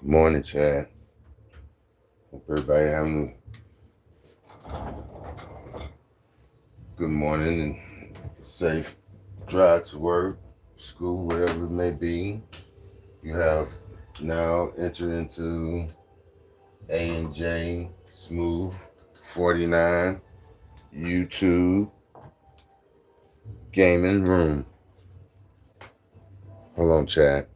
Morning, Chad. Hope everybody having a good morning and safe drive to work, school, whatever it may be. You have now entered into ANJ Smooth 49 YouTube Gaming Room. Hold on, Chad.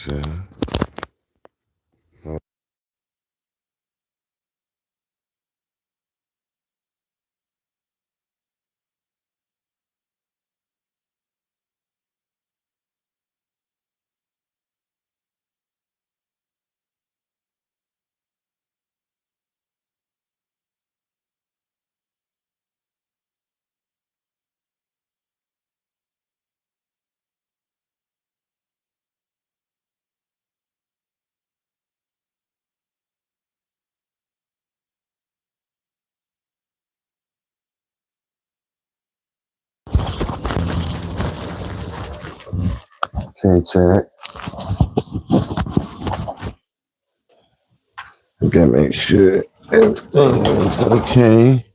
Chad. Okay, Chad. I gotta make sure everything is okay.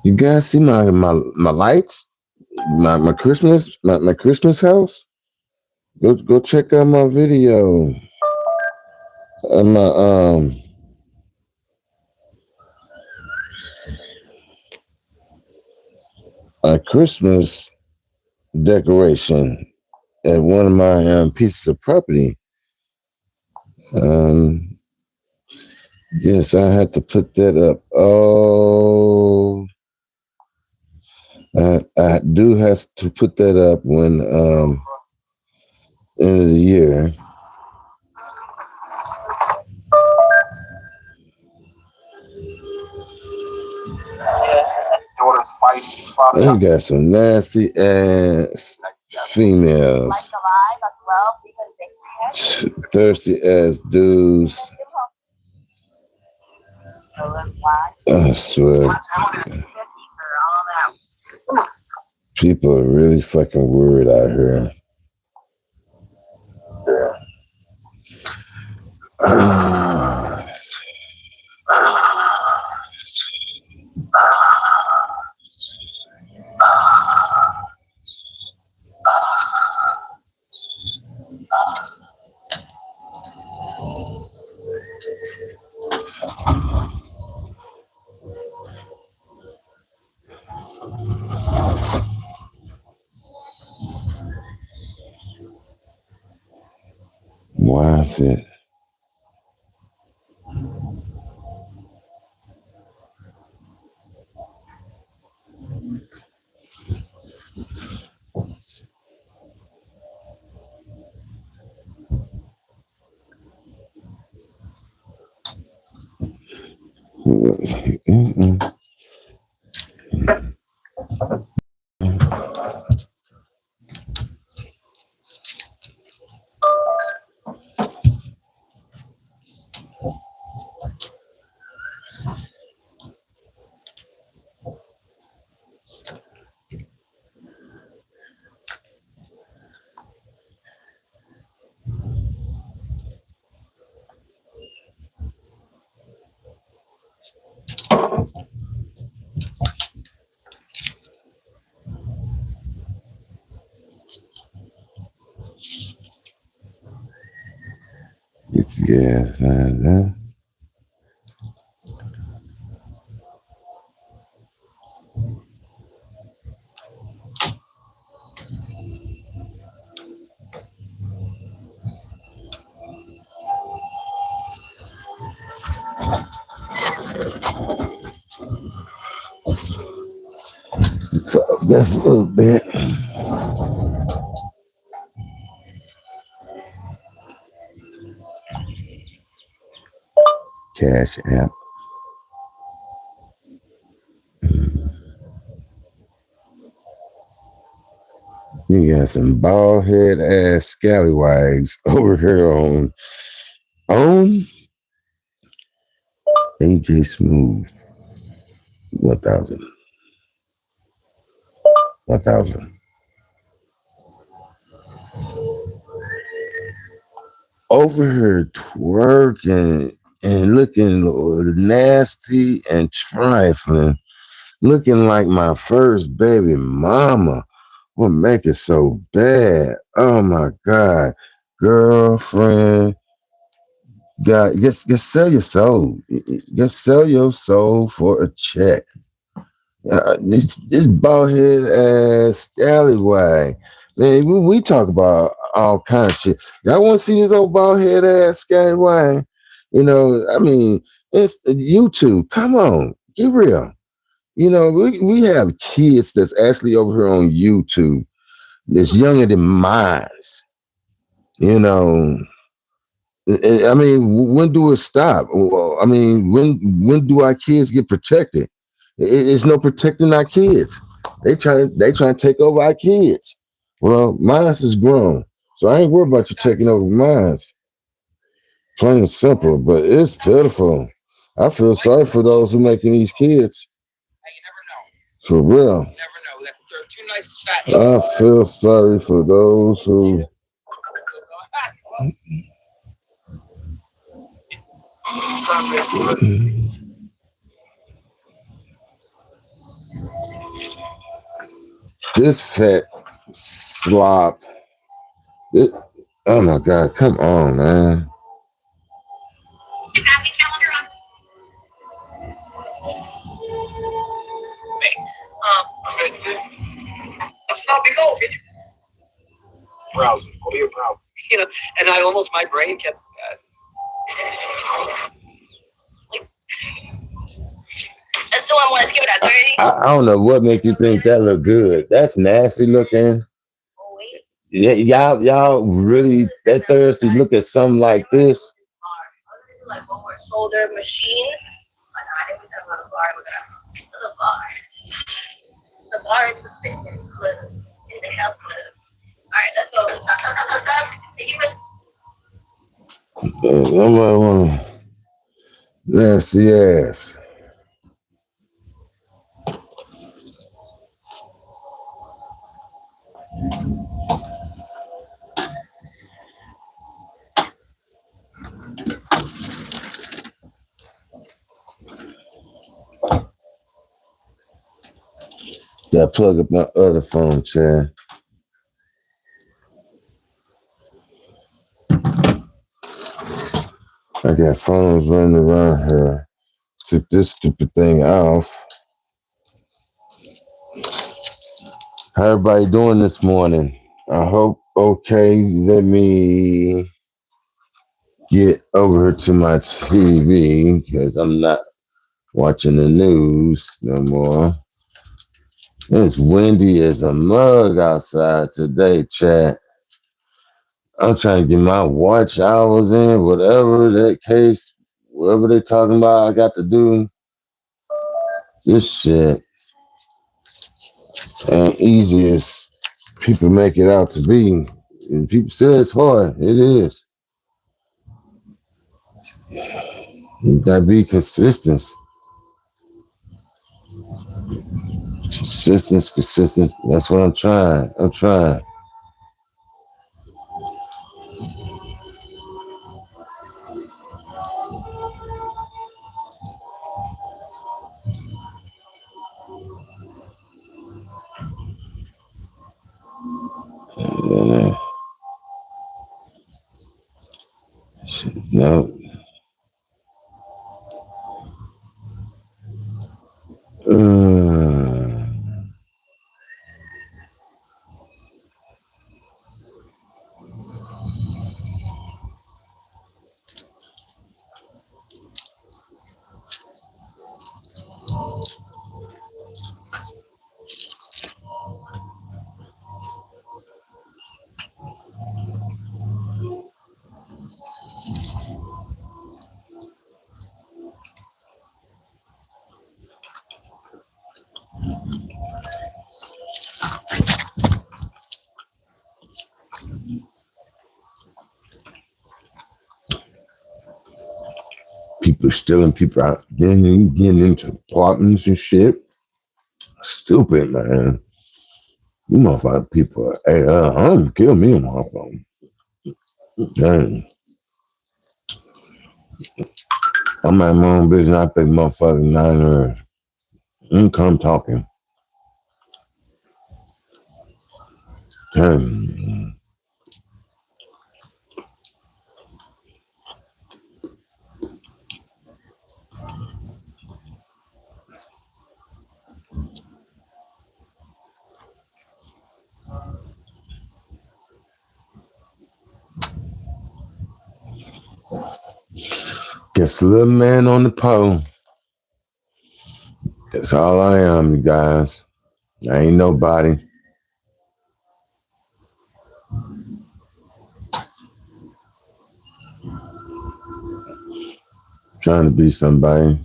You guys see my lights? My Christmas house? Go check out my video. My a Christmas decoration at one of my pieces of property. Um, yes, I had to put that up. Oh, I do have to put that up when end of the year. They got some nasty ass females, thirsty ass dudes. I swear, people are really fucking weird out here. Why is it? Mm-mm. It's gas, man. That's a little bit. Cash app. You got some bald head ass scallywags over here on AJ Smooth 1000. 1000. Over here twerking and looking nasty and trifling, looking like my first baby mama. What make it so bad? Oh my God. Girlfriend, God, just sell your soul. Just sell your soul for a check. This bald head ass alleyway. Man, we talk about all kind of shit. Y'all want to see this old bald head ass scallywag? I mean, it's YouTube. Come on, get real. We have kids that's actually over here on YouTube that's younger than mine. You know, I mean, when do it stop? Well, I mean, when do our kids get protected? It's no protecting our kids. They trying to take over our kids. Well, mine is grown, so I ain't worried about you taking over mine. Plain and simple, but it's pitiful. I feel sorry for those who making these kids. For real. I feel sorry for those who. This fat slop. It, oh my God, come on, man. I don't know what make you think that look good. That's nasty looking. Yeah, y'all really that thirsty look at something like this. Somebody want nasty ass. Gotta plug up my other phone, Chad. I got phones running around here. Took this stupid thing off. How everybody doing this morning? I hope okay. Let me get over to my TV because I'm not watching the news no more. It's windy as a mug outside today, chat. I'm trying to get my watch hours in, whatever that case, whatever they talking about, I got to do. This shit ain't easy as people make it out to be. And people say it's hard. It is. You gotta be consistent. Consistent. That's what I'm trying. I'm trying. No. People stealing people out. Then you getting into apartments and shit. Stupid, man. You motherfucking people. Hey, don't kill me, motherfucker. Dang. I'm at my own business. I pay motherfucking $9. Come talking. Dang. Guess the little man on the pole. That's all I am, you guys. I ain't nobody. Trying to be somebody.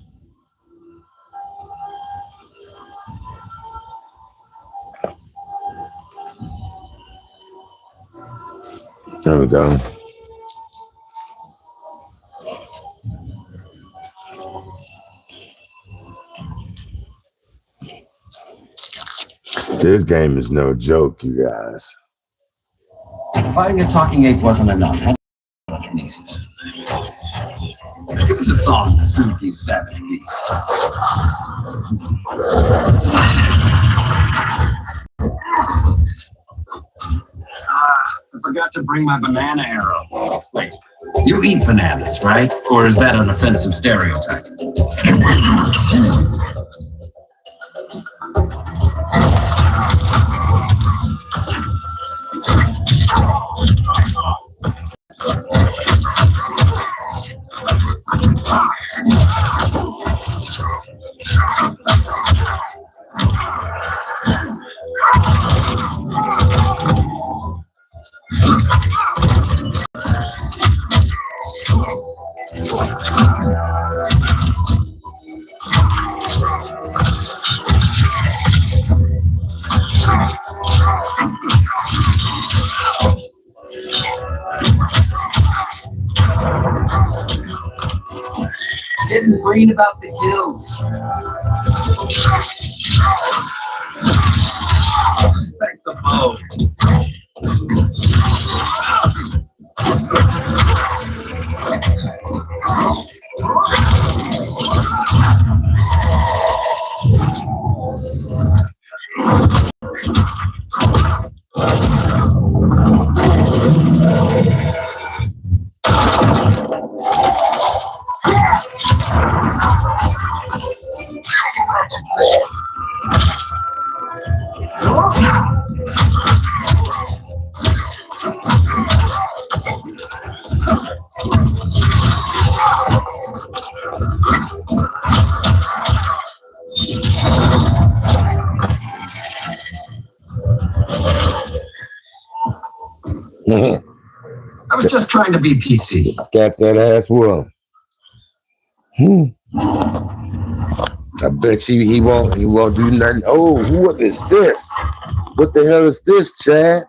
There we go. This game is no joke, you guys. Fighting a talking ape wasn't enough. Had telekinesis. It was a song to soothe these savage beasts. I forgot to bring my banana arrow. Wait, you eat bananas, right? Or is that an offensive stereotype? Getting green about the hills. Respect the bow. I was just trying to be PC. Got that ass well. I bet you he won't do nothing. Oh, what is this? What the hell is this, Chad?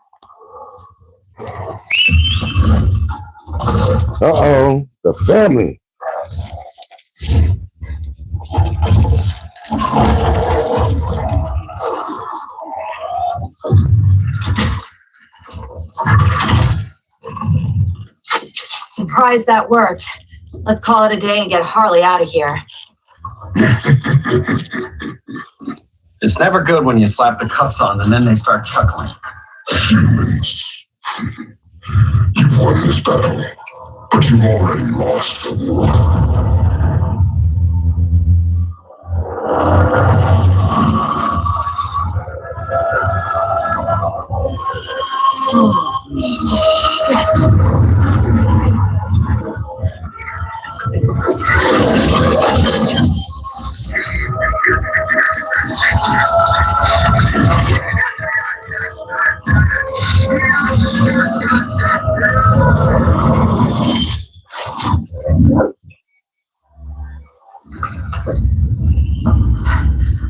Uh-oh, the family. Surprised that worked. Let's call it a day and get Harley out of here. It's never good when you slap the cuffs on and then they start chuckling. Humans, you've won this battle, but you've already lost the war. Holy shit.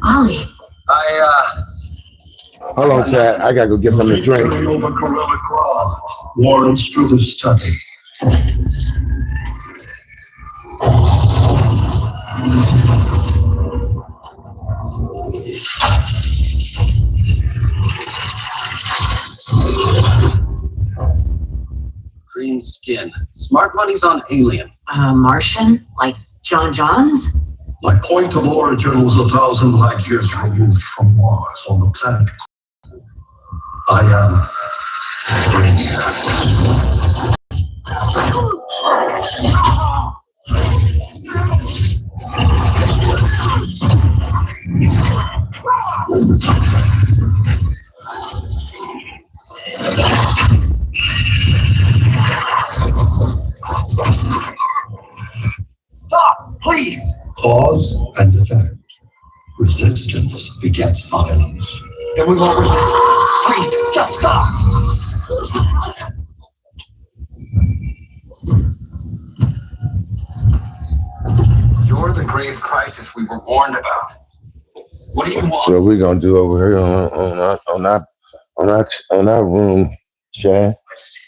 Ollie. Hold on, Chad. I gotta go get something to drink. Over Gorilla Grodd warrants further study. Green skin. Smart money's on alien. Martian? Like John Johns? My point of origin was 1,000 light years removed from Mars on the planet. I am Brainiac. Stop, please! Cause and effect. Resistance begets violence. Then we won't resist. Please, just stop! You're the grave crisis we were warned about. What do you want? So we're gonna do over here on our room chat.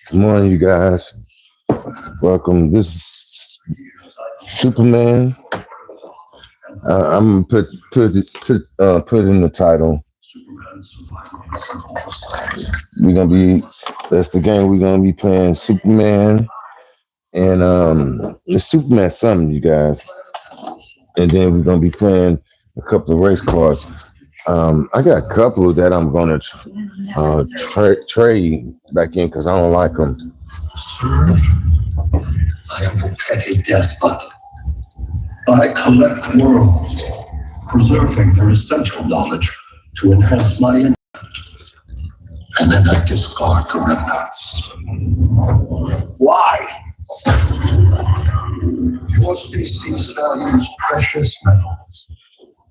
Good morning, you guys. Welcome. This is Superman. I'm gonna put in the title. That's the game we're gonna be playing, Superman, and it's Superman something, you guys. And then we're gonna be playing a couple of race cars. I got a couple that I'm gonna trade back in because I don't like them. Served? I am a petty despot. I collect worlds, preserving their essential knowledge to enhance my intellect. And then I discard the remnants. Why? Your species values precious metals,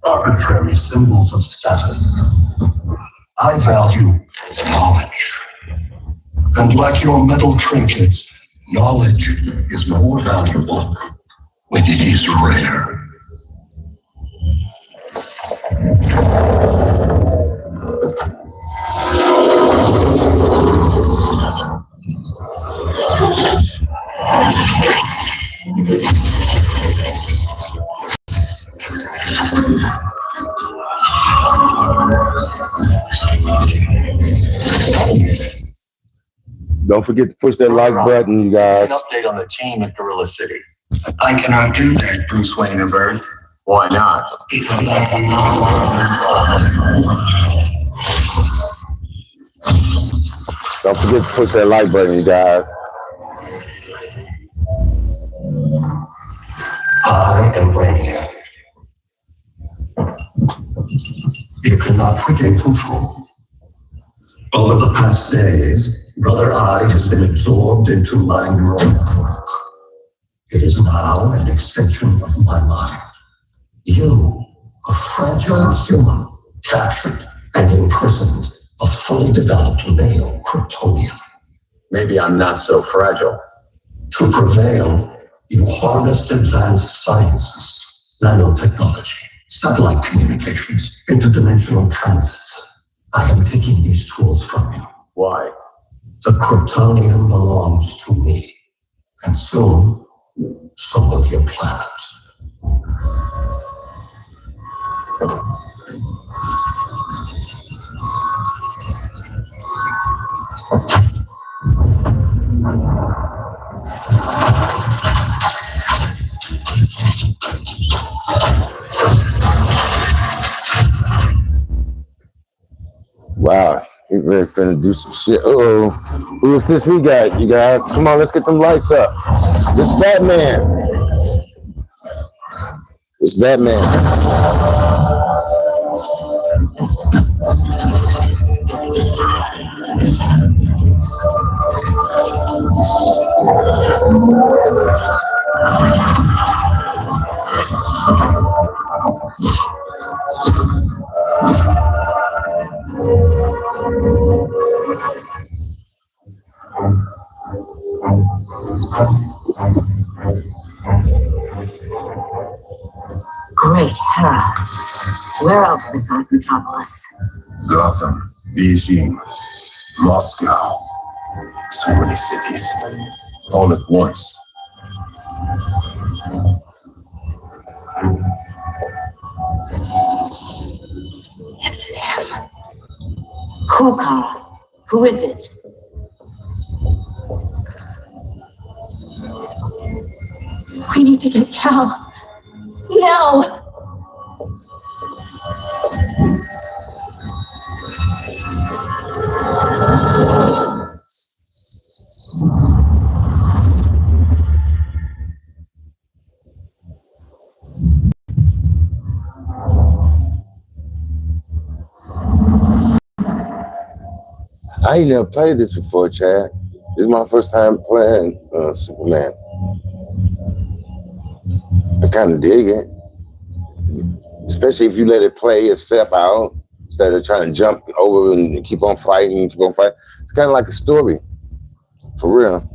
arbitrary symbols of status. I value knowledge. And like your metal trinkets, knowledge is more valuable when it is rare. Don't forget to push that like button, you guys. An update on the team at Gorilla City. I cannot do that, Bruce Wayne of Earth. Why not? Because I Don't forget to push that like button, you guys. I am Brainiac. You cannot regain control. Over the past days, Brother Eye has been absorbed into my neural network. It is now an extension of my mind. You, a fragile human, captured and imprisoned a fully developed male Kryptonian. Maybe I'm not so fragile. To prevail, you harnessed advanced sciences, nanotechnology, satellite communications, interdimensional transits. I am taking these tools from you. Why? The Kryptonian belongs to me, and soon, so will your planet. Wow, we really finna do some shit. Uh-oh. Who is this we got, you guys? Come on, let's get them lights up. This Batman. It's Batman. Great hell. Where else besides Metropolis? Gotham, Beijing, Moscow. So many cities, all at once. Cool, Kara. Who is it? We need to get Cal. Now! I ain't never played this before, Chad. This is my first time playing Superman. I kind of dig it. Especially if you let it play itself out instead of trying to jump over and keep on fighting, It's kind of like a story, for real.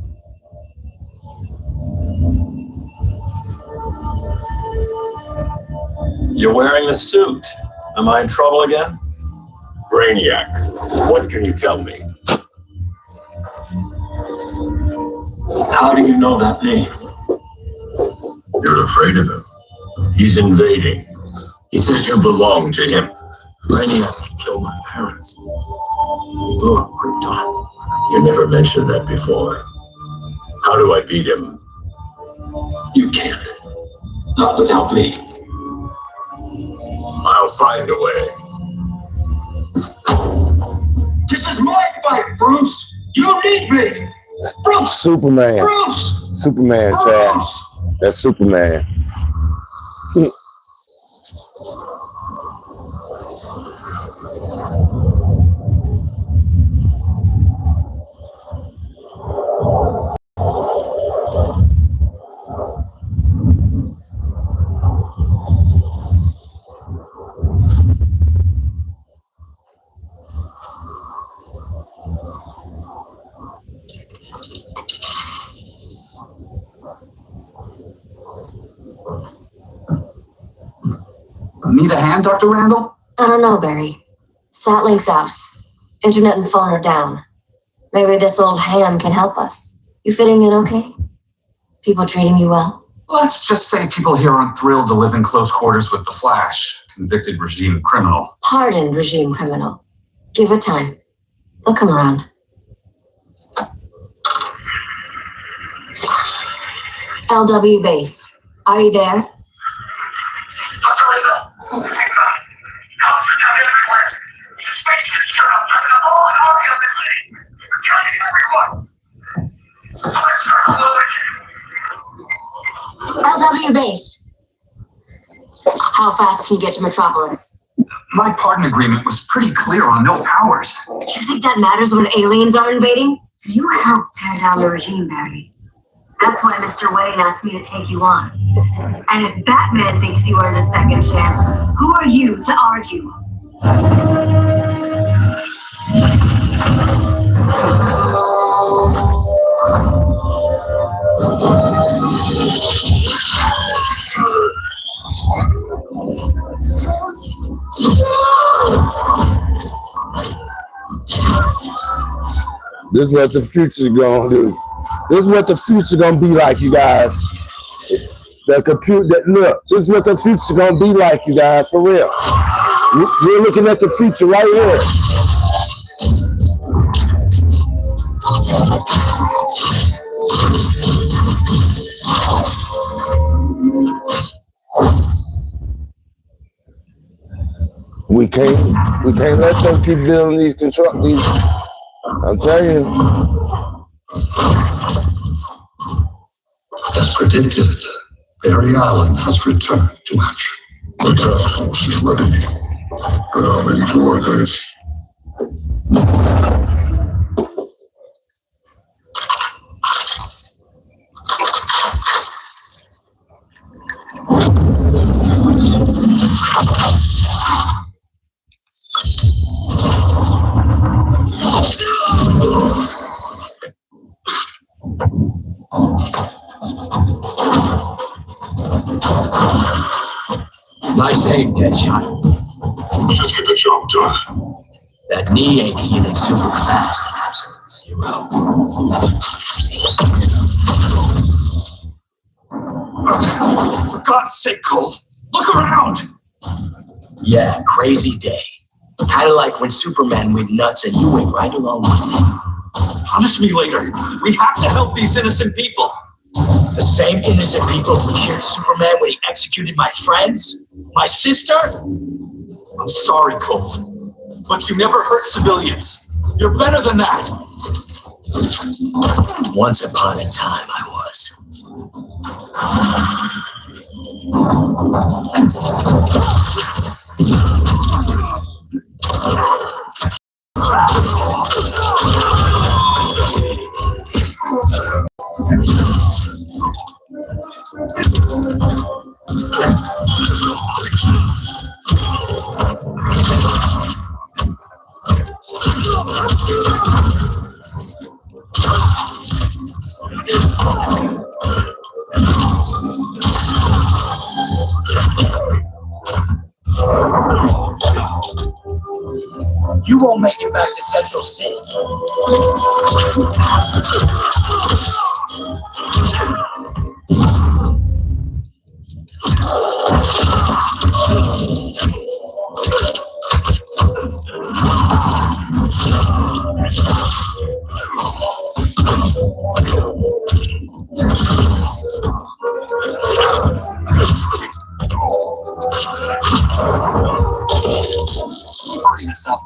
You're wearing the suit. Am I in trouble again? Brainiac, what can you tell me? How do you know that name? You're afraid of him. He's invading. He says you belong to him. Brainiac killed my parents. He blew up Krypton. You never mentioned that before. How do I beat him? You can't. Not without me. I'll find a way. This is my fight, Bruce. You need me. Bruce. Superman. Bruce. Superman, Chad. Bruce. That's Superman. Need a hand, Dr. Randall? I don't know, Barry. Satlink's out. Internet and phone are down. Maybe this old ham can help us. You fitting in okay? People treating you well? Let's just say people here aren't thrilled to live in close quarters with the Flash, convicted regime criminal. Pardoned regime criminal. Give it time. They'll come around. LW base. Are you there? Dr. Randall, hang on. Cops are down everywhere. Spaceships shut up, having a ball and army on this city. They're killing everyone. Let's circle over LW base. How fast can you get to Metropolis? My pardon agreement was pretty clear on no powers. You think that matters when aliens are invading? You helped tear down the regime, Barry. That's why Mr. Wayne asked me to take you on. And if Batman thinks you earned a second chance, who are you to argue? This is what the future's gonna do. This is what the future gonna be like, you guys. The computer, look, this is what the future gonna be like, you guys, for real. We're looking at the future right here. We can't let them keep building these these. I'm telling you. As predicted, Barry Allen has returned to action. The task force is ready. I'll enjoy this. Nice aim, Deadshot. Just get the job done. That knee ain't healing super fast at absolute zero. For God's sake, Colt, look around! Yeah, crazy day. Kind of like when Superman went nuts and you went right along with him. Punish me later. We have to help these innocent people. The same innocent people who cheered Superman when he executed my friends, my sister. I'm sorry, Colt, but you never hurt civilians. You're better than that. Once upon a time, I was. You won't make it back to Central City. Hurry yourself.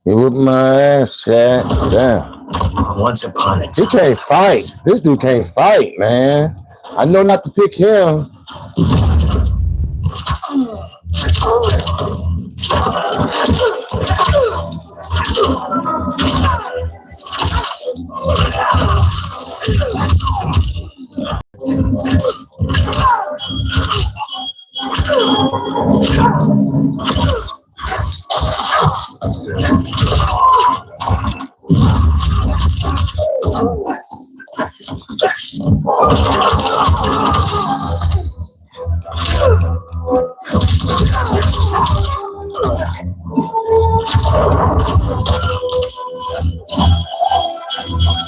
He whipped my ass, Chad. Damn. Once upon a He time. can't fight. This dude can't fight, man. I know not to pick him.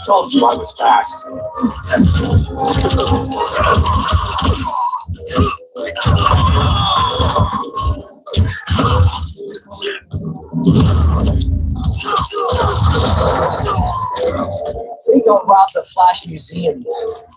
Told you I was fast. They gonna rob the Flash Museum next.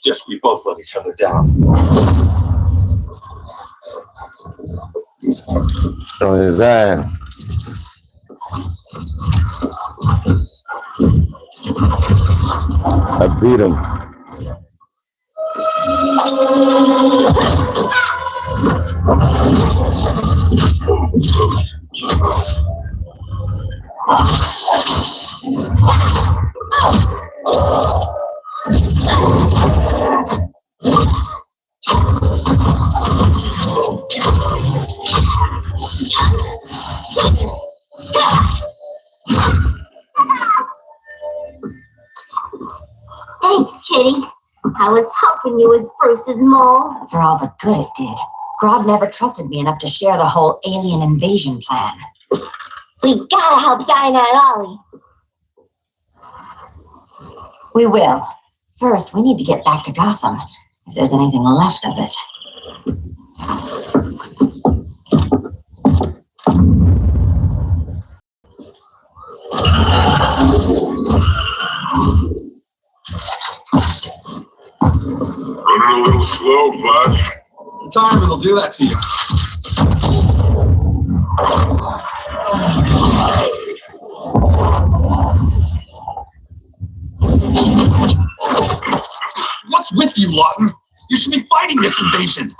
Guess we both let each other down. On his eye. I beat him. Thanks, Kitty. I was hoping you was Bruce's mole. For all the good it did. Grodd never trusted me enough to share the whole alien invasion plan. We gotta help Dinah and Ollie. We will. First, we need to get back to Gotham, if there's anything left of it. Running a little slow, Flash. Retirement will do that to you. What's with you, Lawton? You should be fighting this invasion.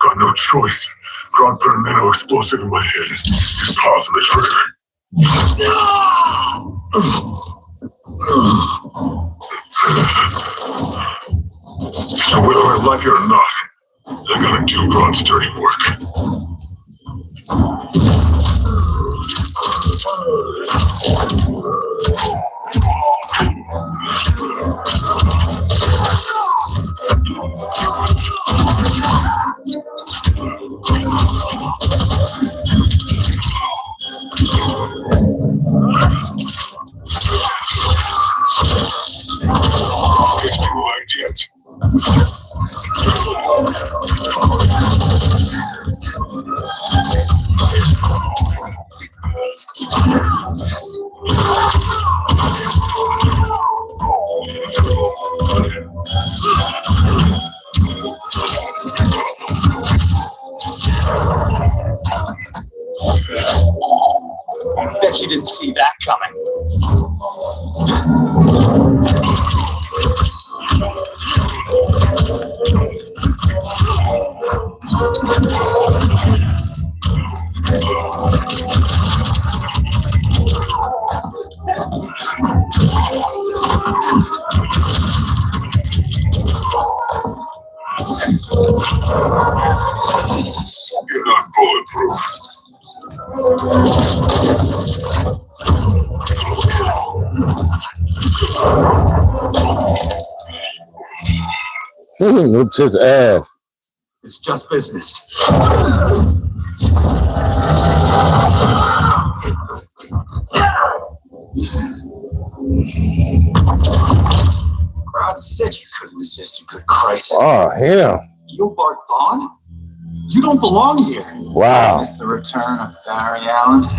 Got no choice. God put a nano explosive in my head. His paws on the trigger. So whether I like it or not, I gotta do God's dirty work. Yet. Bet you didn't see that coming. You're not bulletproof. Whooped his ass. It's just business. God said you couldn't resist a good crisis. Oh, hell. You Bart Vaughn? You don't belong here. Wow. It's the return of Barry Allen.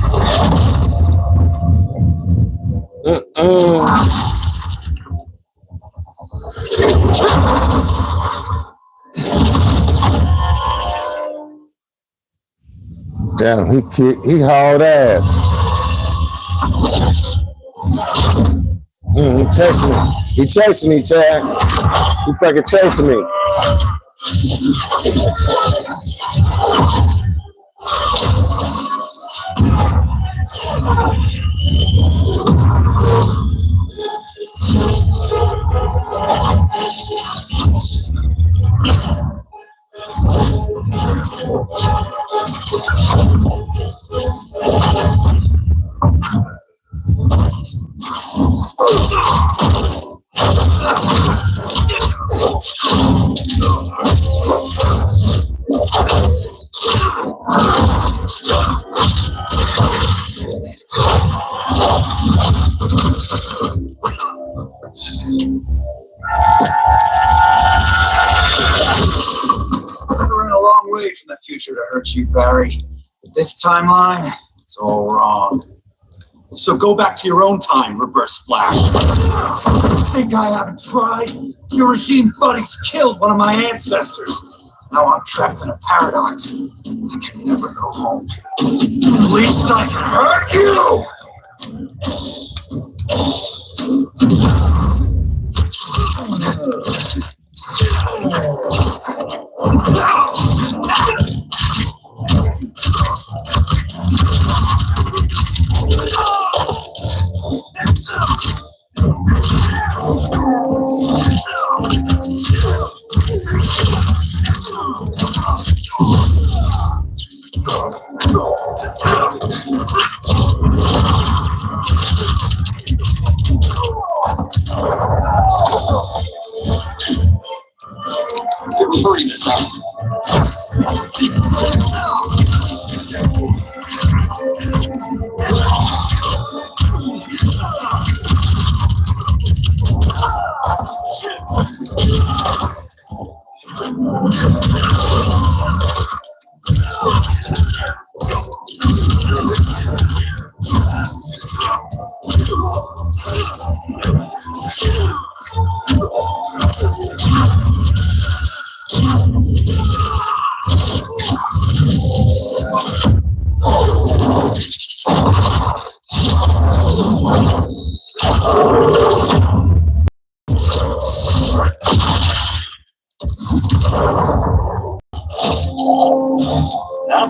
Damn, he hauled ass. He chasing me. He chasing me, Chad. He fucking chasing me. We're in a long way from the future to hurt you, Barry. But this timeline, it's all wrong. So go back to your own time, Reverse Flash. Think I haven't tried? Your regime buddies killed one of my ancestors. Now I'm trapped in a paradox. I can never go home. At least I can hurt you! Hurry this up.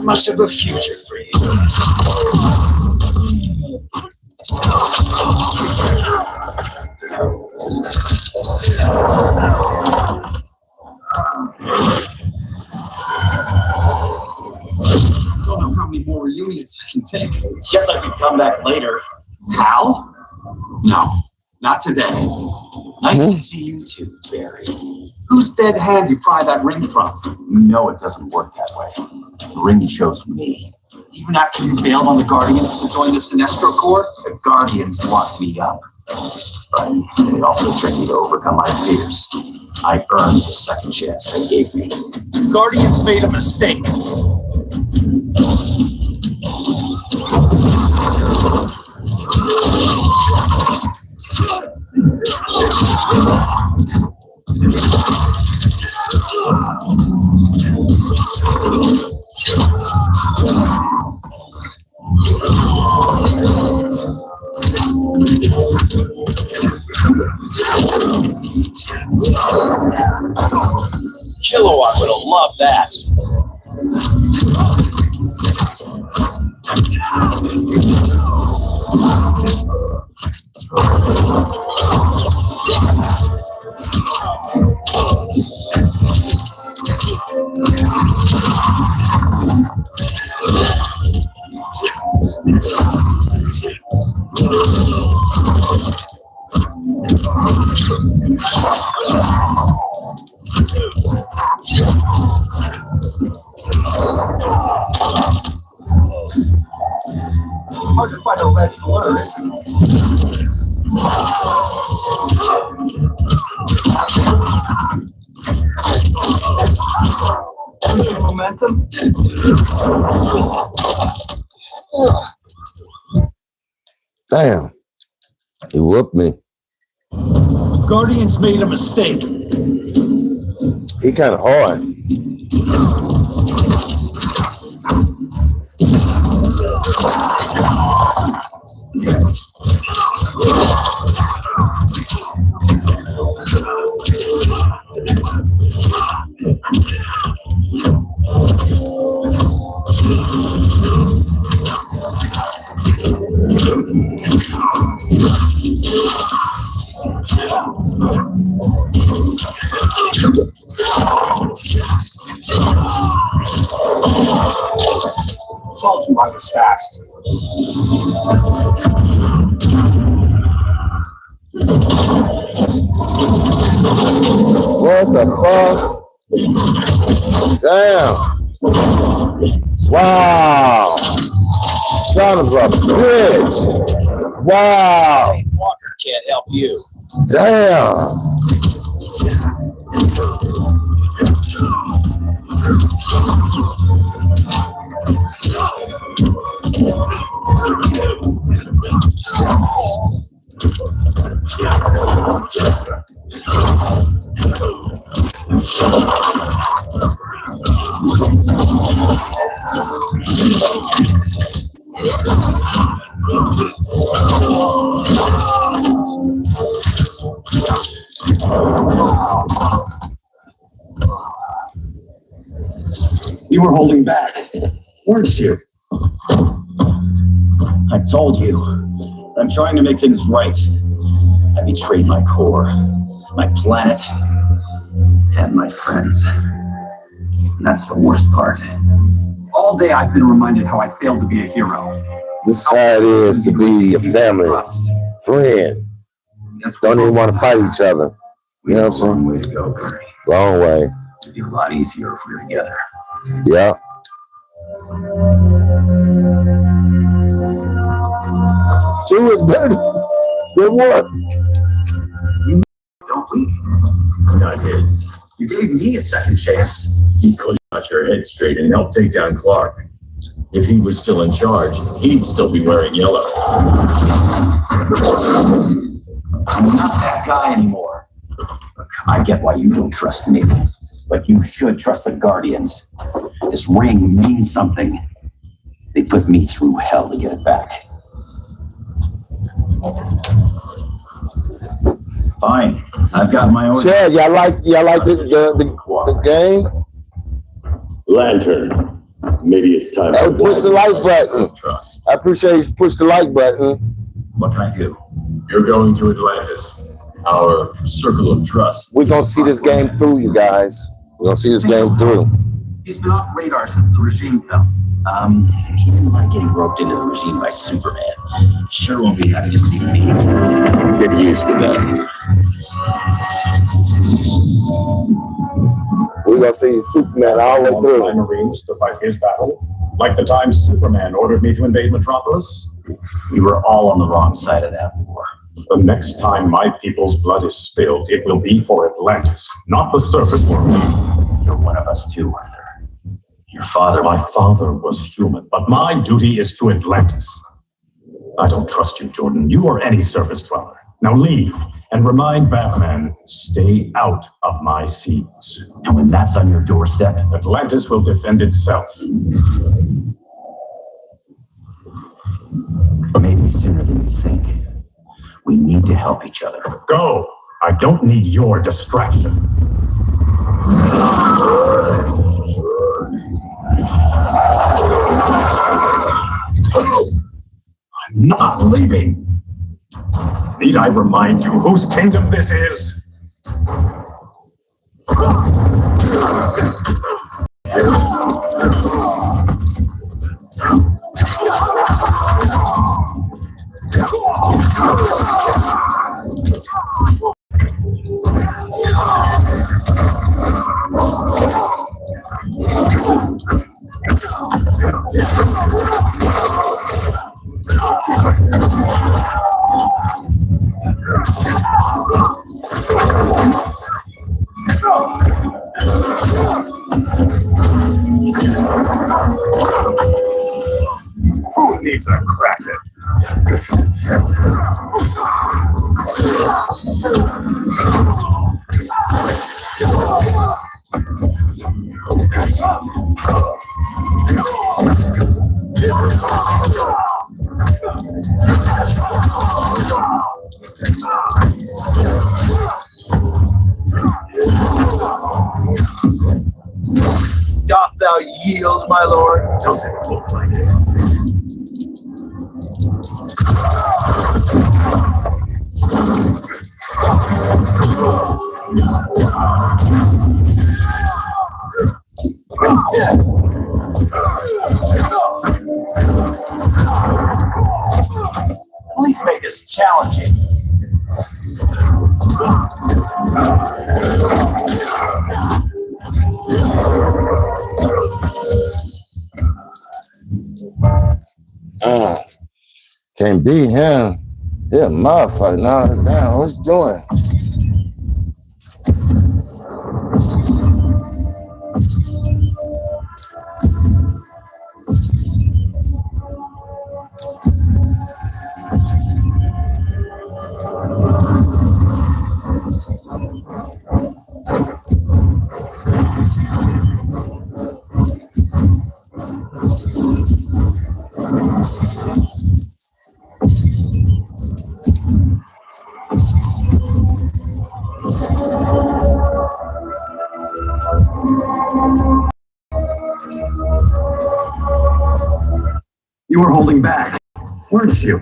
much of a future for you. Don't know how many more reunions I can take. Guess I could come back later. Hal? No, not today. Nice to see you too, Barry. Whose dead hand you pry that ring from? You know it doesn't work that way. The ring chose me. Even after you bailed on the Guardians to join the Sinestro Corps? The Guardians locked me up. But they also trained me to overcome my fears. I earned the second chance they gave me. Guardians made a mistake. Kilowatt would have loved that. Hard to find a red blur, isn't it? Losing momentum? Damn. He whooped me. Guardians made a mistake. He kind of hard. Told you I was fast. What the fuck? Damn. Wow. Son of a bitch. Wow. Walker can't help you. Damn. You were holding back, weren't you? I told you. I'm trying to make things right. I betrayed my core, my planet, and my friends. And that's the worst part. All day I've been reminded how I failed to be a hero. This is how it is to be a family, friend. Don't even want to fight each other. You know what I'm saying? Long way to go, Barry. Long way. It'd be a lot easier if we were together. Yeah. Two is better than one. Don't we? Not his. You gave me a second chance. He could have got your head straight and help take down Clark. If he was still in charge, he'd still be wearing yellow. I'm not that guy anymore. Look, I get why you don't trust me, but you should trust the Guardians. This ring means something. They put me through hell to get it back. Fine, I've got my own. Chad, y'all like the game? Lantern, Maybe it's time Hey, to push the like button. trust. I appreciate you push the like button. What can I do? You're going to Atlantis, our circle of trust. We're gonna see this game through, you guys. We're gonna see this game through. He's been off radar since the regime fell. He didn't like getting roped into the regime by Superman. Sure won't be happy to see me. Get used to that. We're gonna see Superman all the way My through. Marines to fight his battle, like the time Superman ordered me to invade Metropolis. We were all on the wrong side of that war. The next time my people's blood is spilled, it will be for Atlantis, not the surface world. You're one of us too, Arthur. Your father, My father was human, but my duty is to Atlantis. I don't trust you, Jordan. You or any surface dweller. Now leave and remind Batman, stay out of my seas. and when that's on your doorstep, Atlantis will defend itself. maybe sooner than you think. We need to help each other. Go! I don't need your distraction. I'm not leaving. Need I remind you whose kingdom this is? Who needs a cracker? Doth thou yield, my lord? Doesn't look like it. Please make this challenging. Can't beat him. Yeah, motherfucker. No, it's down. What's he doing? You were holding back, weren't you?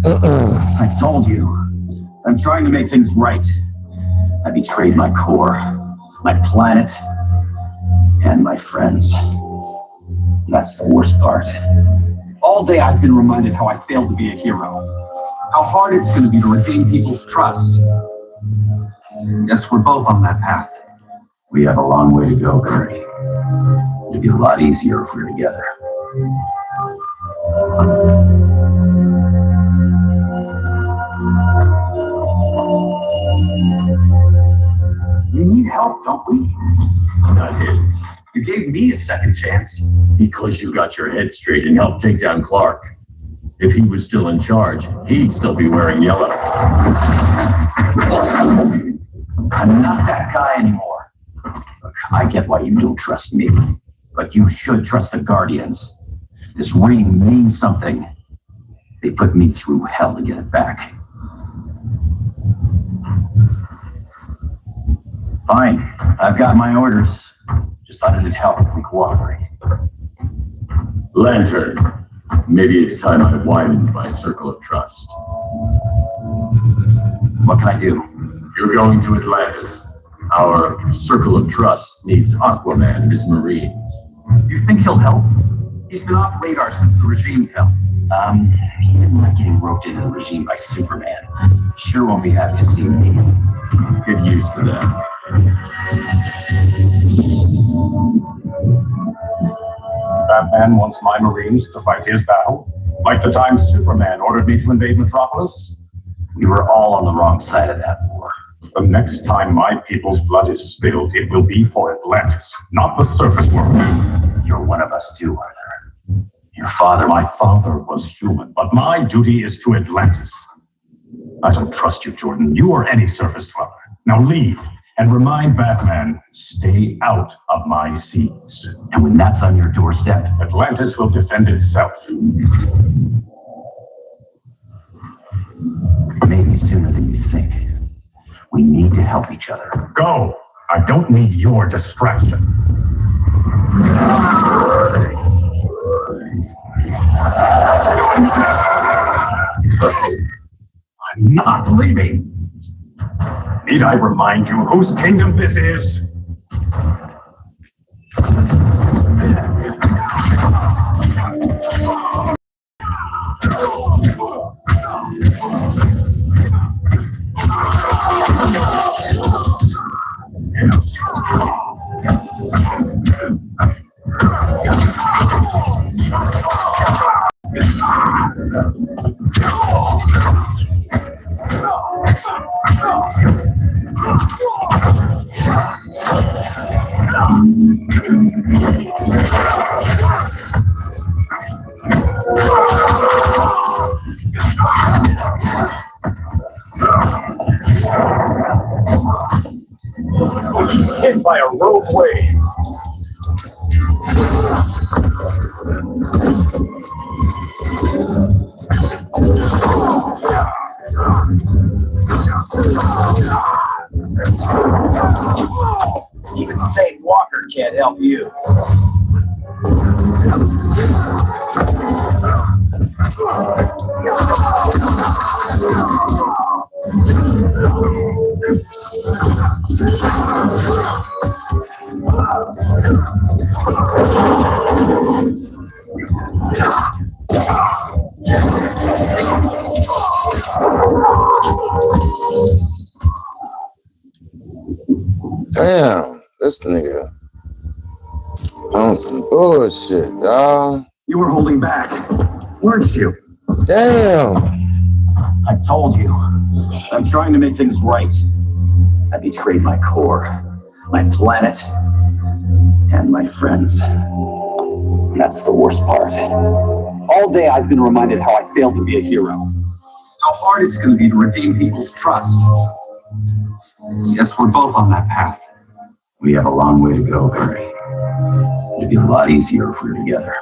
I told you. I'm trying to make things right. I betrayed my core, my planet, and my friends. That's the worst part. All day I've been reminded how I failed to be a hero. How hard it's going to be to regain people's trust. Guess we're both on that path. We have a long way to go, Barry. It'd be a lot easier if we were together. We need help, don't we? Not his. You gave me a second chance. Because you got your head straight and helped take down Clark. If he was still in charge, he'd still be wearing yellow. I'm not that guy anymore. Look, I get why you don't trust me, but you should trust the Guardians. This ring means something. They put me through hell to get it back. Fine, I've got my orders. Just thought it'd help if we cooperate. Lantern, maybe it's time I widened my circle of trust. What can I do? You're going to Atlantis. Our circle of trust needs Aquaman and his Marines. You think he'll help? He's been off radar since the regime fell. He didn't like getting roped into the regime by Superman. Sure won't be happy to see me. Get used to that. Batman wants my Marines to fight his battle, like the time Superman ordered me to invade Metropolis. We were all on the wrong side of that war. The next time my people's blood is spilled, it will be for Atlantis, not the surface world. You're one of us too, Arthur. Your father, My father was human, but my duty is to Atlantis. I don't trust you, Jordan. You or any surface dweller. Now leave and remind Batman, stay out of my seas. And when that's on your doorstep, Atlantis will defend itself. maybe sooner than you think. We need to help each other. Go! I don't need your distraction. I'm not leaving. Need I remind you whose kingdom this is? Hit by a rogue wave. Even Saint Walker can't help you. Damn, this nigga on some bullshit, y'all. You were holding back, weren't you? Damn. I told you. I'm trying to make things right. I betrayed my core, my planet, and my friends. That's the worst part. All day I've been reminded how I failed to be a hero. How hard it's going to be to redeem people's trust. Yes, we're both on that path. We have a long way to go, Barry. It'd be a lot easier if we were together.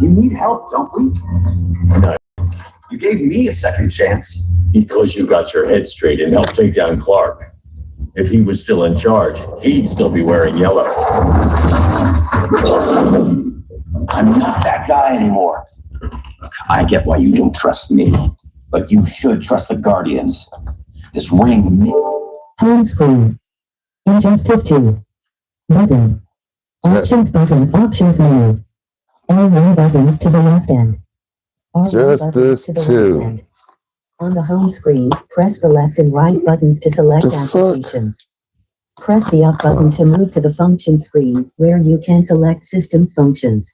We need help, don't we? Nice. You gave me a second chance. Because you got your head straight and helped take down Clark. If he was still in charge, he'd still be wearing yellow. I'm not that guy anymore. Look, I get why you don't trust me, but you should trust the Guardians. This ring... Home screen. Injustice 2. Button. Options button. Options menu. L1 button to the left end. R1 Justice button to the 2. right end. On the home screen, press the left and right buttons to select The fuck? applications. Press the up button to move to the function screen, where you can select system functions.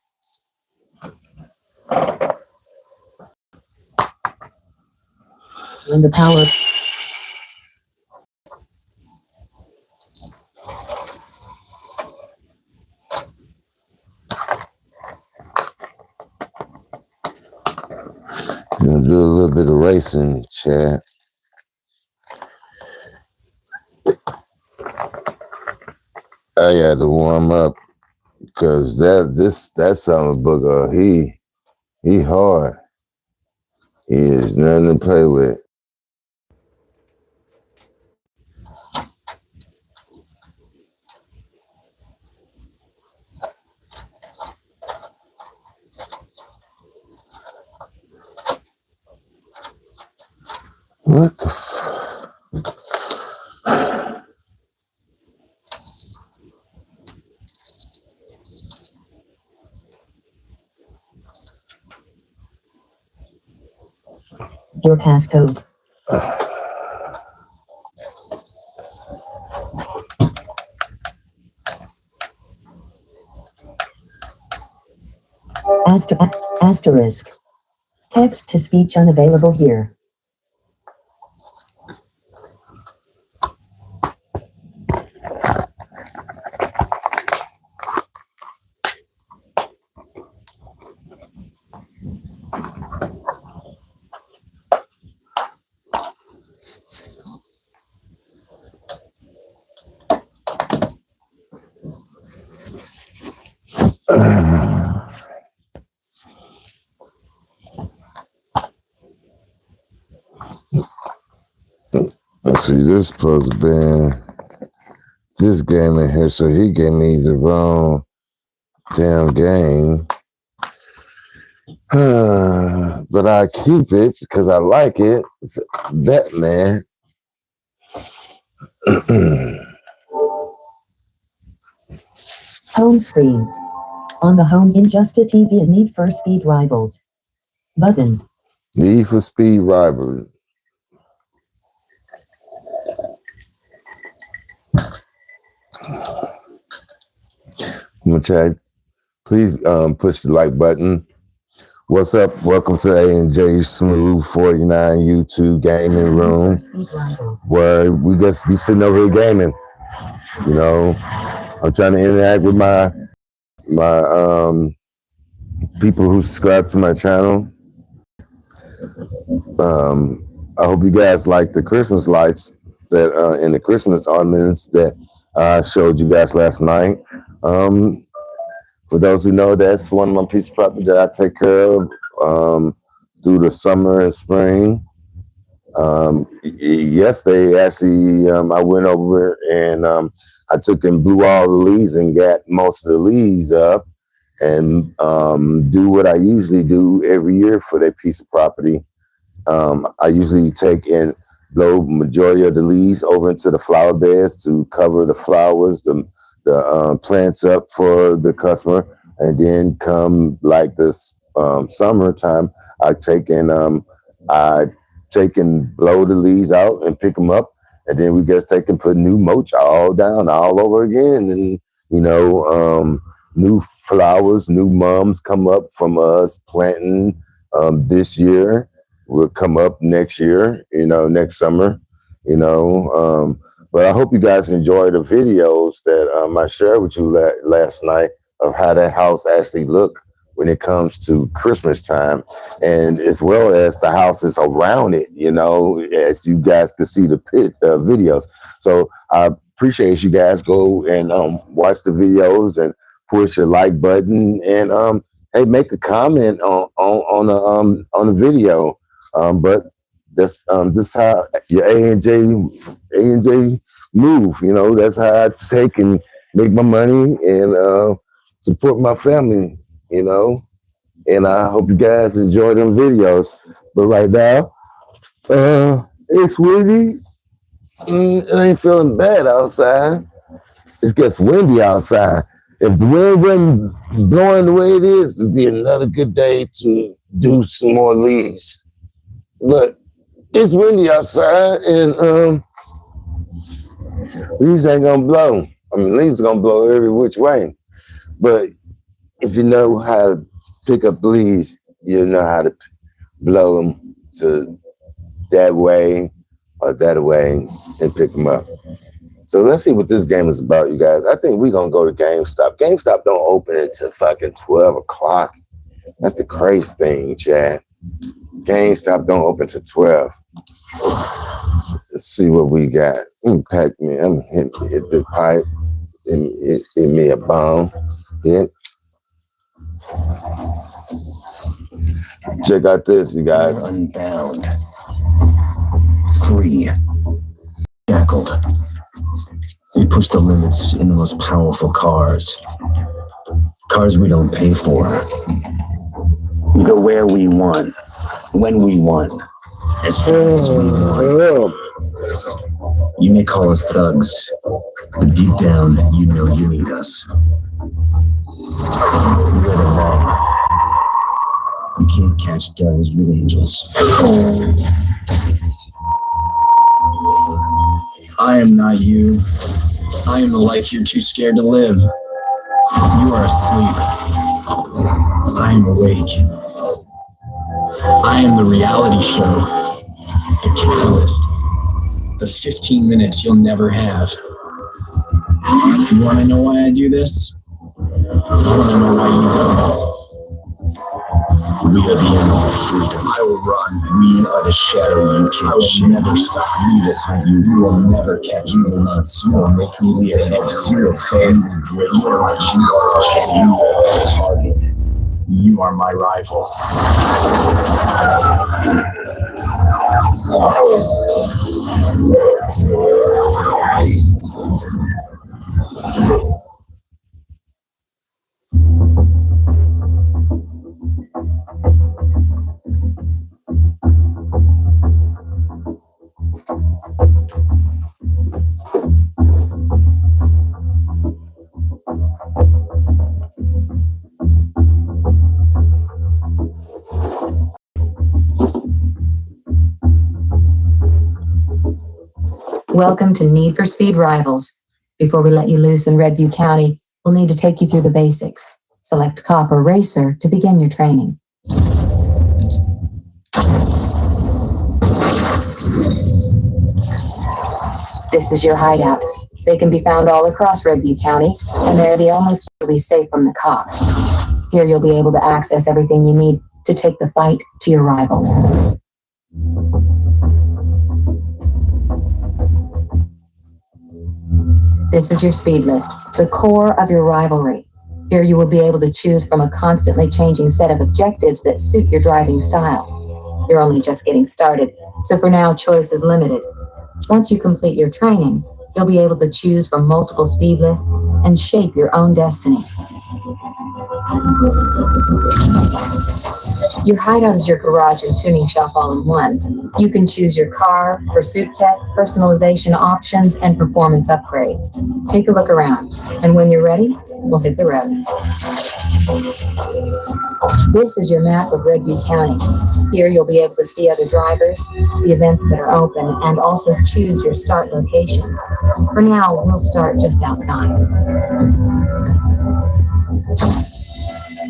When the power... Gonna do a little bit of racing, chat. I had to warm up because that son of a booger, he hard. He is nothing to play with. What the Your passcode. Asterisk. Text to speech unavailable here. Let's see, this is supposed to be this game in here, so he gave me the wrong damn game. But I keep it because I like it. It's Batman. Home screen. On the home, Injustice TV and Need for Speed Rivals. Button. Need for Speed Rivalry. I'm gonna check. Please push the like button. What's up? Welcome to ANJ Smooth 49 YouTube gaming room, where we just be sitting over here gaming. You know, I'm trying to interact with my people who subscribe to my channel. I hope you guys like the Christmas lights that and the Christmas ornaments that I showed you guys last night. For those who know, that's one of my pieces of property that I take care of through the summer and spring. Yesterday, actually, I went over and I took and blew all the leaves and got most of the leaves up and do what I usually do every year for that piece of property. I usually take and blow majority of the leaves over into the flower beds to cover the flowers, the plants up for the customer, and then come like this summertime, I take and blow the leaves out and pick them up, and then we just take and put new mulch all down all over again, and you know, new flowers, new mums come up from us planting this year. Will come up next year, you know, next summer, you know. But I hope you guys enjoy the videos that I shared with you last night of how that house actually look when it comes to Christmas time, and as well as the houses around it, you know, as you guys can see the videos. So I appreciate you guys go and watch the videos and push the like button and hey, make a comment on the video. But this how your ANJ move, you know. That's how I take and make my money and support my family, you know. And I hope you guys enjoy them videos. But right now, it's windy. It ain't feeling bad outside. It gets windy outside. If the wind wasn't blowing the way it is, it'd be another good day to do some more leaves. But it's windy outside, and leaves ain't gonna blow. I mean, leaves gonna blow every which way. But if you know how to pick up leaves, you know how to blow them to that way or that way and pick them up. So let's see what this game is about, you guys. I think we're gonna go to GameStop. GameStop don't open until fucking 12 o'clock. That's the crazy thing, Chad. GameStop don't open till 12. Let's see what we got. I'm hit this pipe. Hit me a bomb. Yeah. Check out this, you guys. You're unbound. Free. Shackled. We push the limits in the most powerful cars. Cars we don't pay for. We go where we want, when we want, as fast as we want. You may call us thugs, but deep down, you know you need us. We're the law. You can't catch devils with angels. I am not you. I am the life you're too scared to live. You are asleep. I am awake. I am the reality show. The catalyst. The 15 minutes you'll never have. You want to know why I do this? I want to know why you don't. We are the end of freedom. I will run. We are the shadow you I will can't never stop. We will hunt you. You will never catch You me. will not see or make me the Next, You will fail. You will break. You are a target. You are my rival. Welcome to Need for Speed Rivals. Before we let you loose in Redview County, we'll need to take you through the basics. Select Cop or Racer to begin your training. This is your hideout. They can be found all across Redview County, and they're the only place to be safe from the cops. Here you'll be able to access everything you need to take the fight to your rivals. This is your speed list, the core of your rivalry. Here you will be able to choose from a constantly changing set of objectives that suit your driving style. You're only just getting started, so for now choice is limited. Once you complete your training, you'll be able to choose from multiple speed lists and shape your own destiny. Your hideout is your garage and tuning shop all in one. You can choose your car, pursuit tech, personalization options, and performance upgrades. Take a look around, and when you're ready, we'll hit the road. This is your map of Redview County. Here you'll be able to see other drivers, the events that are open, and also choose your start location. For now, we'll start just outside.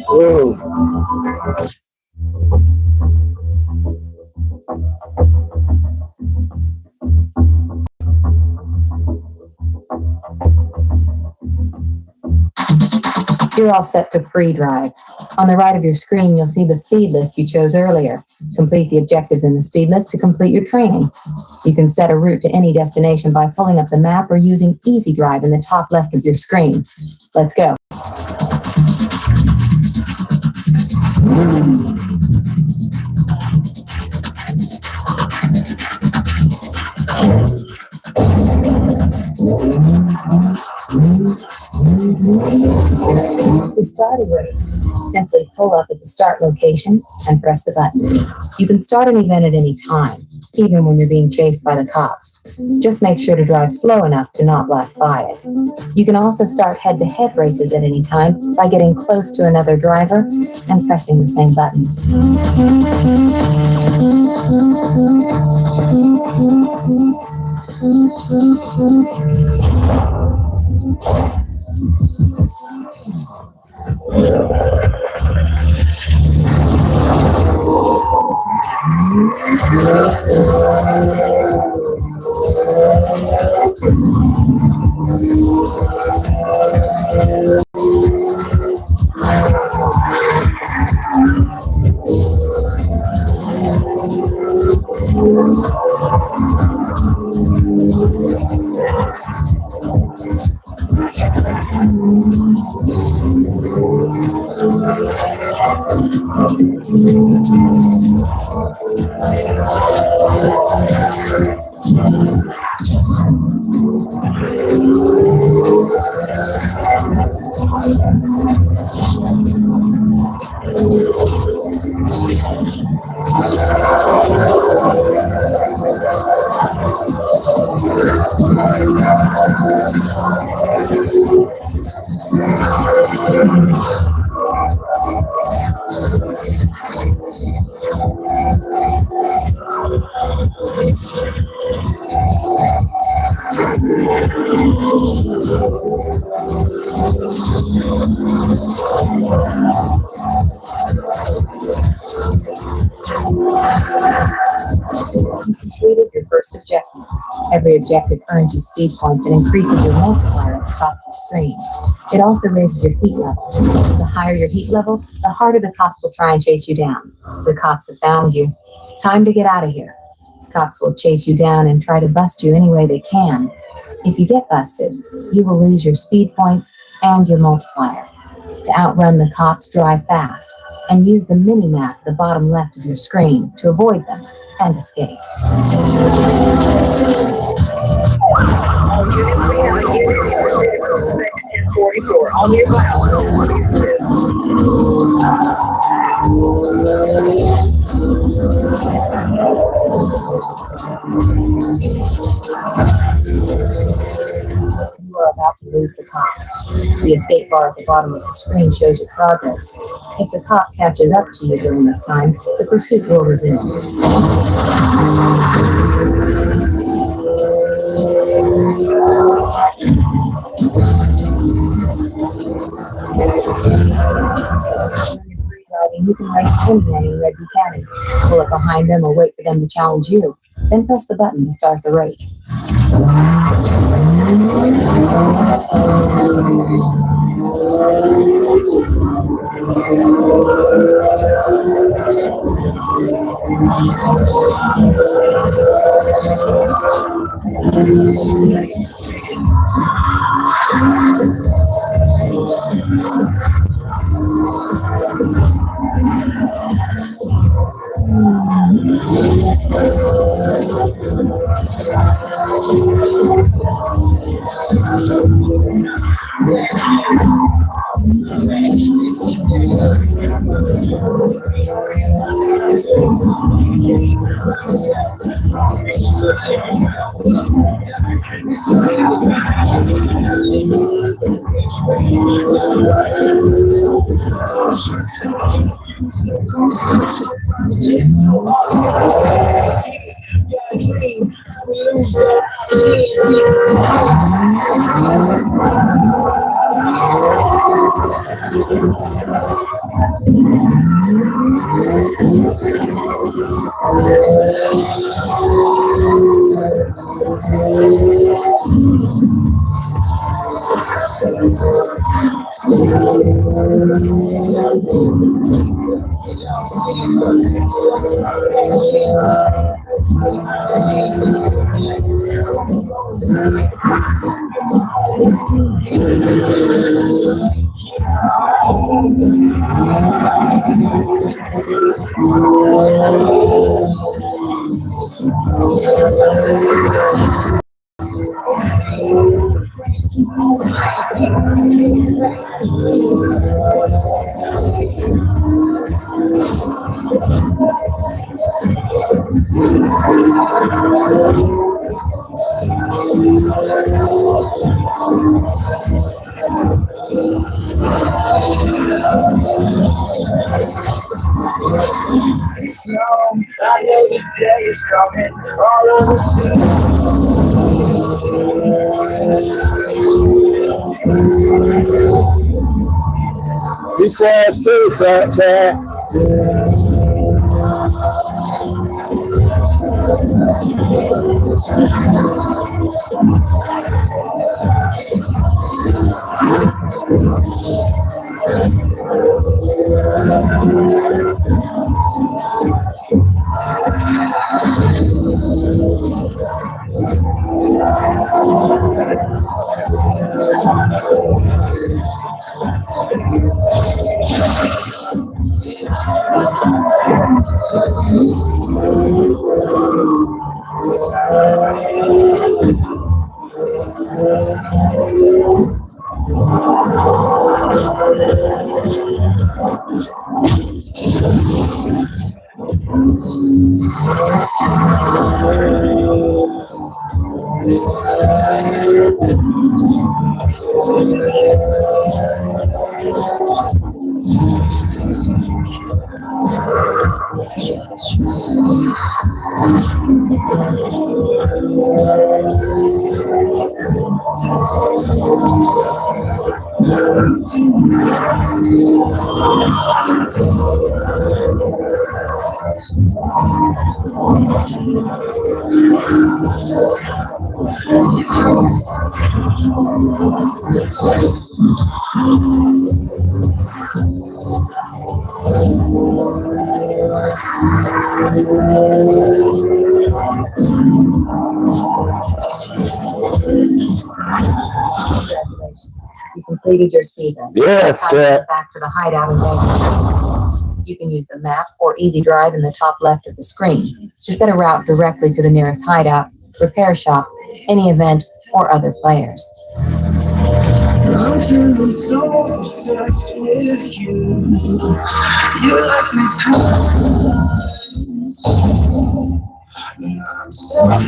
Whoa. You're all set to free drive. On the right of your screen, you'll see the speed list you chose earlier. Complete the objectives in the speed list to complete your training. You can set a route to any destination by pulling up the map or using Easy Drive in the top left of your screen. Let's go. To start a race, simply pull up at the start location and press the button. You can start an event at any time, even when you're being chased by the cops. Just make sure to drive slow enough to not blast by it. You can also start head-to-head races at any time by getting close to another driver and pressing the same button. Completed your first objective. Every objective earns you speed points and increases your multiplier at the top of the screen. It also raises your heat level. The higher your heat level, the harder the cops will try and chase you down. The cops have found you. Time to get out of here. The cops will chase you down and try to bust you any way they can. If you get busted, you will lose your speed points and your multiplier. To outrun the cops, drive fast and use the mini-map at the bottom left of your screen to avoid them and escape. All units, we have a unit for 1044 on your You are about to lose the cops. The escape bar at the bottom of the screen shows your progress. If the cop catches up to you during this time, the pursuit will resume. You can race anyone in Redwood County. Pull up behind them or wait for them to challenge you. Then press the button to start the race. I know the day is coming. All over Be fast too, Chad. You completed your speed test. Yes, Now you Jack. get back to the hideout and bank. You can use the map or easy drive in the top left of the screen to set a route directly to the nearest hideout, repair shop, any event, or other players. I'm feeling so obsessed with you. You left me paralyzed. I'm stuck.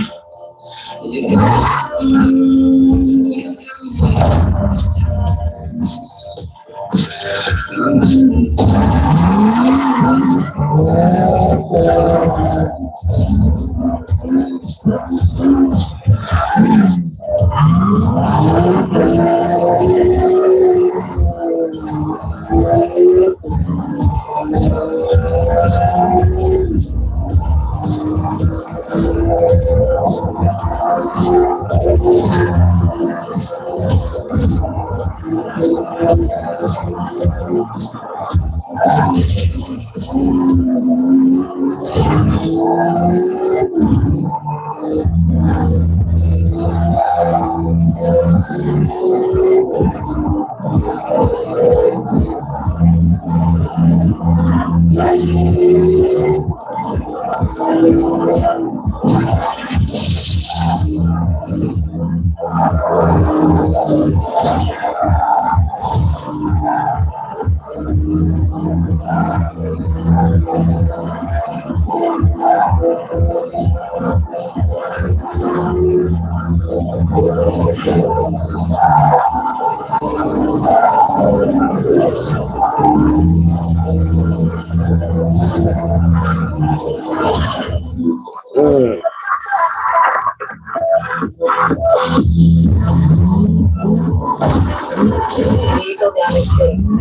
Vehicle damage hidden.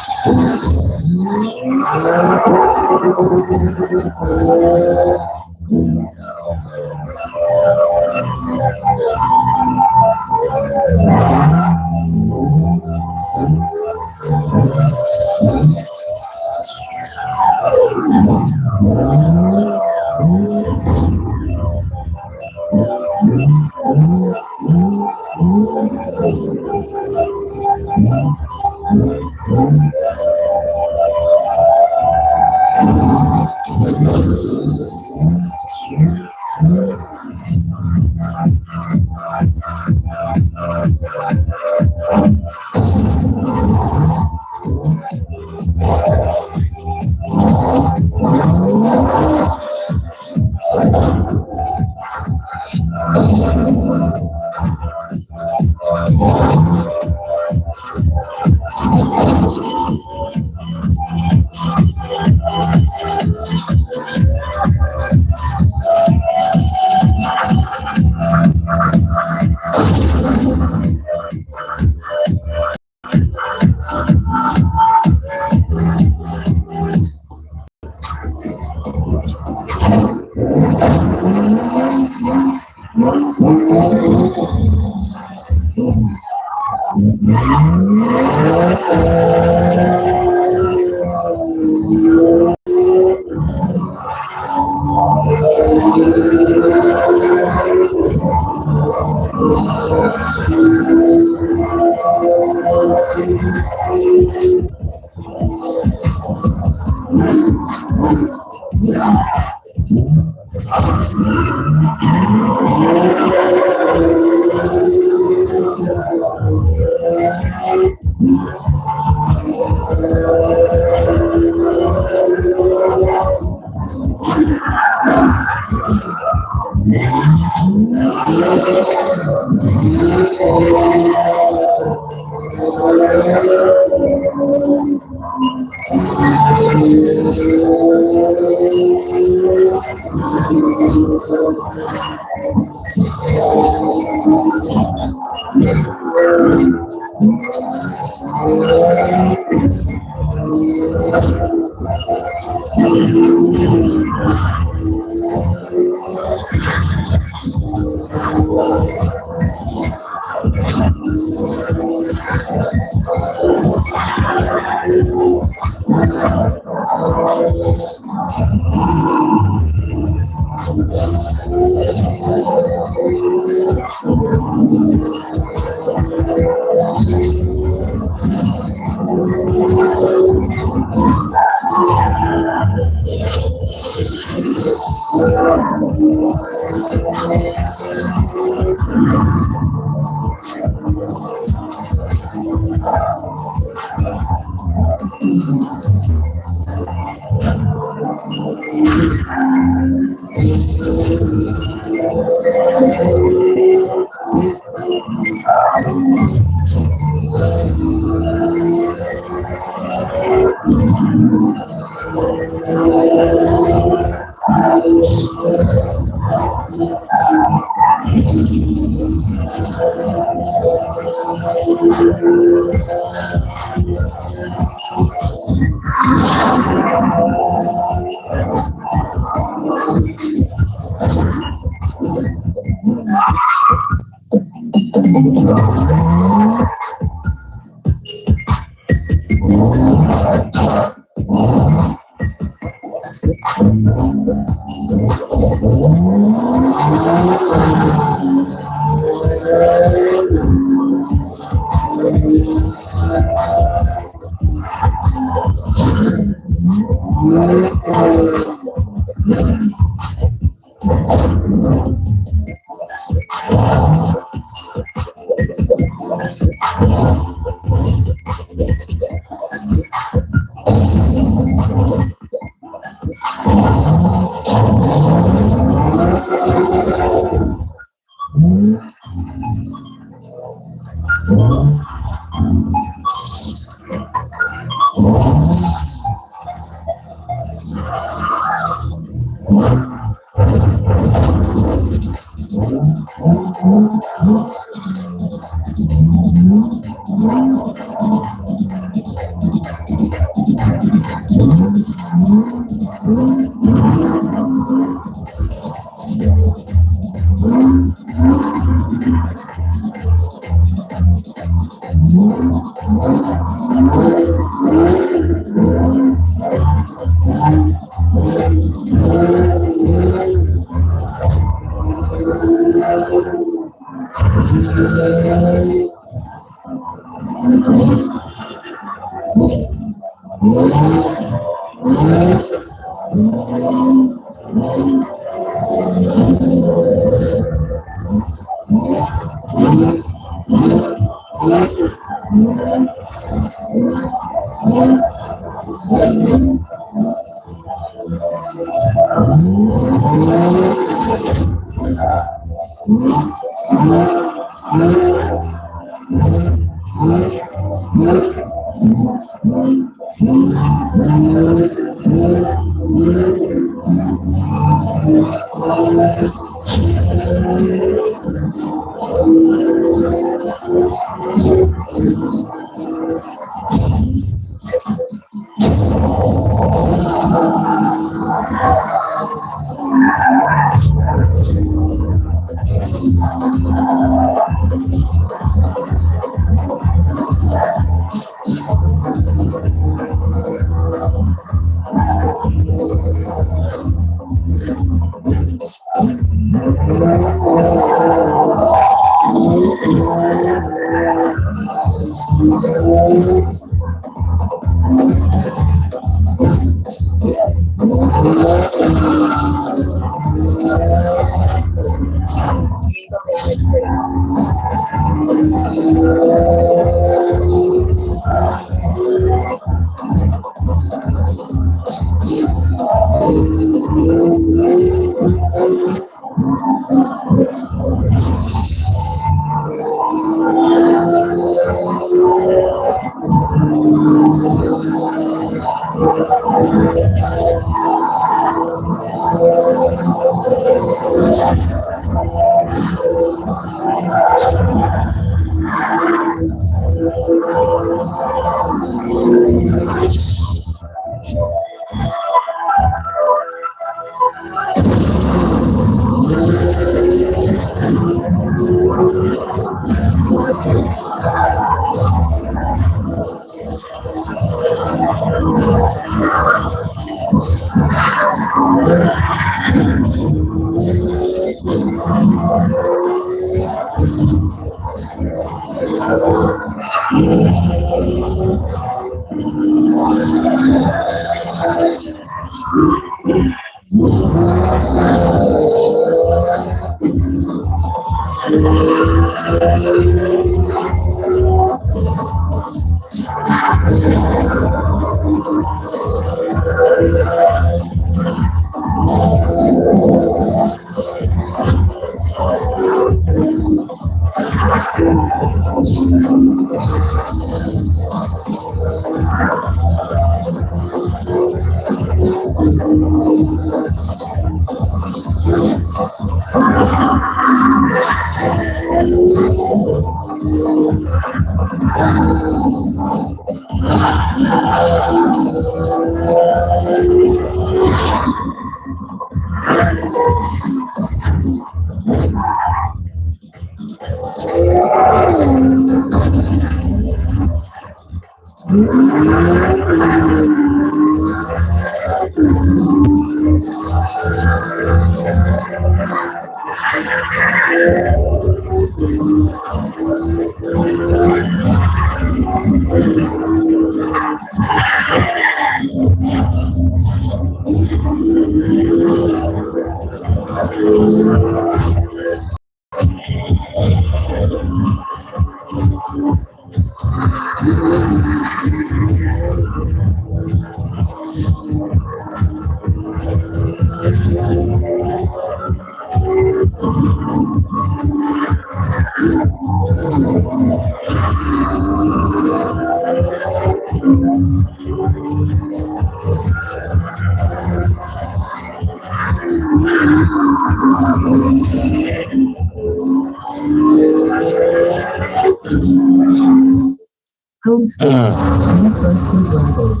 Homeschool. University Brothers.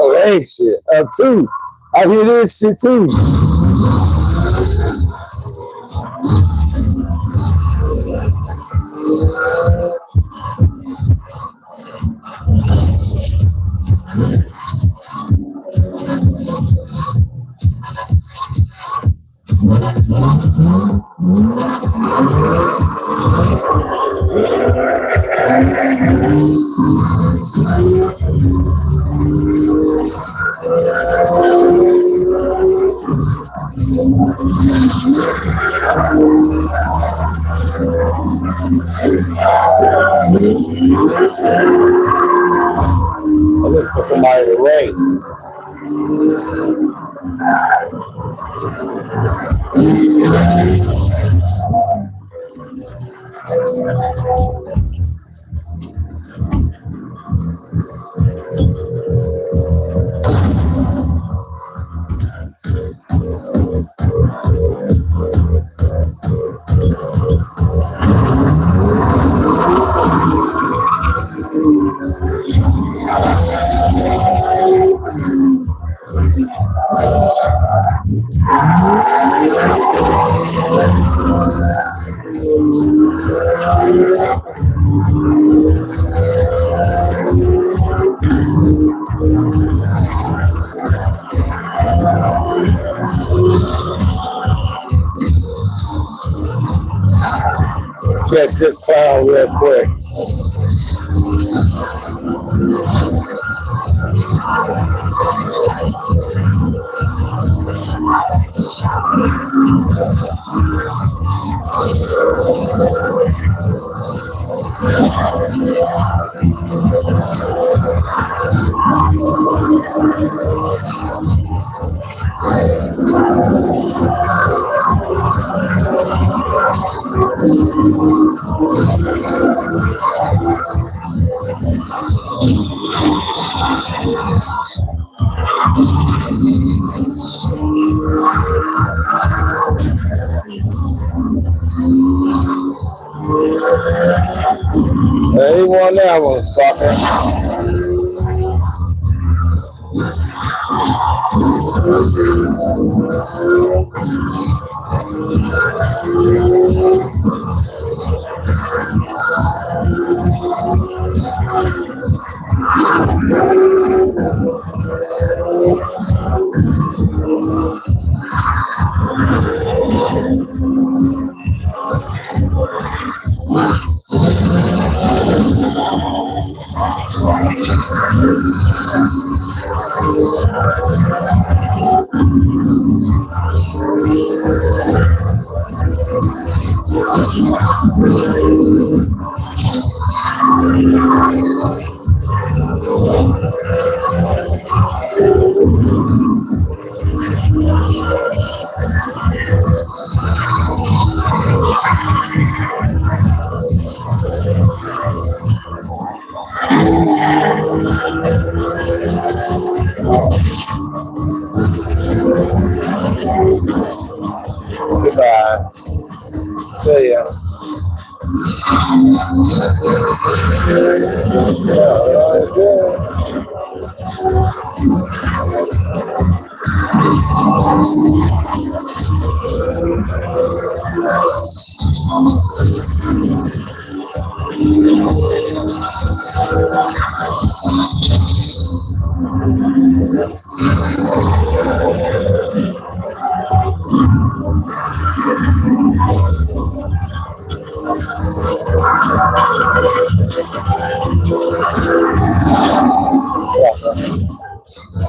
Oh, hey, shit. Up too. I hear this shit too. I look for somebody to race. Catch this clown real quick. He won that one, fucker. Goodbye. See ya.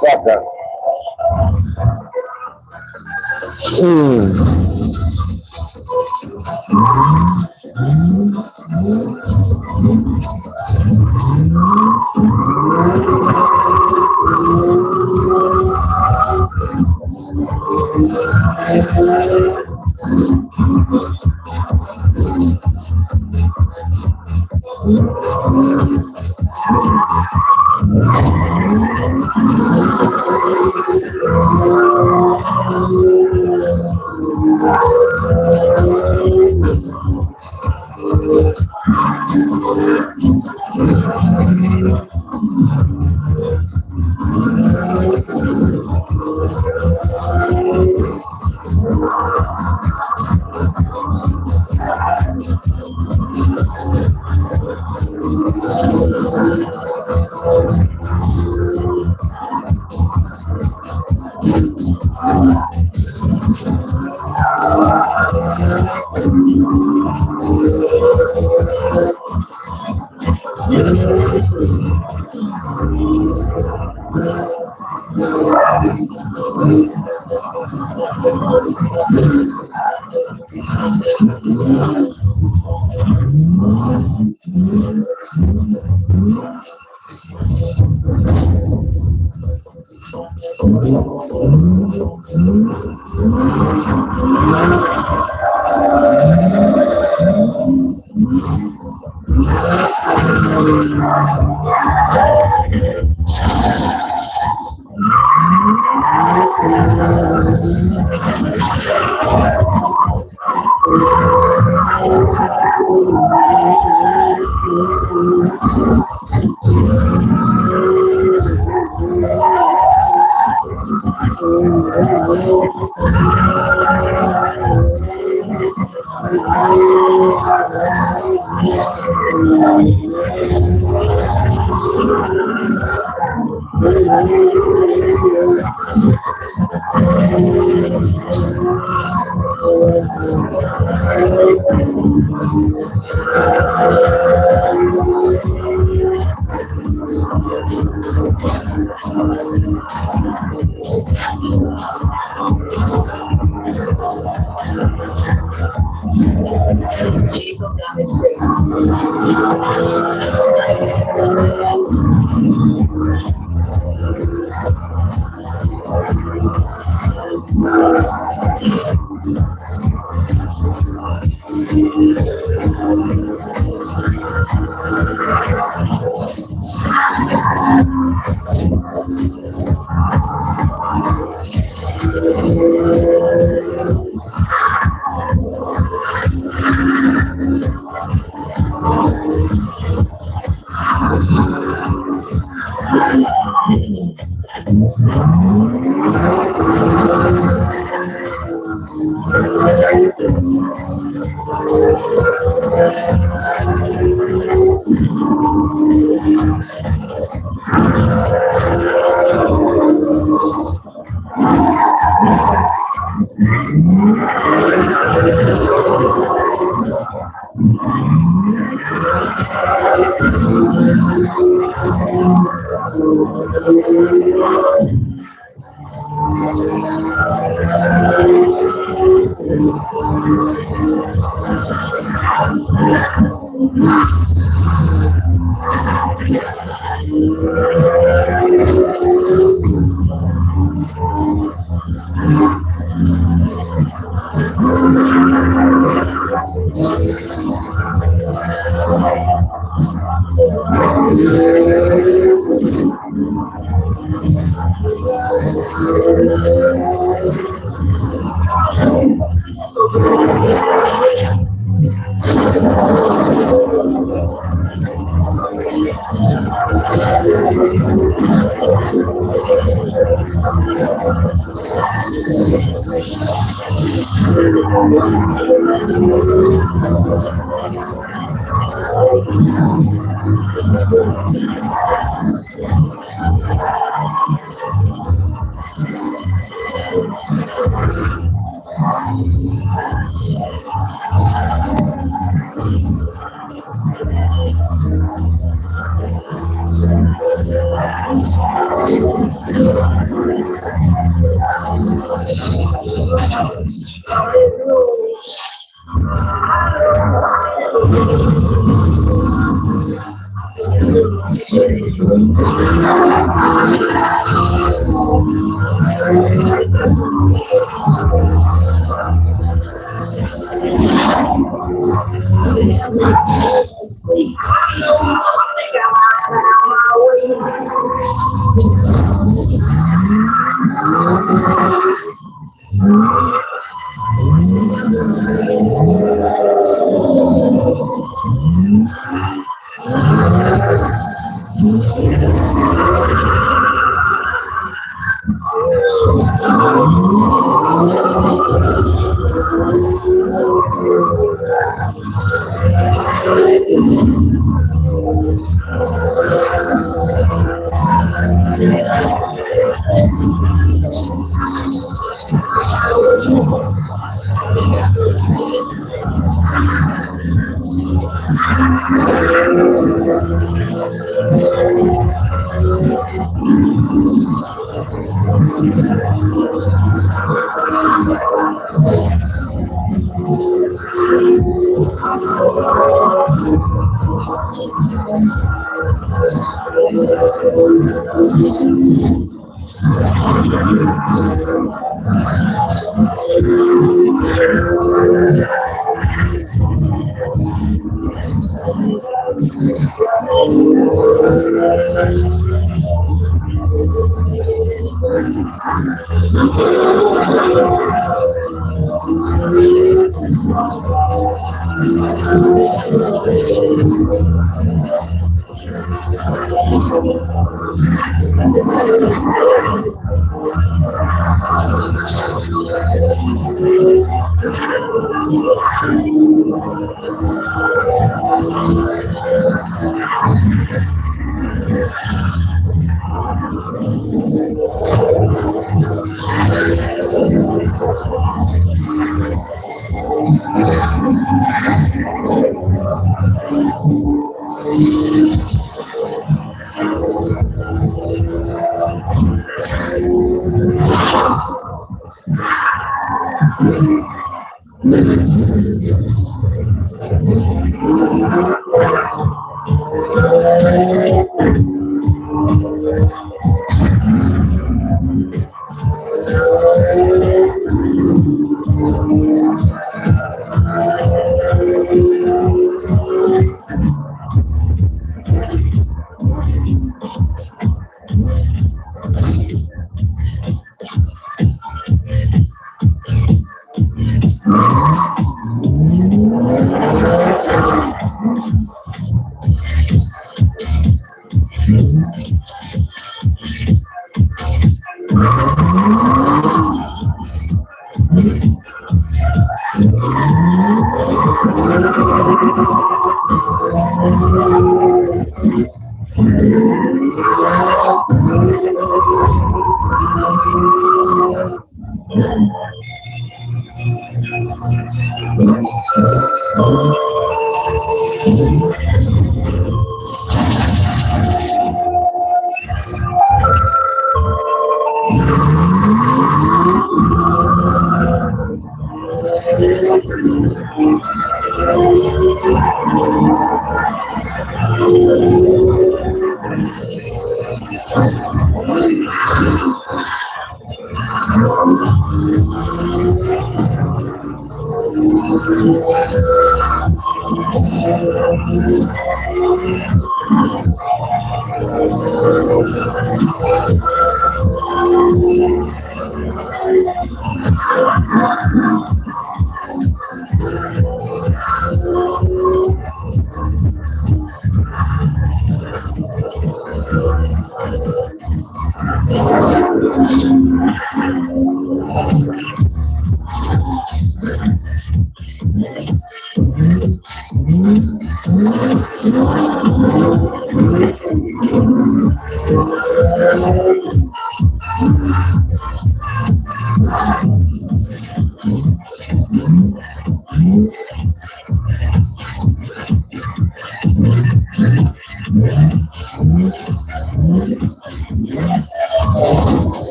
Fucker. Vehicle damage rate.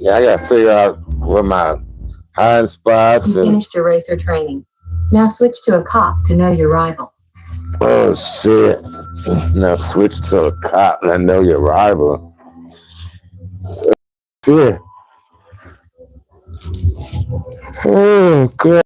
Yeah, I gotta figure out where my hiding spots You and finished your racer training. Now switch to a cop to know your rival. oh shit. Now switch to a cop and I know your rival. Good. Oh god.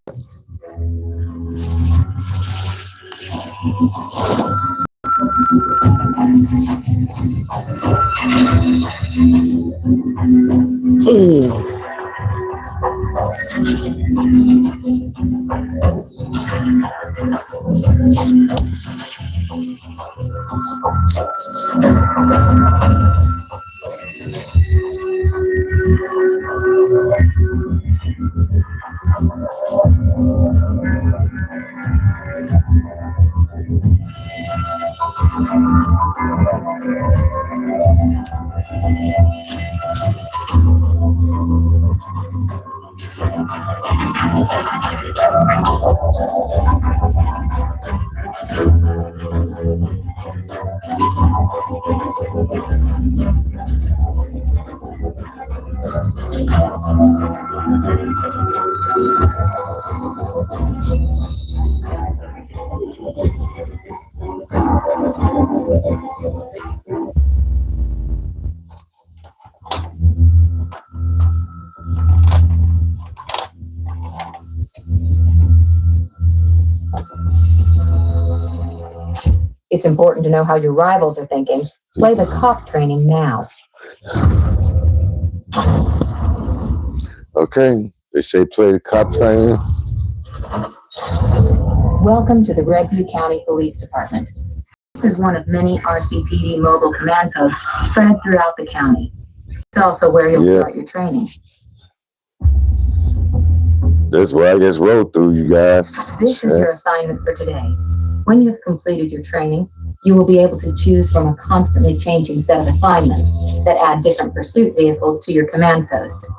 It's important to know how your rivals are thinking. Play the cop training now. Okay, they say play the cop training. Welcome to the Redview County Police Department. This is one of many RCPD mobile command posts spread throughout the county. It's also where you'll start your training. That's where I just rode through, you guys. This is your assignment for today. When you have completed your training, you will be able to choose from a constantly changing set of assignments that add different pursuit vehicles to your command post.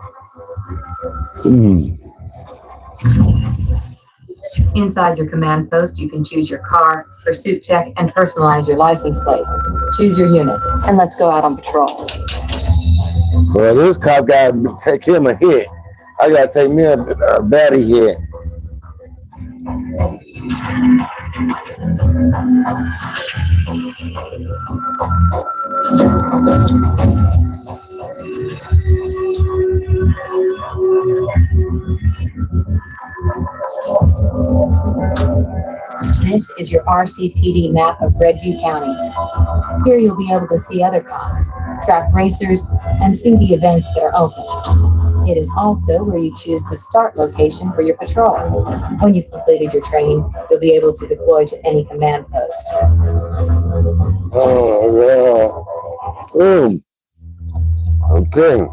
Inside your command post, you can choose your car, pursuit check, and personalize your license plate. Choose your unit, and let's go out on patrol. Well, this cop got to take him a hit. I got to take me a baddie hit. This is your RCPD map of Redview County. Here you'll be able to see other cops, track racers, and see the events that are open. It is also where you choose the start location for your patrol. When you've completed your training, you'll be able to deploy to any command post. Oh, yeah. Okay.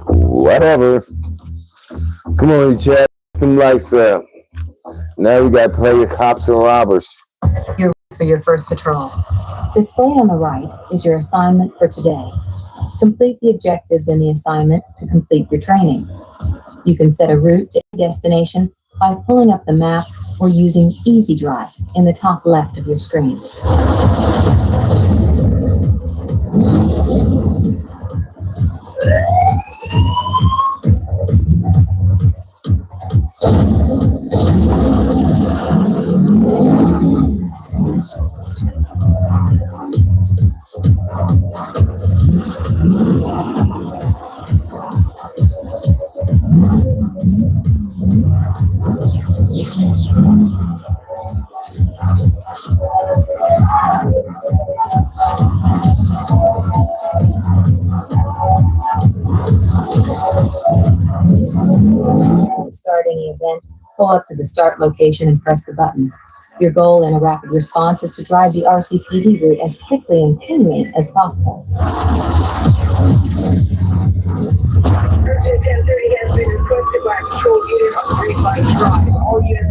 Whatever. Come on, chat. Them lights up. Now we got to play the cops and robbers. You're ready for your first patrol. Displayed on the right is your assignment for today. Complete the objectives in the assignment to complete your training. You can set a route to any destination by pulling up the map or using Easy Drive in the top left of your screen. To start any event, pull up to the start location and press the button. Your goal in a rapid response is to drive the RCPD route as quickly and cleanly as possible. Urgent 1030 has been requested by patrol unit on Greenlight Drive. All units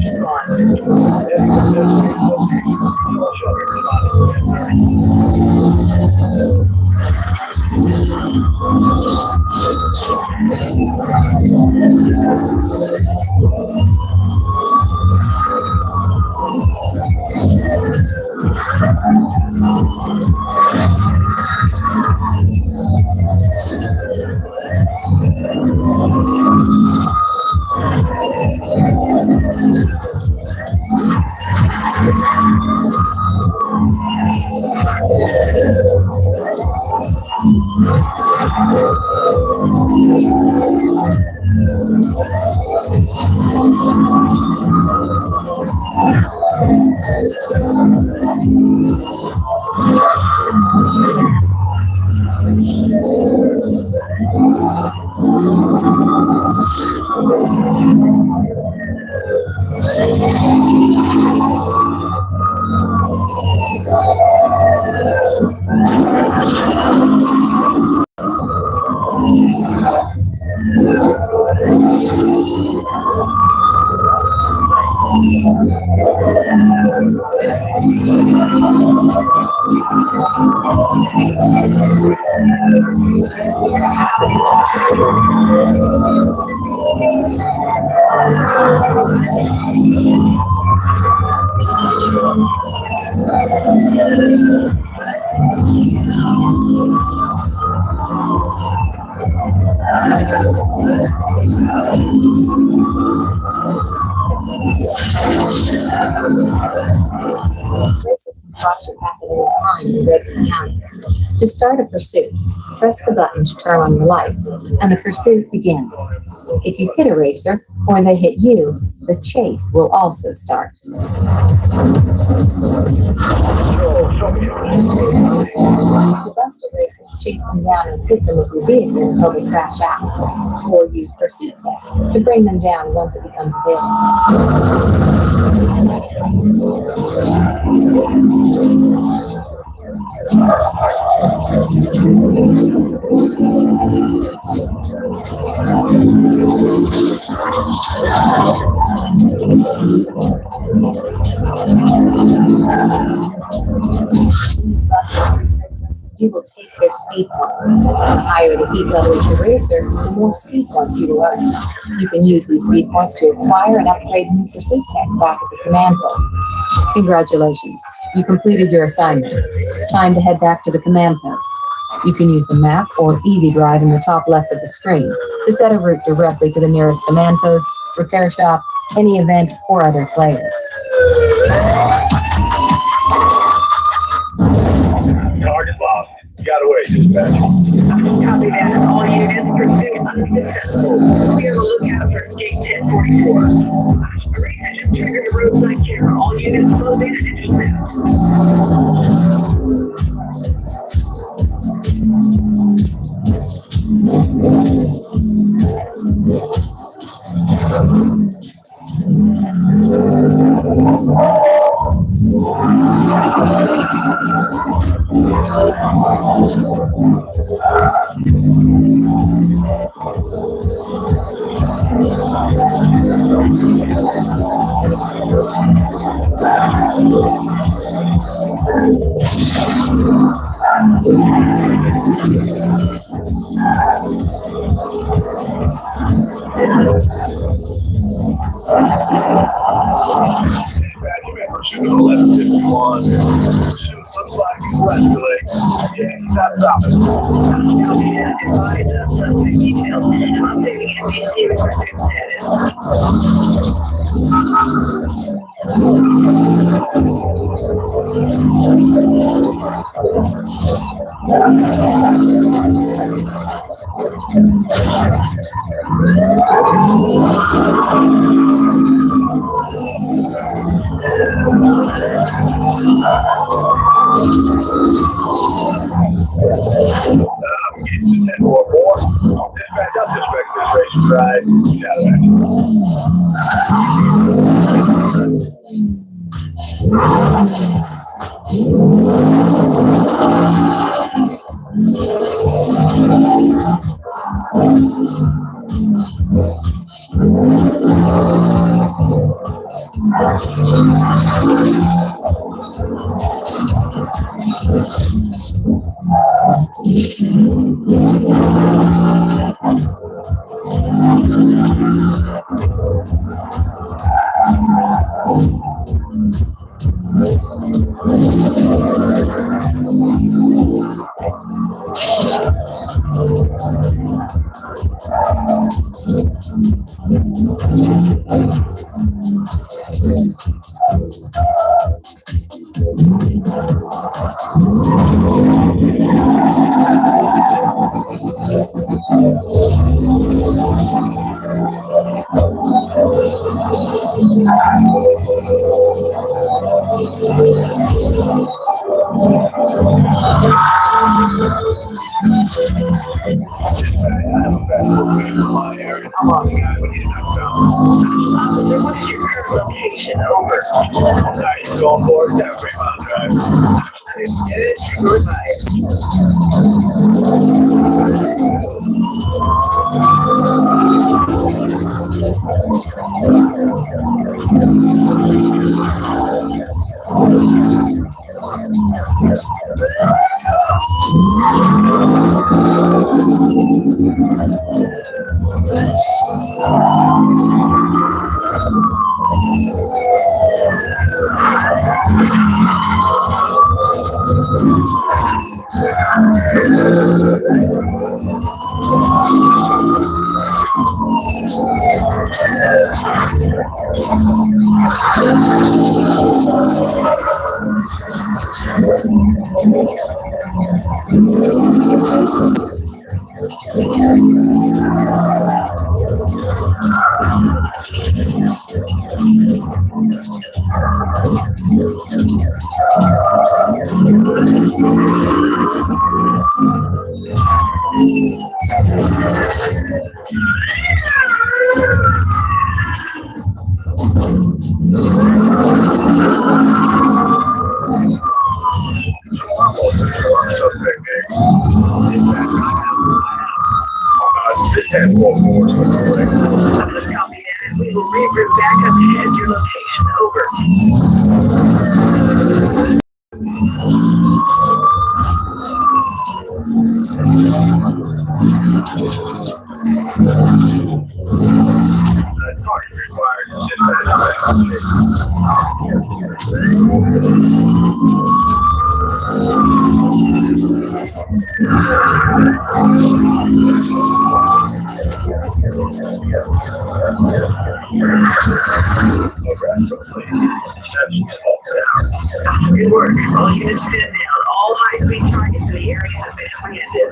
Racers can cross your path at any time in the Redwood County. To start a pursuit, press the button to turn on the lights, and the pursuit begins. If you hit a racer, or they hit you, the chase will also start. To bust a racer, chase them down and hit them with your vehicle until they crash out, or use pursuit tech to bring them down once it becomes available. You will take their speed points. The higher the heat level of your racer, the more speed points you will earn. You can use these speed points to acquire and upgrade new pursuit tech back at the command post. Congratulations, you completed your assignment. Time to head back to the command post. You can use the map or Easy Drive in the top left of the screen to set a route directly to the nearest command post, repair shop, any event, or other players. Target lost. Got away, dispatch. Copy that. All units, pursuit unsuccessful. Be on the lookout for escape 1044. Marine engine triggered a roadside camera. All units close in and intercept. Pursuit 1151. Pursuit looks like it's escalating. Yeah, stop stopping. Copy that. Advise us suspect details. Updating NBC pursuit status. Dispatch up suspect this race ride. Officer, what is your current location? Over. Alright, you go on board, have a great mile drive. Get it? Goodbye. We will reroute back up ahead to your location. Over. Good work. All units stand down. All high-speed targets in the area have been apprehended.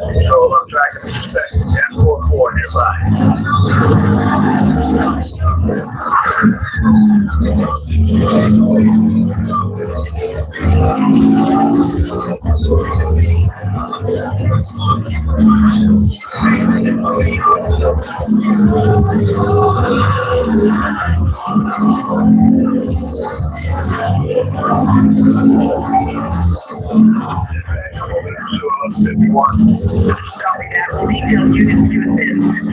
Control up track and suspect 1044 nearby. Copy that. We'll detail units to assist.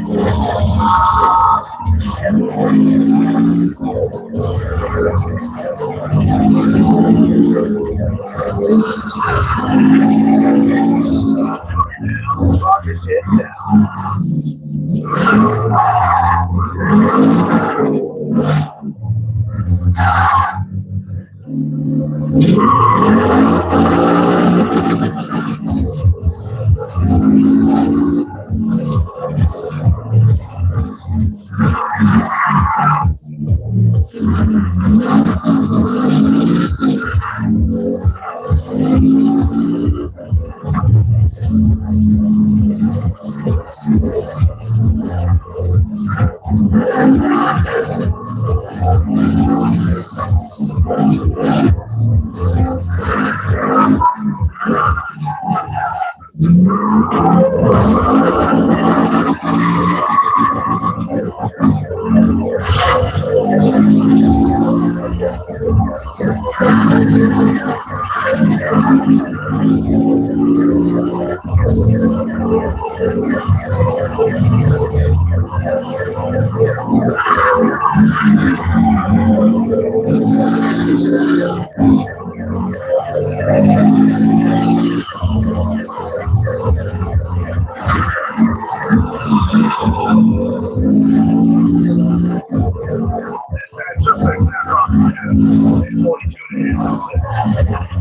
Roger, sit down.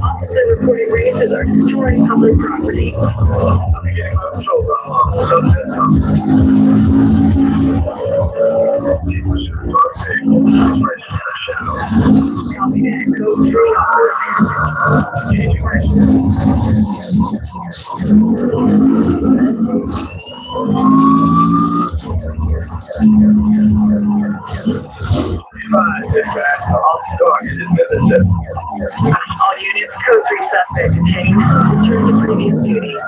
Officer reporting races are destroying public property. Copy that. Code 3. Change direction. All units, code 3 suspect detained. Return to previous duties.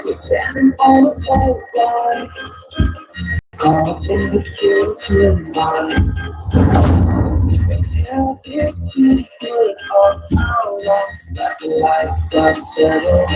Standing on the playground, caught in between two lines. Exhale, kissing, feel it all around, snapping like the settle.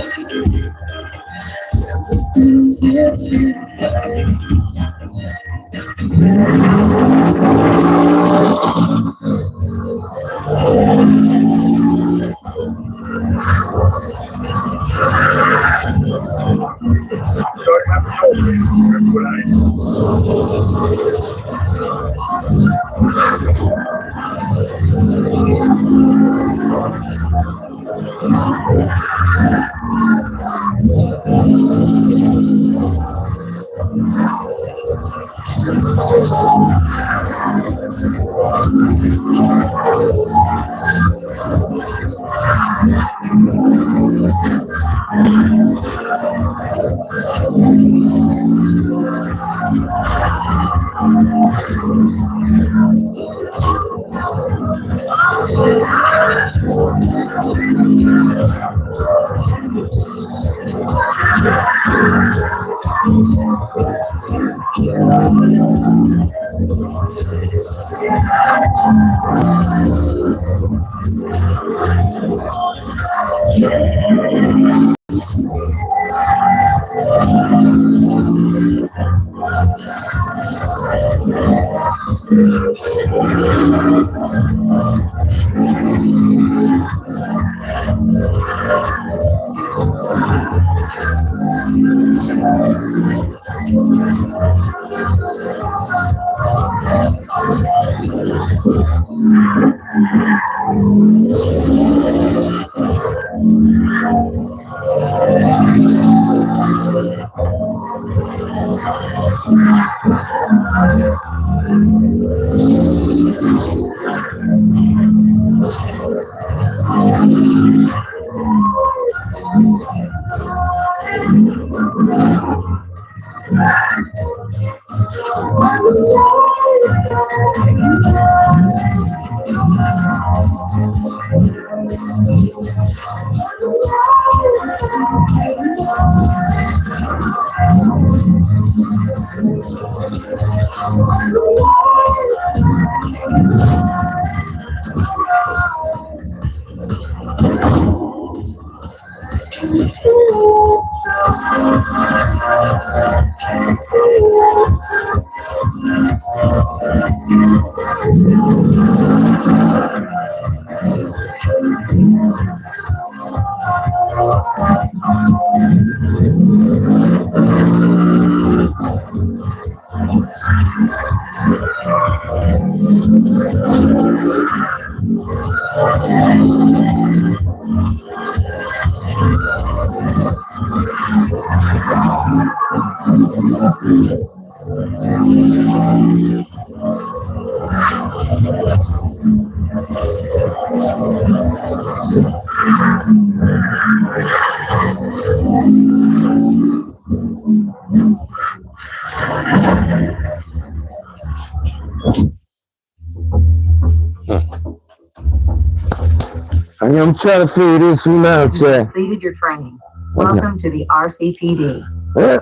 I'm trying to figure this one out, You Chad. completed your training. Welcome to the RCPD.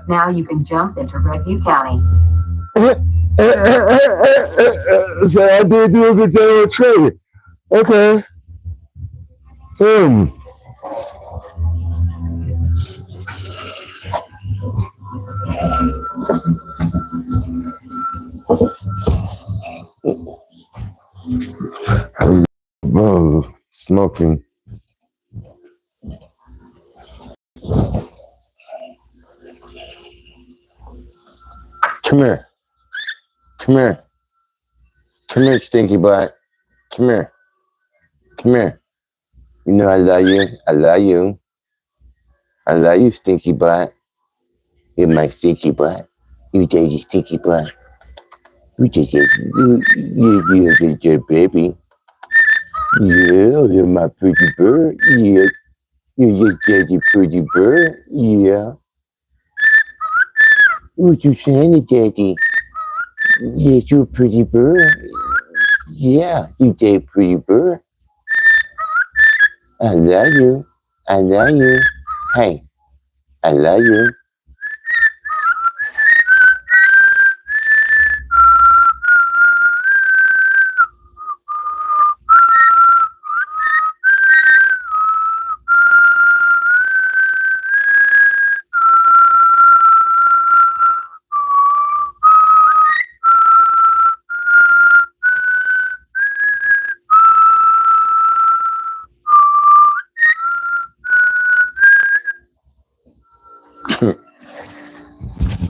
Now you can jump into Redview County. So I did do a good job of training. Okay. Whoa, smoking. Come here. Come here. Come here, stinky butt. Come here. Come here. You know I love you. I love you. I love you, stinky butt. You're my stinky butt. You dirty stinky butt. You your baby. Yeah, you're my pretty bird. Yeah. You're dirty pretty bird. Yeah. What you saying, Daddy? Yes, you're a pretty bird. Yeah, you dirty pretty bird. I love you. I love you. Hey, I love you.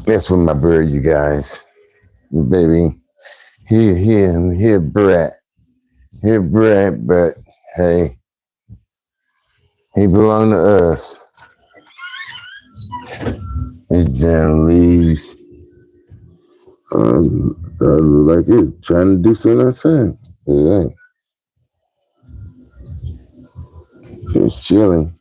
That's with my bird, you guys. Baby, here, Brett. Here, Brett, but hey, he belong to us. These damn leaves. Like it's trying to do something outside. It ain't. It's chilling.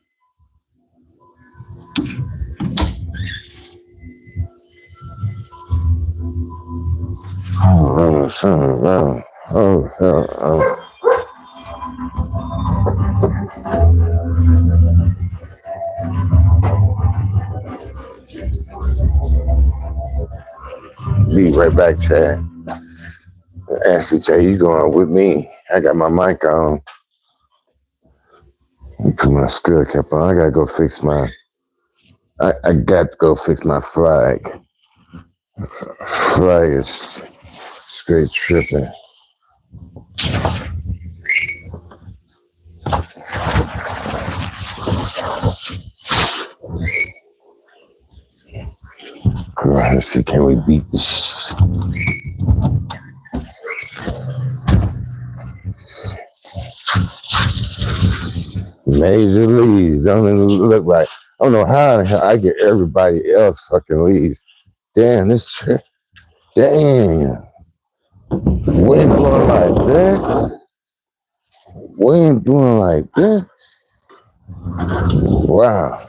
Oh, something wrong. Oh, hell. Oh. Be right back, Chad. Ashley, Chad, you going with me? I got my mic on. I put my skull cap on. I gotta go fix my. I got to go fix my flag. Flag is straight tripping. Let's see, can we beat this? Major leagues don't even look like. I don't know how the hell I get everybody else fucking leads. Damn, this trip. Damn. We ain't doing like that. We ain't doing like that. Wow.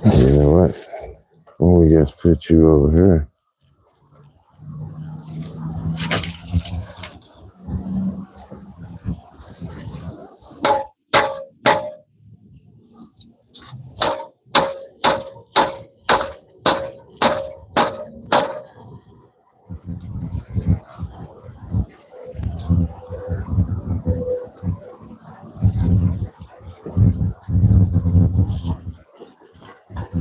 You know what? Well, we just put you over here.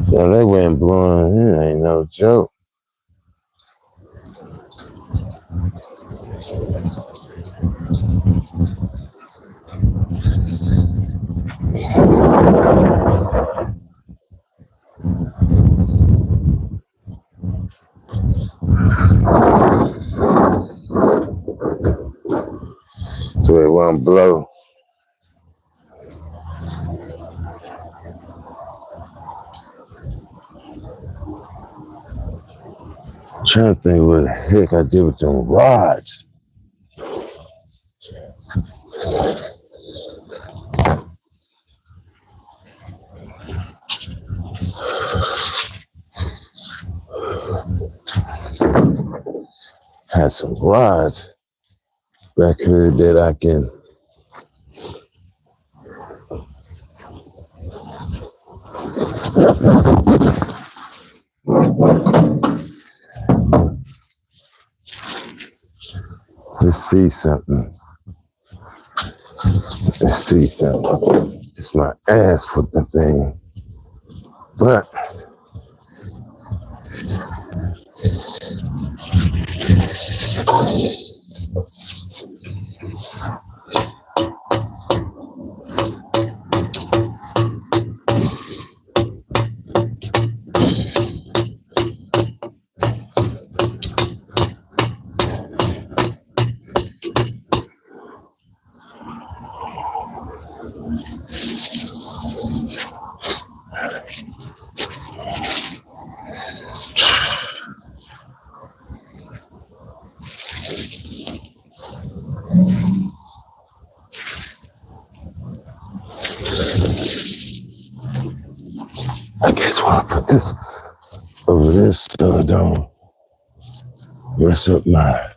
So that wind blowing, it ain't no joke. So it won't blow. trying to think what the heck I did with them rods. Had some rods back here that I can let's see something. Let's see something. It's my ass with the thing. But I guess when I put this over this so I don't mess up my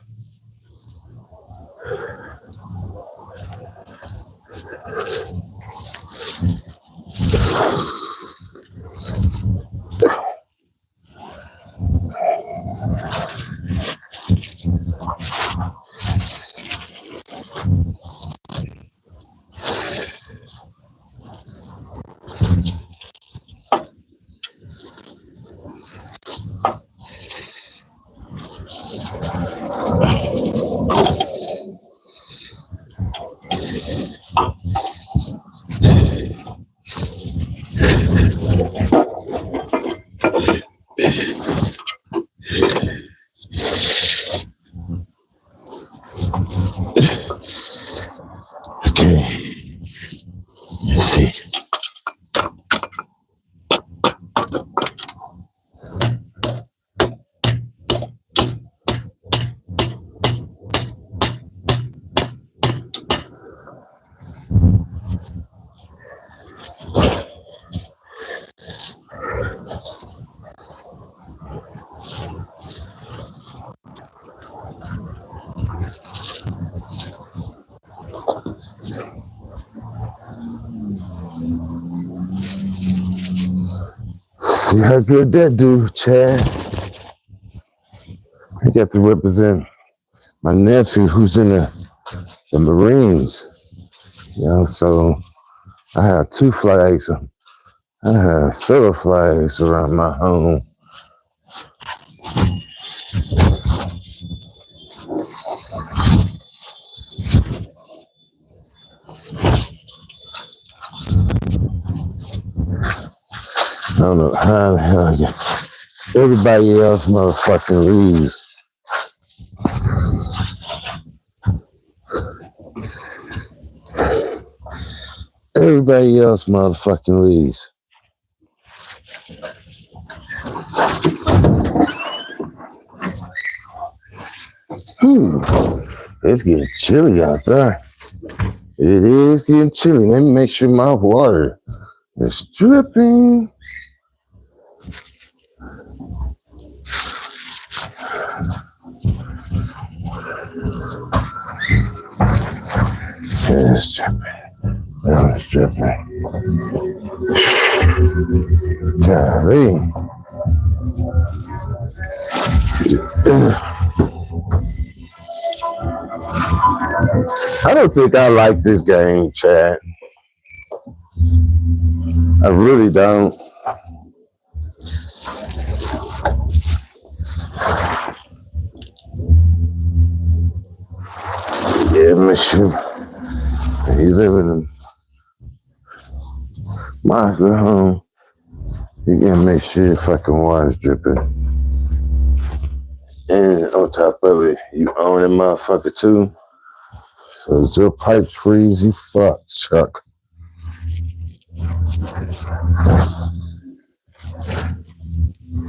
okay. Let's see. See how good that do, Chad. I got to represent my nephew who's in the Marines. You know, so I have 2 flags. I have several flags around my home. I don't know how the hell I get. Everybody else motherfucking leaves. Everybody else motherfucking leaves. Whew. It's getting chilly out there. It is getting chilly. Let me make sure my water is dripping. It's dripping. It's dripping. Golly. I don't think I like this game, Chad. I really don't. Yeah, monsieur. You living in my little home. You gotta make sure your fucking water's dripping. And on top of it, you own that motherfucker too. So if your pipes freeze, you fucked, Chuck. Yeah,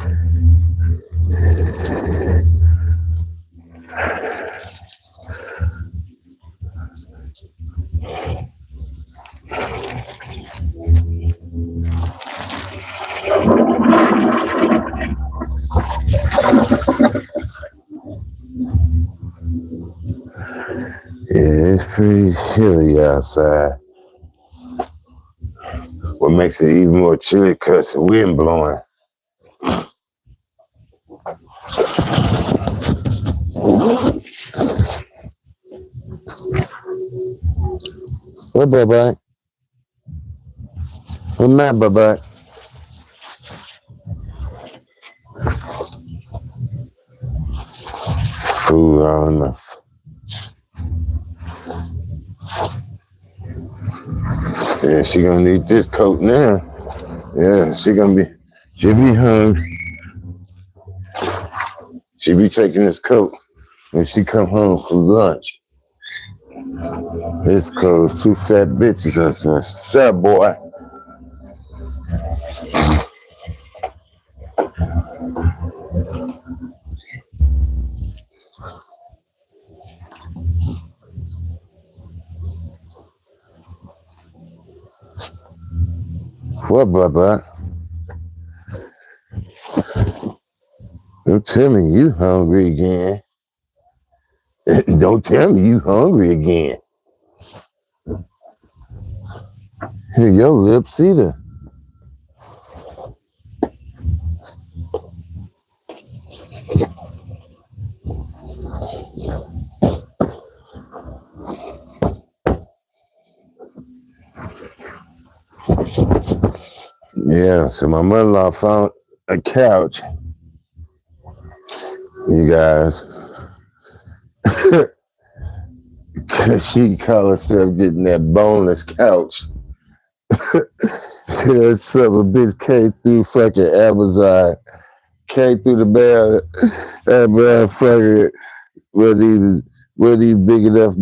it's pretty chilly outside. What makes it even more chilly because the wind blowing. What, bye-bye? What, my bye-bye? Food all enough. Yeah, she gonna need this coat now. Yeah, she'll be hungry. She be taking this coat when she come home from lunch. This coat's two fat bitches outside. Sir, boy. What, blah? Don't tell me you hungry again. Don't tell me you hungry again. Here, your lips either. Yeah, so my mother-in-law found a couch. You guys. She call herself getting that boneless couch. That son of a bitch came through fucking Amazon. Came through the mail. That motherfucker wasn't even big enough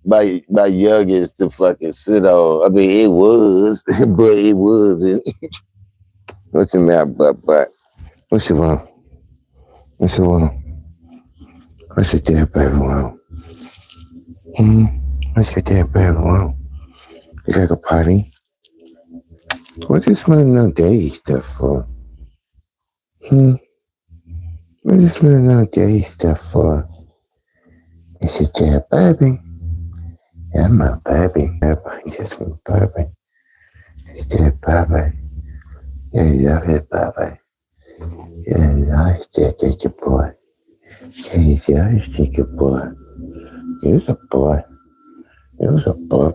by youngest to fucking sit on. I mean, it was, but it wasn't. What's your mouth, but? What you want? What you want? What's your dear baby want? What's your dear baby want? You got a party? What you smelling no dirty stuff for? What you smelling no dirty stuff for? It's your dear baby. Yeah, my baby. Yes, my baby. It's dear baby. Yeah, you love it, baby. Yeah, nice, take your boy. Yeah, you nice, take your boy. You was a boy. You was a boy.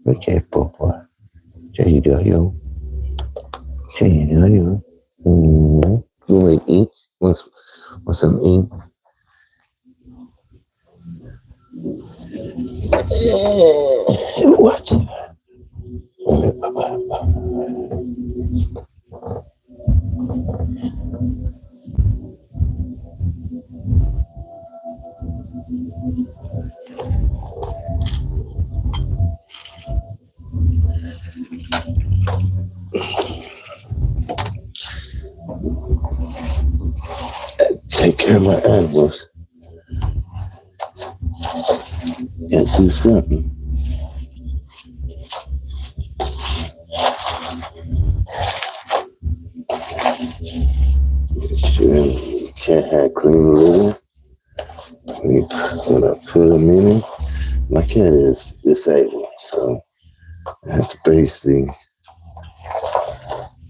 Okay, boy. Yeah, you do you. Yeah, you do you. You want to eat? Want some eat? Watch it. Take care of my animals. Gotta do something. Sure, you can't have clean litter. When I put them in it, my cat is disabled, so I have to basically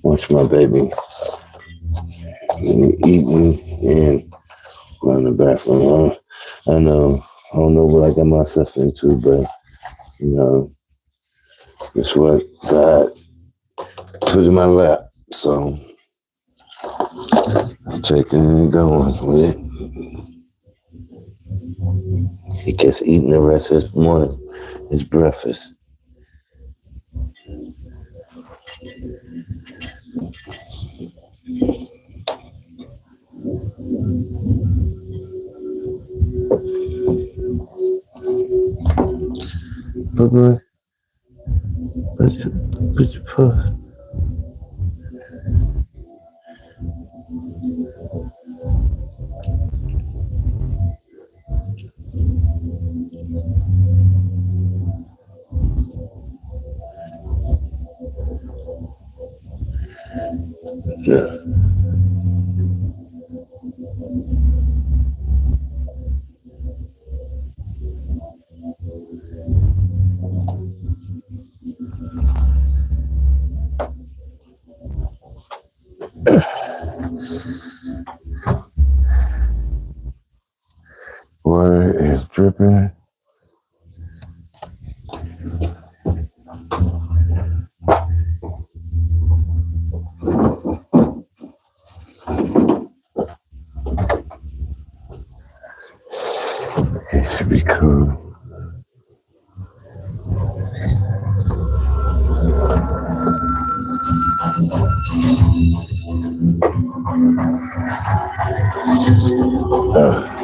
watch my baby eating and go in the bathroom. I don't know what I got myself into, but it's what God put in my lap, so I'm taking it and going with it. He gets eating the rest of his morning, his breakfast. Bye-bye. Put your paw. Yeah. Water is dripping. It should be cool.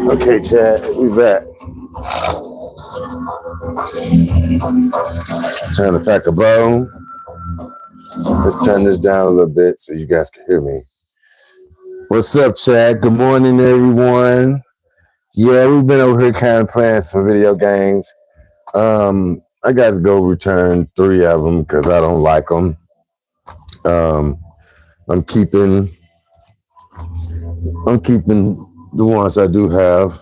Okay, Chad, we back. It's time to pack a bow. Let's turn this down a little bit so you guys can hear me. What's up, Chad? Good morning, everyone. Yeah, we've been over here kind of playing some video games. I got to go return 3 of them because I don't like them. I'm keeping the ones I do have.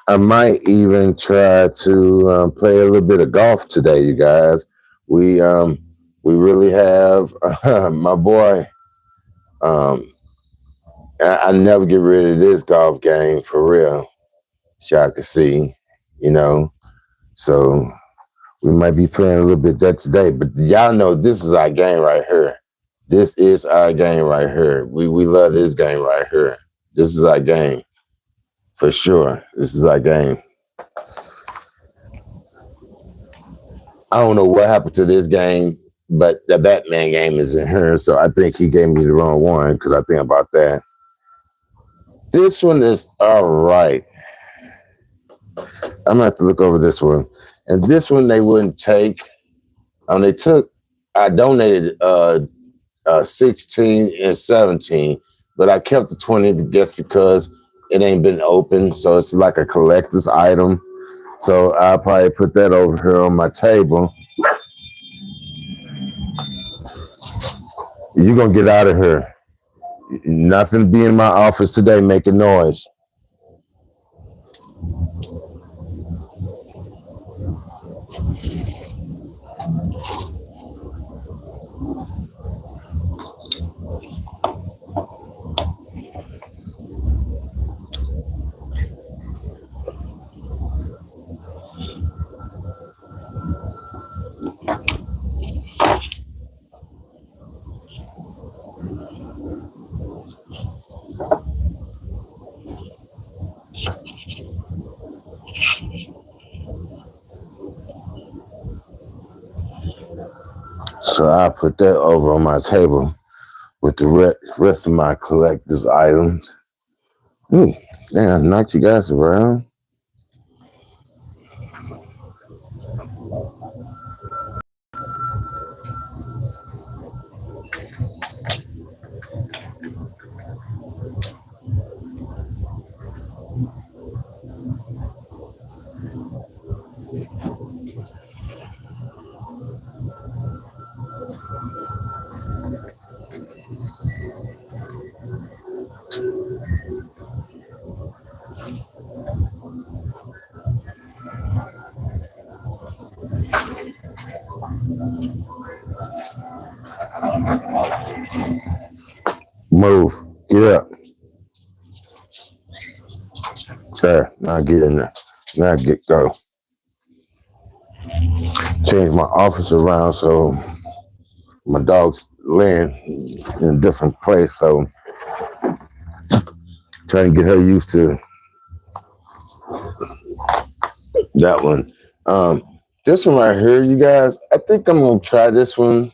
I might even try to play a little bit of golf today, you guys. We really have my boy. I never get rid of this golf game for real. Y'all can see, you know. So we might be playing a little bit that today, but y'all know this is our game right here. This is our game right here. We love this game right here. This is our game. For sure. This is our game. I don't know what happened to this game, but the Batman game is in here, so I think he gave me the wrong one because I think about that. This one is all right. I'm gonna have to look over this one. And this one they wouldn't take. I donated 16 and 17, but I kept the 20 just because it ain't been open. So it's like a collector's item. So I'll probably put that over here on my table. You're gonna get out of here. Nothing be in my office today making noise. So I put that over on my table with the rest of my collector's items. Damn, I knocked you guys around. Move. Get up. There. Now get in there. Now go. Change my office around so my dog's laying in a different place. So trying to get her used to that one. This one right here, you guys, I think I'm gonna try this one.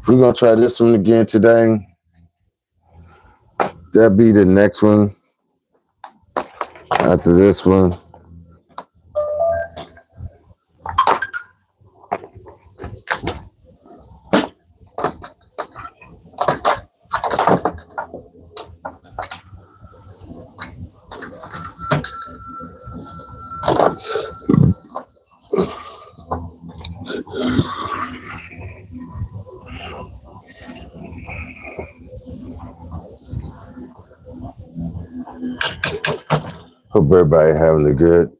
We're gonna try this one again today. That'll be the next one after this one. Hope everybody having a good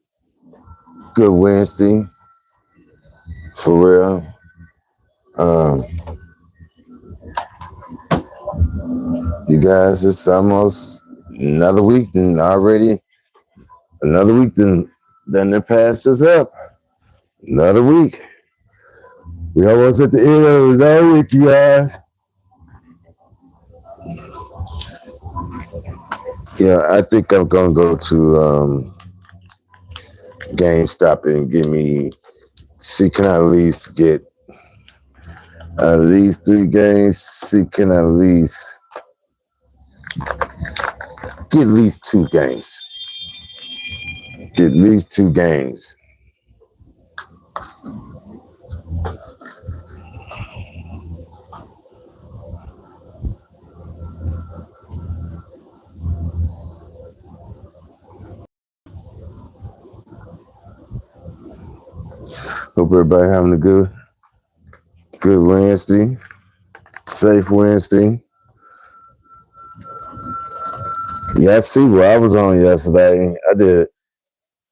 Wednesday. For real. You guys, it's almost another week than already. Another week than the past is up. Another week. We almost at the end of another week, you guys. Yeah, I think I'm gonna go to GameStop and give me. See, can I at least get at least 3 games? See, can I at least get at least 2 games? Get at least 2 games. Hope everybody having a good Wednesday. Safe Wednesday. Yeah, I see what I was on yesterday. I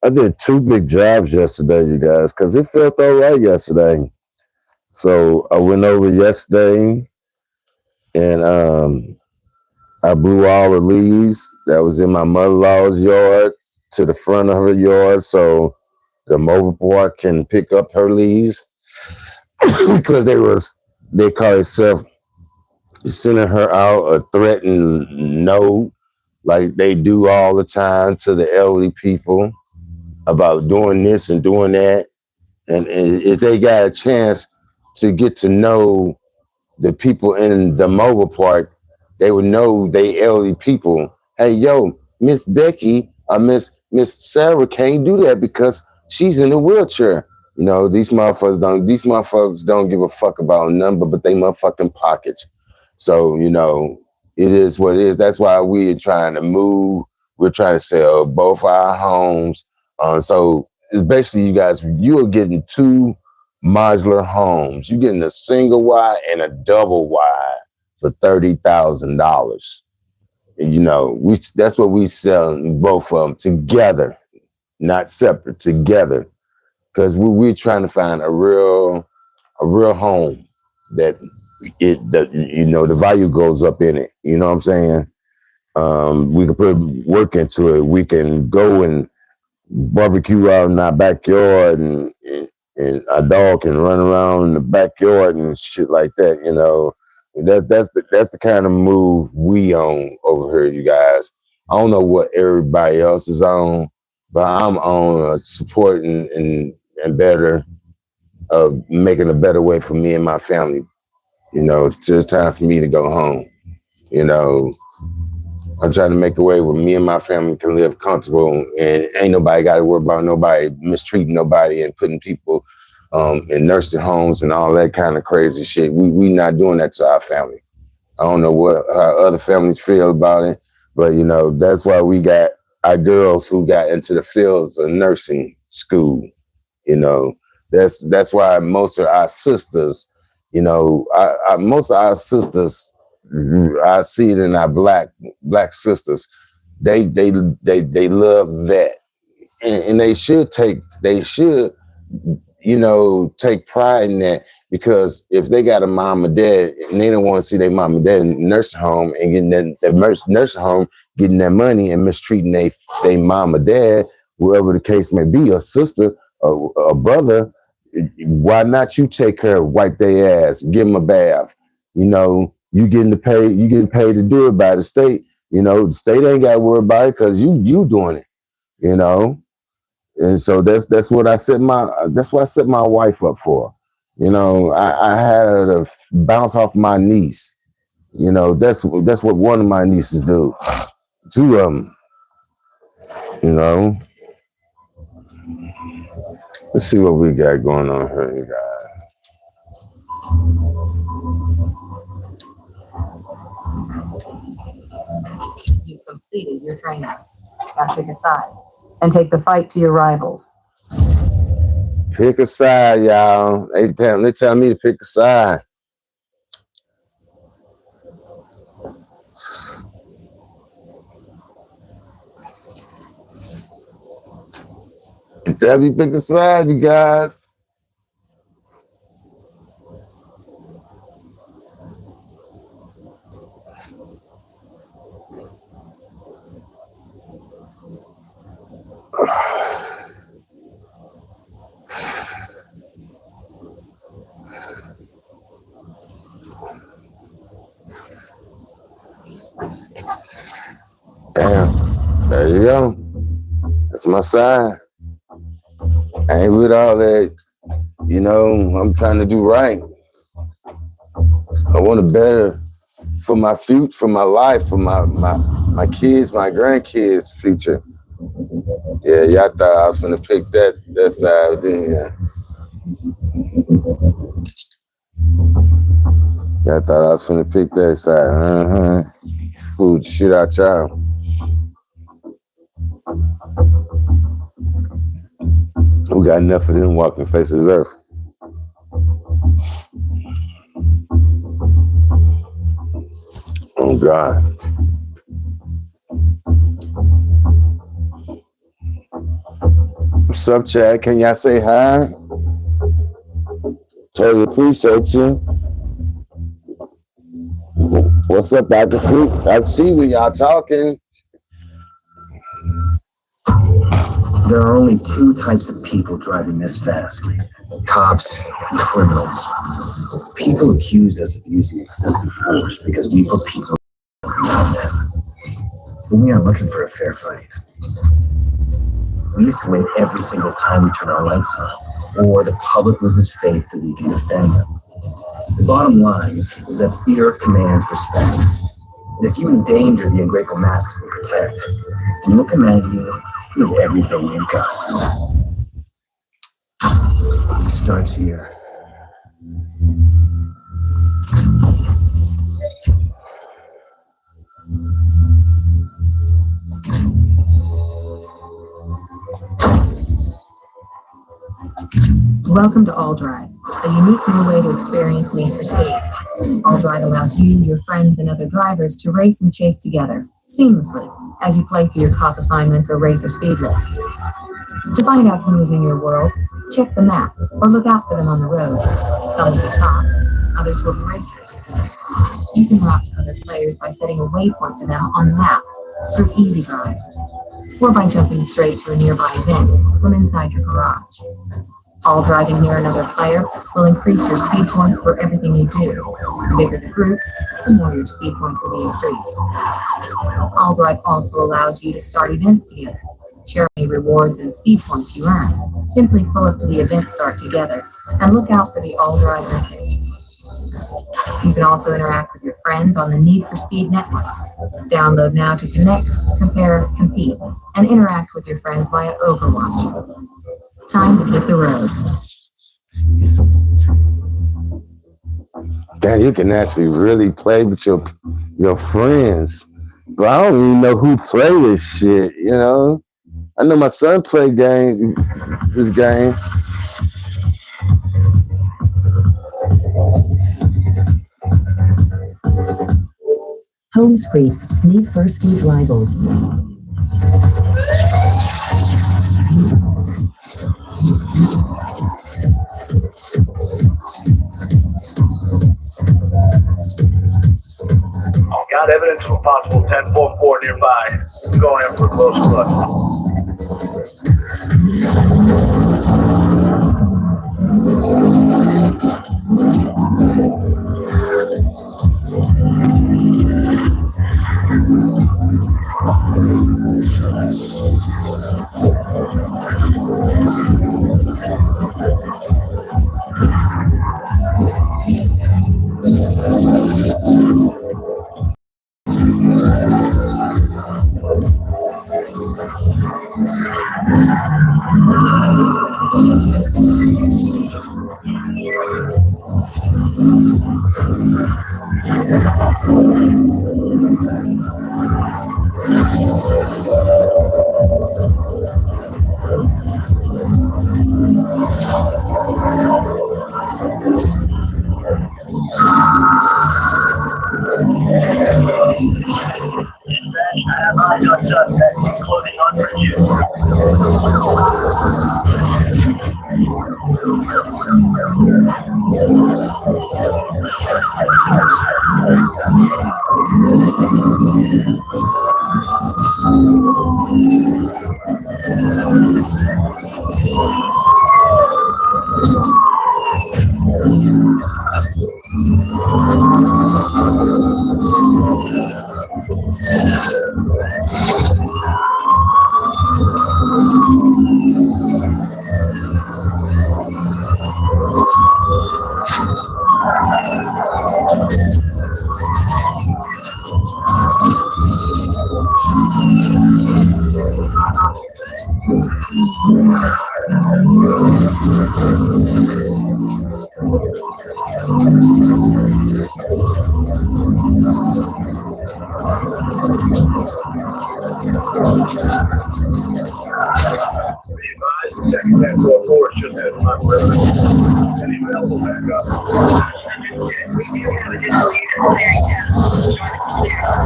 did 2 big jobs yesterday, you guys, because it felt all right yesterday. So I went over yesterday and I blew all the leaves that was in my mother-in-law's yard to the front of her yard so the mobile park can pick up her leaves because they call itself sending her out a threatened note like they do all the time to the elderly people about doing this and doing that. And if they got a chance to get to know the people in the mobile park, they would know they elderly people. Hey, yo, Miss Becky or Miss Sarah can't do that because she's in a wheelchair. You know, these motherfuckers don't give a fuck about a number, but they motherfucking pockets. So, you know, it is what it is. That's why we're trying to move. We're trying to sell both our homes. So it's basically you are getting 2 modular homes. You're getting a single wide and a double wide for $30,000. You know, that's what we sell both of them together, not separate, together. Because we're trying to find a real home that the value goes up in it. You know what I'm saying? We can put work into it. We can go and barbecue out in our backyard and a dog can run around in the backyard and shit like that, you know. That's the kind of move we own over here, you guys. I don't know what everybody else is on, but I'm on supporting and better making a better way for me and my family. You know, it's just time for me to go home. You know, I'm trying to make a way where me and my family can live comfortable and ain't nobody got to worry about nobody mistreating nobody and putting people in nursing homes and all that kind of crazy shit. We not doing that to our family. I don't know how other families feel about it, but you know, that's why we got our girls who got into the fields of nursing school. You know, that's why most of our sisters, you know, most of our sisters, I see it in our black sisters. They love that, and they should you know, take pride in that, because if they got a mom or dad and they don't want to see their mom and dad in the nursing home and getting that nursing home, getting that money and mistreating their mom or dad, whoever the case may be, a sister, a brother, why not you take care of, wipe their ass, give them a bath? You know, you getting paid to do it by the state. You know, the state ain't got to worry about it because you doing it. You know. And so that's what I set my wife up for. You know, I had her to bounce off my niece. You know, that's what one of my nieces do. 2 of them. You know. Let's see what we got going on here, you guys. You completed your training. Now pick a side and take the fight to your rivals. Pick a side, y'all. They tell me to pick a side. Debbie, pick a side, you guys. Damn, there you go. That's my side. I ain't with all that, you know, I'm trying to do right. I want it better for my future, for my life, for my kids, my grandkids' future. Yeah, y'all thought I was gonna pick that side, didn't ya? Y'all thought I was gonna pick that side. Food shit out y'all. We got enough of them walking faces of the earth. Oh God. What's up, Chad? Can y'all say hi? Totally appreciate you. What's up, I can see when y'all talking. There are only two types of people driving this fast. Cops and criminals. People accuse us of using excessive force because we put people around them. But we aren't looking for a fair fight. We have to win every single time we turn our lights on, or the public loses faith that we can defend them. The bottom line is that fear commands respect. And if you endanger the ungrateful masses we protect, we will command you with everything you've got. It starts here. Welcome to All Drive, a unique new way to experience Need for Speed. All Drive allows you, your friends, and other drivers to race and chase together, seamlessly, as you play through your cop assignments or racer speed lists. To find out who is in your world, check the map, or look out for them on the road. Some will be cops, others will be racers. You can route to other players by setting a waypoint to them on the map through Easy Drive, or by jumping straight to a nearby event from inside your garage. All driving near another player will increase your speed points for everything you do. The bigger the group, the more your speed points will be increased. All Drive also allows you to start events together, share any rewards and speed points you earn. Simply pull up to the event start together and look out for the All Drive message. You can also interact with your friends on the Need for Speed network. Download now to connect, compare, compete, and interact with your friends via Overwatch. Time to hit the road. Damn, you can actually really play with your friends. But I don't even know who play this shit, you know? I know my son played this game. Home screen. Need for Speed Rivals. Got evidence of a possible 10-4 nearby. Go in for a close look. closing on for you. Second that forward should have my river. And available backup. We do have additional units clearing down.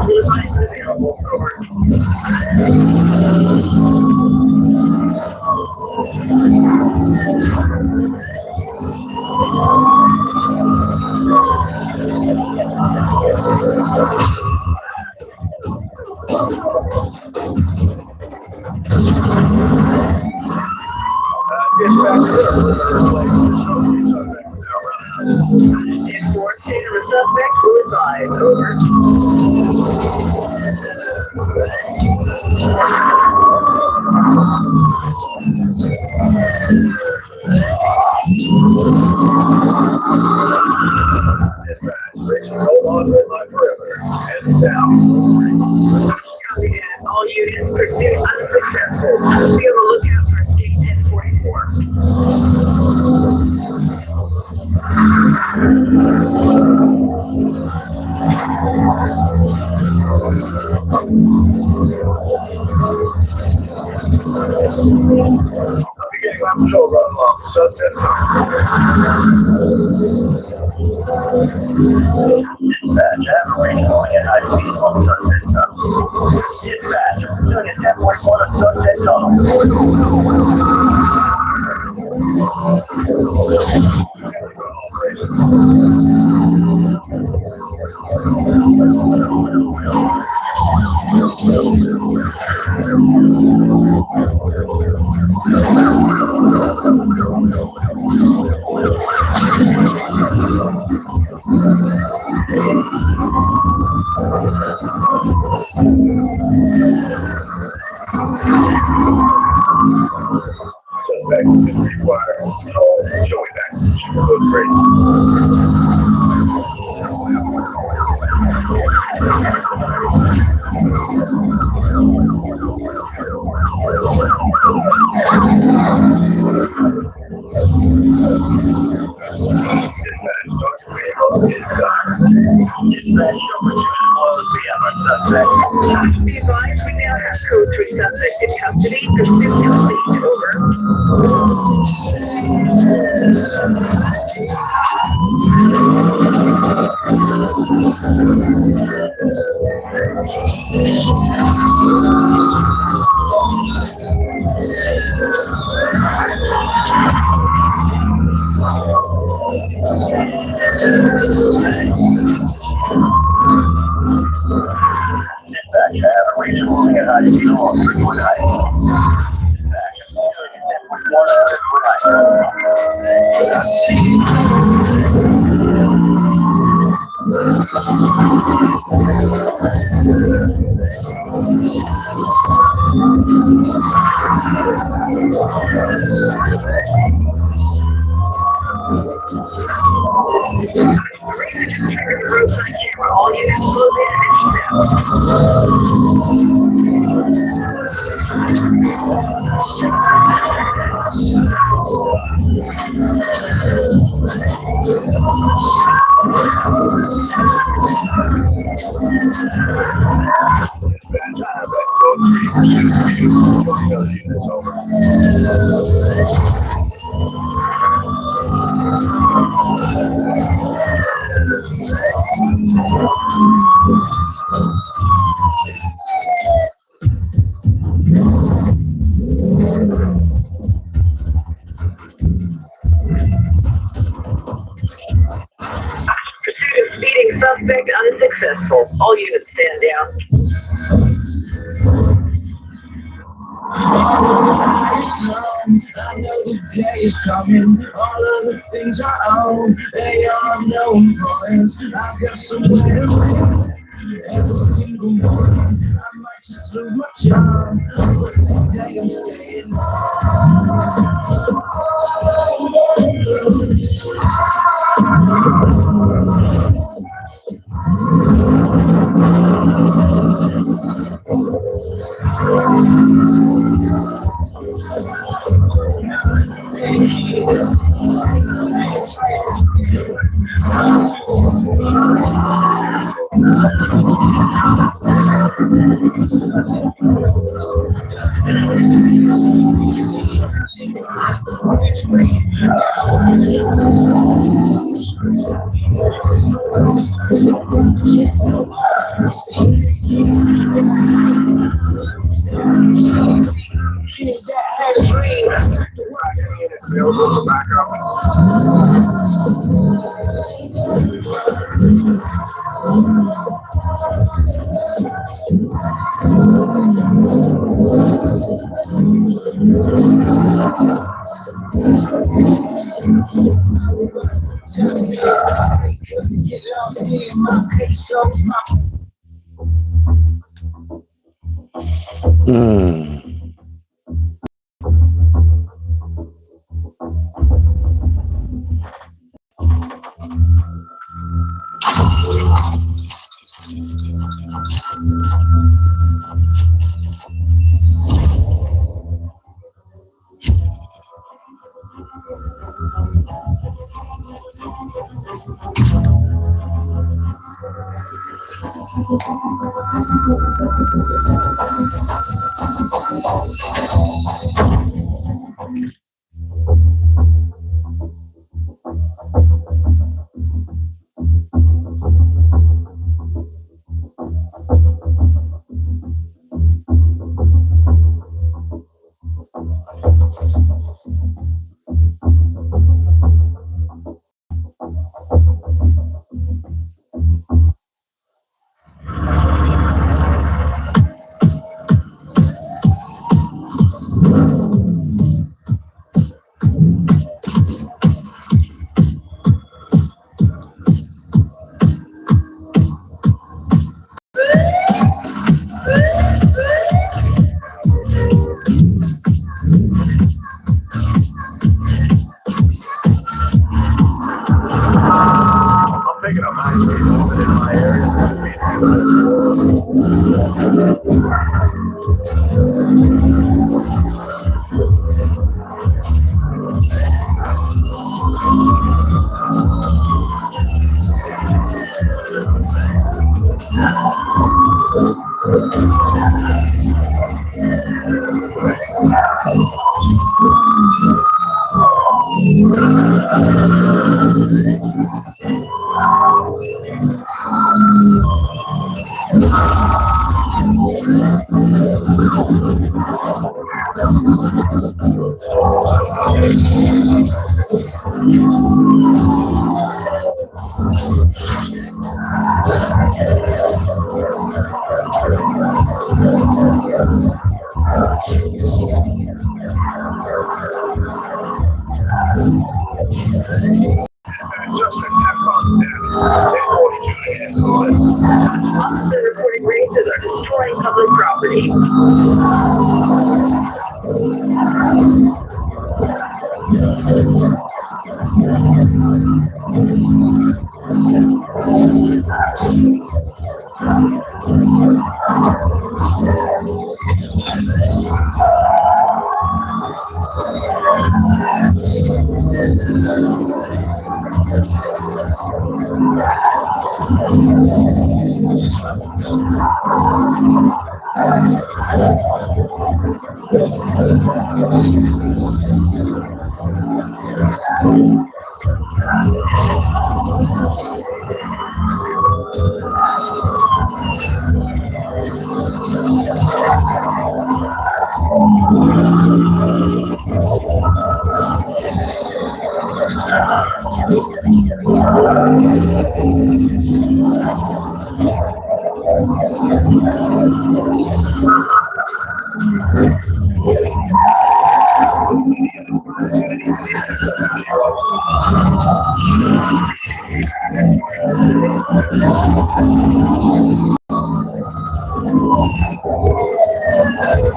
Device available. Over. Fourth state of a suspect who is live. Over. Hold on with my perimeter. And down. Copy that. All units pursuit unsuccessful. Be on the lookout for state 1044. Beginning my patrol run along Sunset Dispatch, I have a range going at high speed along Sunset Tunnel. Dispatch, doing a 10.1 on Sunset Tunnel. Suspect is required. Joey back. Code break. Be advised, we now have code 3 suspect in custody. Pursuit complete. Over. Dispatch, I have a range rolling at high speed along Freeway High. Dispatch, 10.1 all units close in and Suspect unsuccessful. All units stand down. I know the day is coming. All of the things I own, they are no importance. I've got somewhere to live. Every single morning, I might just lose my job, but today I'm staying. Officer reporting races are destroying public property.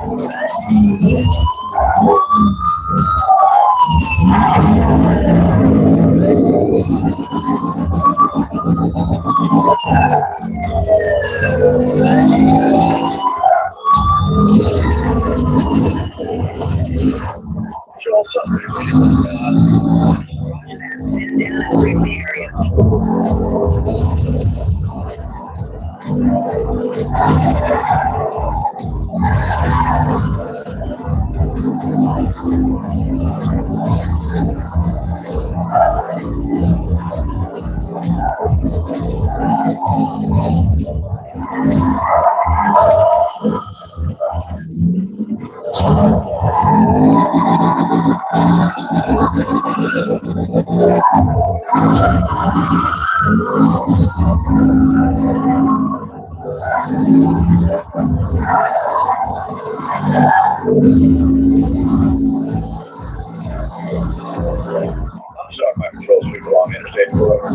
All suspects. And down in the area. I'm sorry, my control suite along Interstate Forever.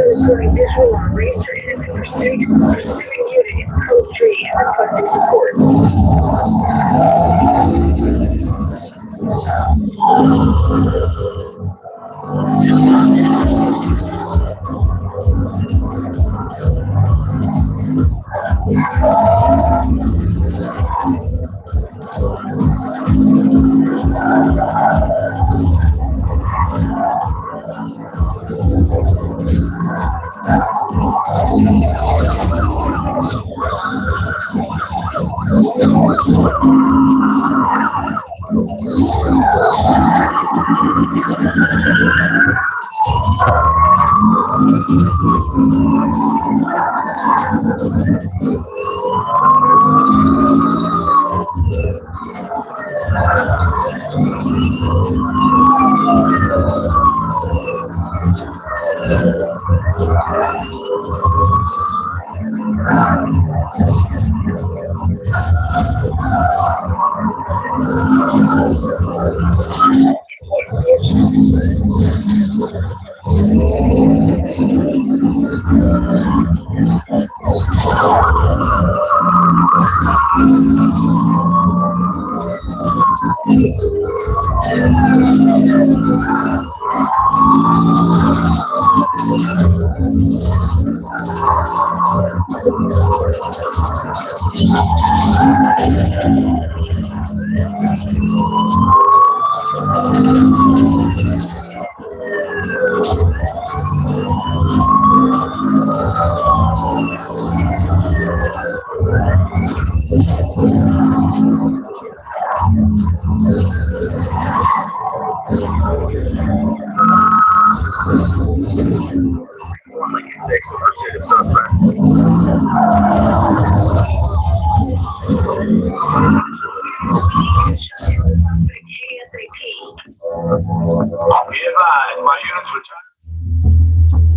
Recording visual on race traces in pursuit. Pursuing unit in code 3 and requesting support.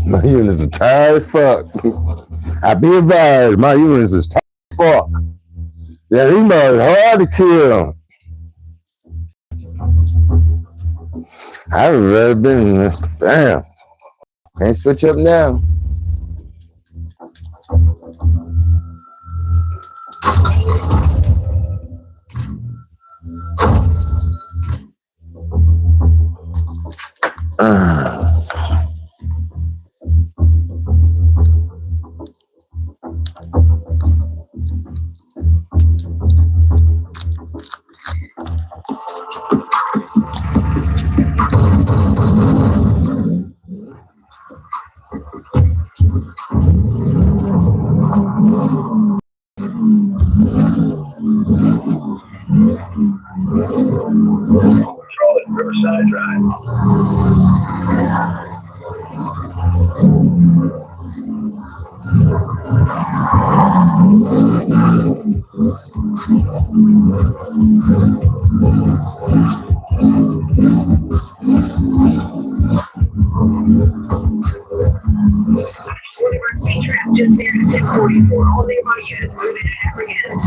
My units are tired fuck. I be advised, my units is tired fuck. Yeah, these motherfuckers hard to kill. I've really been, damn. Can't switch up now. Control it, Riverside Drive. Be trapped just near to 1044. All nearby units moving to apprehend.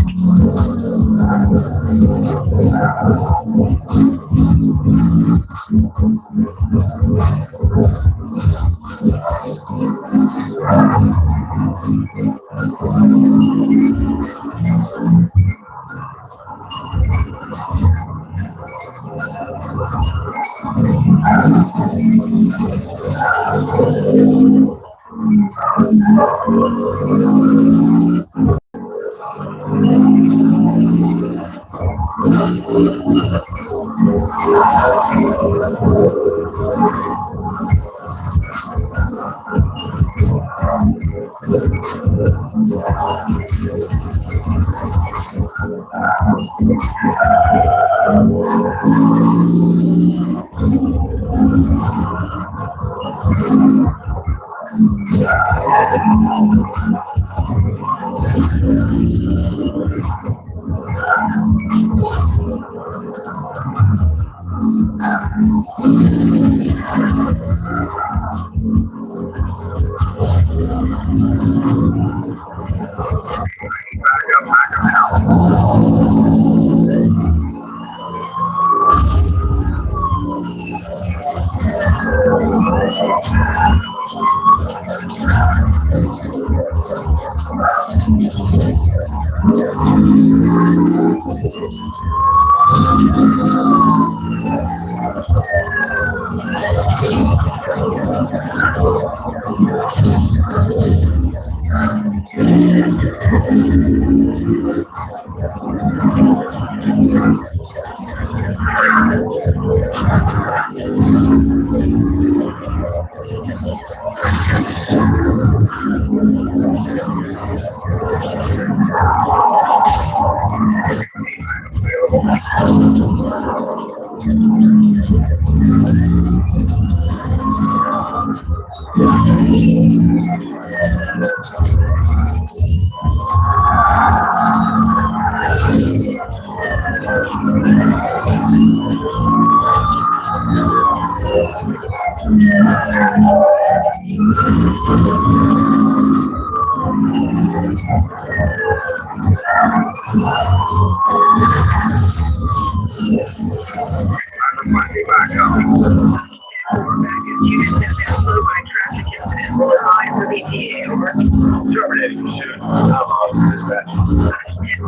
Terminating pursuit. I'm on dispatch.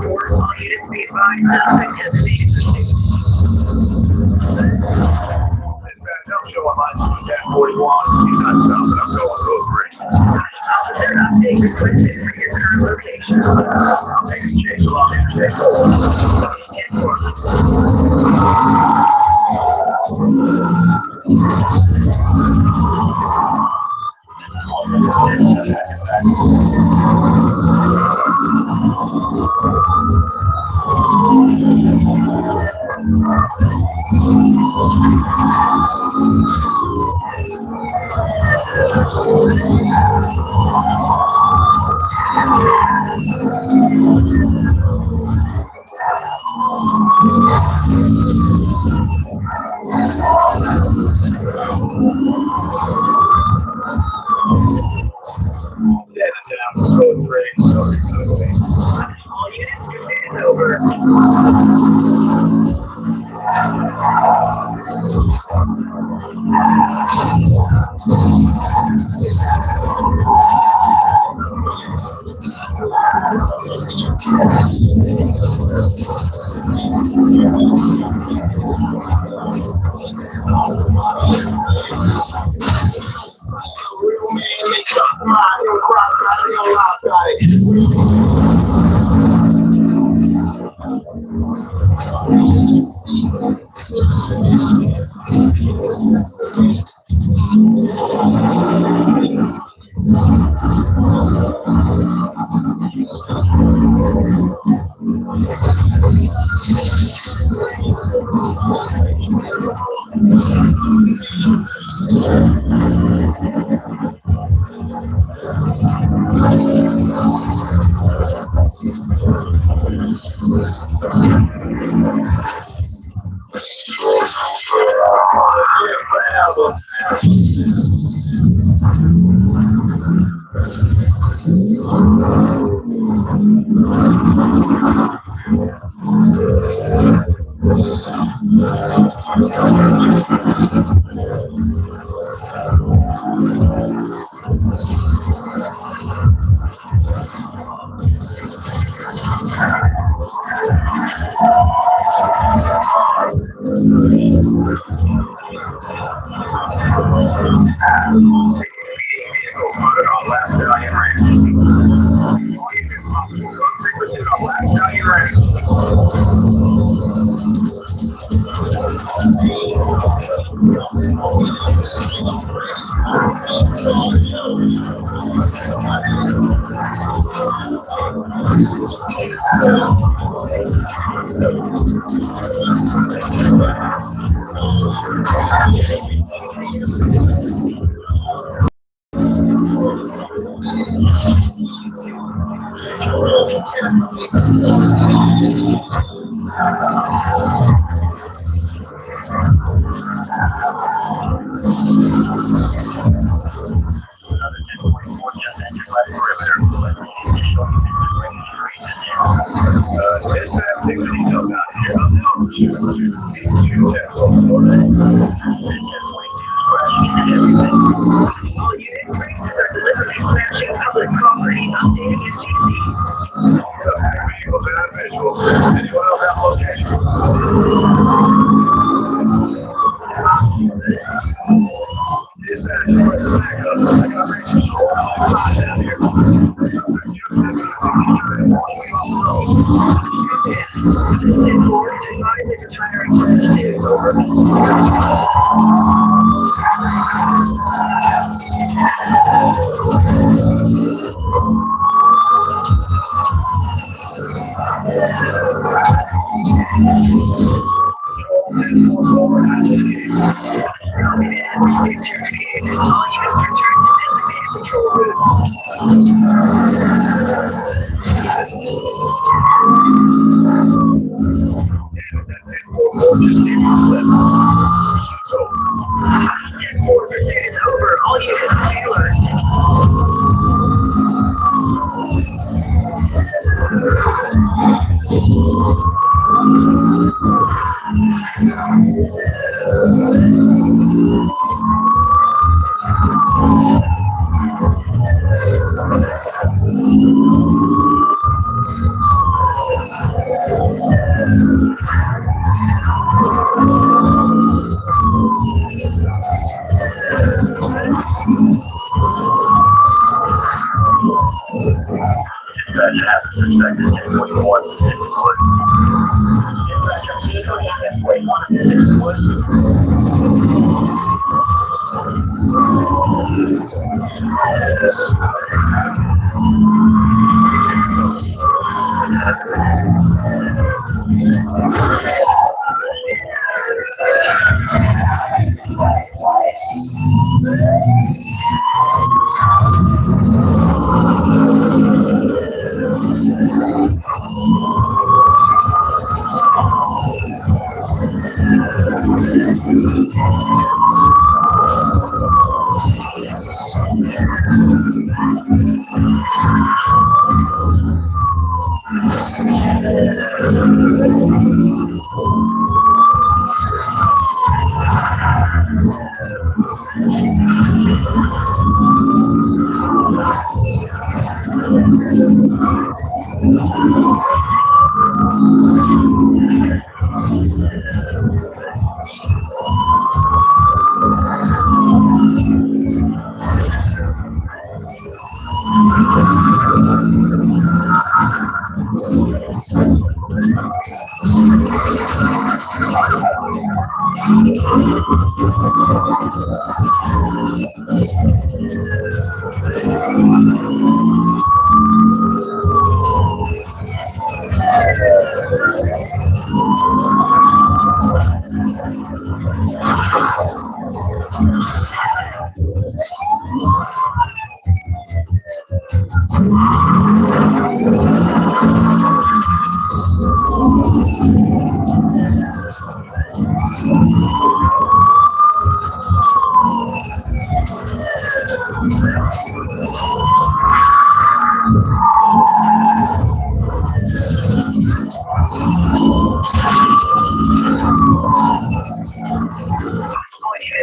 All units be advised, suspect has evaded pursuit. Dispatch, I'm showing line 1041. He's not stopping. I'm going road 3. Officer, update requested for your current location. I'll make a change along interstate 3.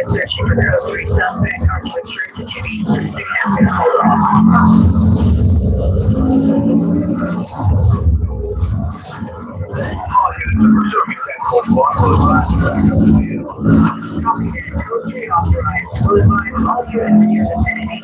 Searching for code 3 suspect are transferred to 2B36 after the hold off. All units are pursuing 10-4 close by. Copy that. Code 3 authorized. Notify all units in your vicinity.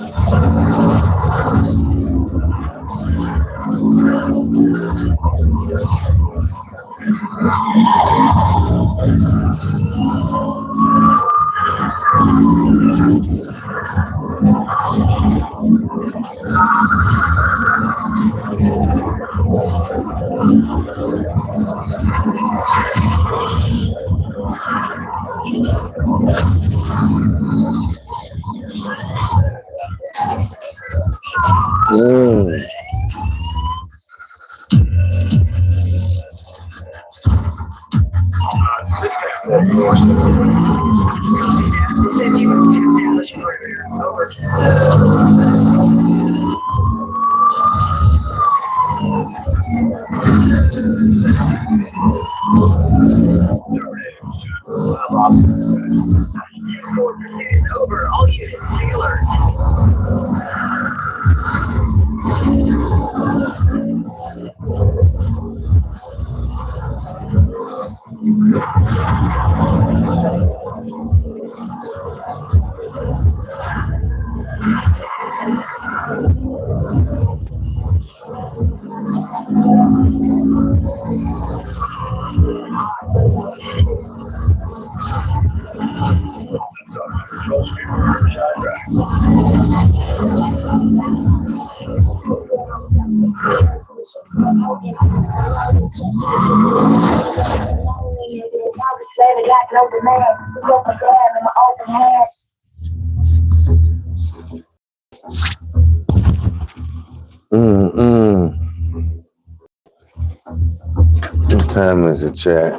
Over. All units, take alert. What time is it, chat?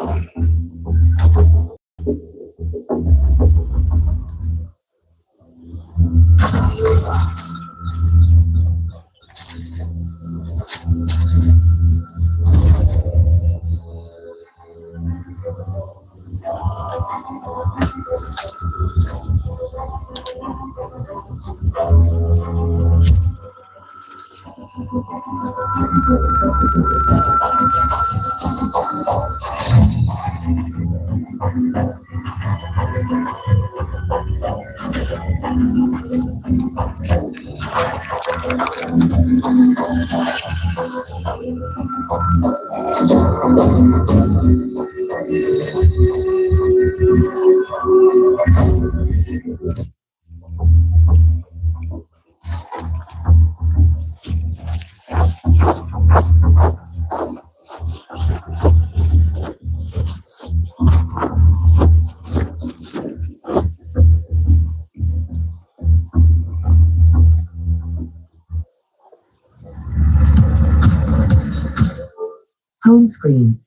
Home screen.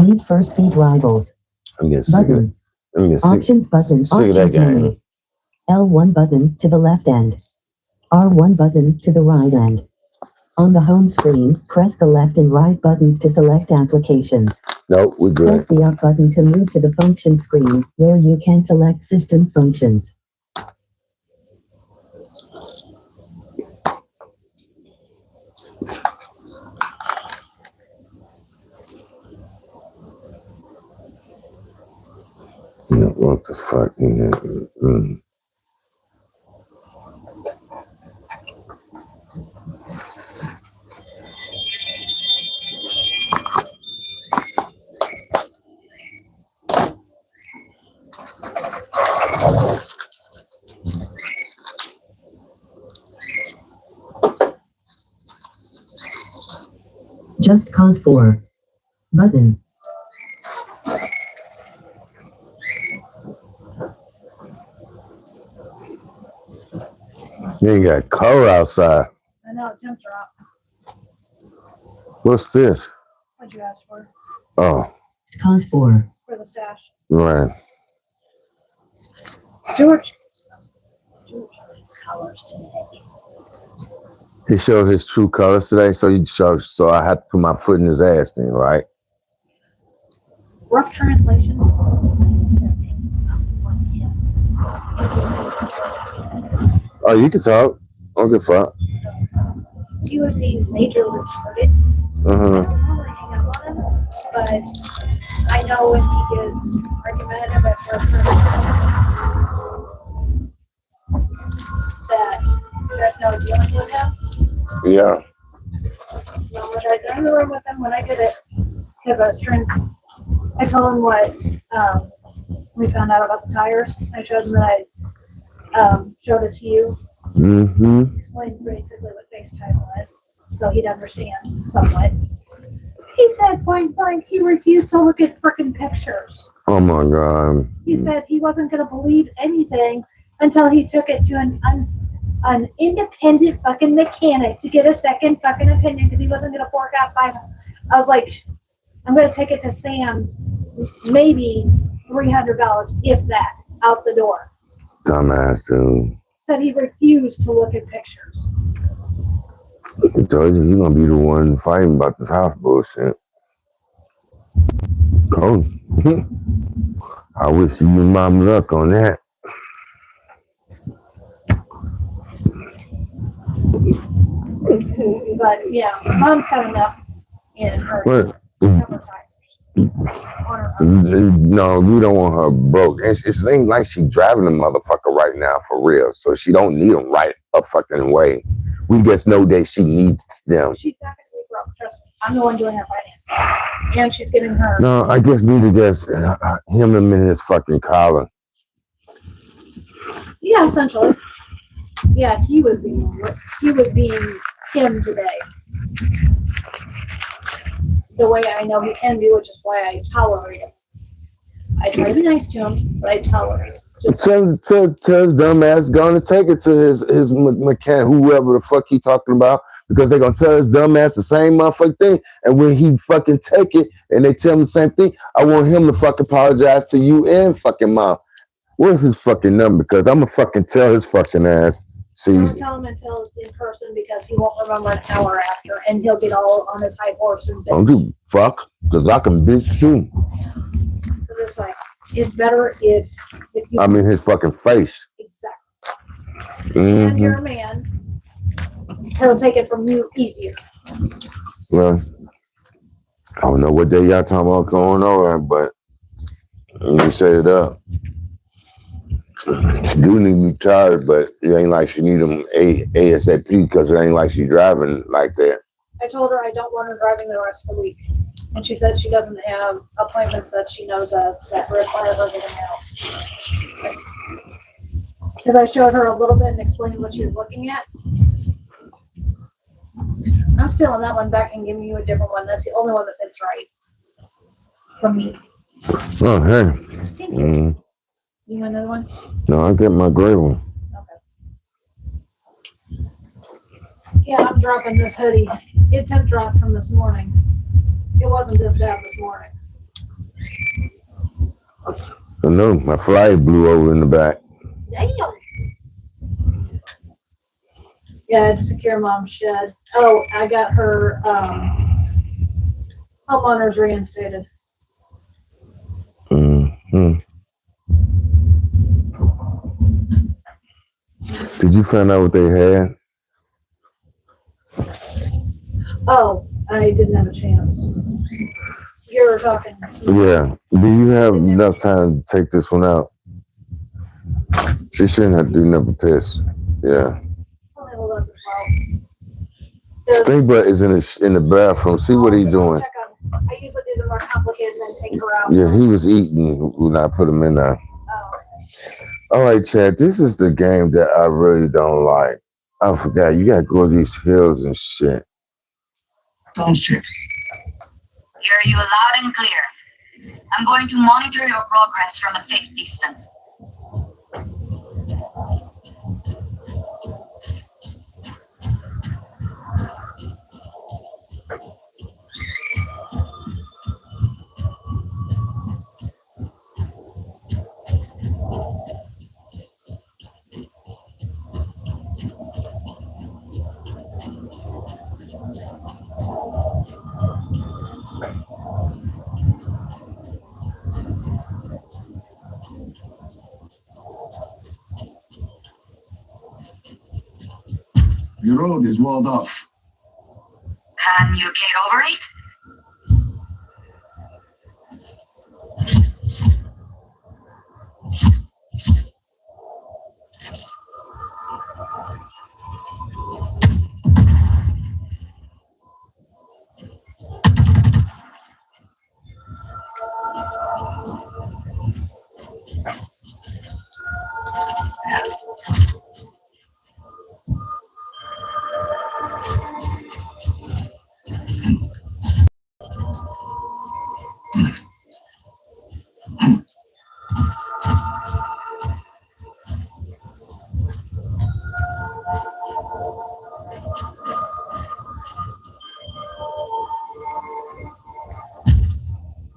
Need for speed rivals. Button. Options button. Options menu. L1 button to the left end. R1 button to the right end. On the home screen, press the left and right buttons to select applications. Nope, we're good. Press the up button to move to the function screen, where you can select system functions. What the fuck? Just cause 4. Button. You ain't got color outside. I know, temps are up. What's this? What'd you ask for? Oh. Cause for For the stash. Right. Stuart colors today. He showed his true colors today, so I had to put my foot in his ass then, right? Rough translation. Oh, you can talk. I don't give a fuck. He was a major retarded. I don't really hang out on him, but I know when he gets argumentative at first that there's no dealing with him. Yeah. No, when I got in the room with him, when I did it, because I was trying, I told him what we found out about the tires. I showed him that I showed it to you. Explained basically what FaceTime was, so he'd understand somewhat. He said point blank he refused to look at frickin' pictures. Oh my God. He said he wasn't going to believe anything until he took it to an independent fucking mechanic to get a second fucking opinion because he wasn't going to fork out $500. I was like, I'm going to take it to Sam's, maybe $300, if that, out the door. Dumbass dude. Said he refused to look at pictures. I told you, you're gonna be the one fighting about this house bullshit. Oh, I wish you and mom luck on that. But yeah, mom's got enough in her. What? No, we don't want her broke. It ain't like she driving the motherfucker right now for real. So she don't need them right a fucking way. We just know that she needs them. She's not gonna be broke. Trust me. I'm the one doing her finance, and she's getting her. No, I just need to get him in his fucking collar. Yeah, essentially. Yeah, he was being him today. The way I know he can be, which is why I tolerate him. I try to be nice to him, but I tolerate him. Tell his dumb ass gonna take it to his mechanic, whoever the fuck he talking about, because they gonna tell his dumb ass the same motherfucking thing. And when he fucking take it and they tell him the same thing, I want him to fucking apologize to you and fucking mom. What's his fucking number? Because I'm gonna fucking tell his fucking ass. See, don't tell him until it's in person because he won't remember an hour after, and he'll get all on his high horse and bitch. Don't do fuck, because I can bitch too. So it's like, it's better if you. I'm in his fucking face. Exactly. And you're a man. He'll take it from you easier. Well, I don't know what day y'all talking about going over, but you set it up. She do need me tired, but it ain't like she need them ASAP because it ain't like she driving like that. I told her I don't want her driving the rest of the week. And she said she doesn't have appointments that she knows of that require her getting out. Because I showed her a little bit and explained what she was looking at. I'm stealing that one back and giving you a different one. That's the only one that fits right for me. Oh, hey. Thank you. You want another one? No, I get my gray one. Okay. Yeah, I'm dropping this hoodie. It temp dropped from this morning. It wasn't this bad this morning. I know, my flag blew over in the back. Damn. Yeah, I had to secure mom's shed. Oh, I got her homeowners reinstated. Did you find out what they had? Oh, I didn't have a chance. You were talking. Yeah. Do you have enough time to take this one out? She shouldn't have to do nothing but piss. Yeah. Stink Butt is in the bathroom. See what he's doing. I usually do the more complicated and then take her out. Yeah, he was eating when I put him in there. All right, Chad, this is the game that I really don't like. I forgot. You got to go to these hills and shit. Hear you loud and clear. I'm going to monitor your progress from a safe distance. The road is walled off. Can you get over it?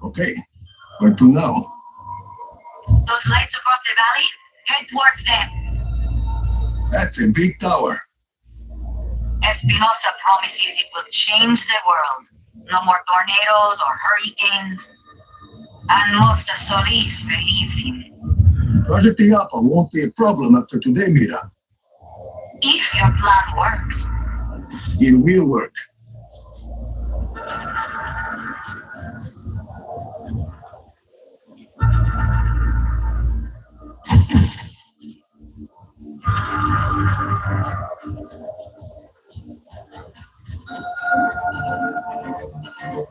Okay, where to now? Those lights across the valley? Head towards them. That's a big tower. Espinosa promises it will change the world. No more tornadoes or hurricanes. And most of Solis believes him. Project Iapa won't be a problem after today, Mira. If your plan works. It will work.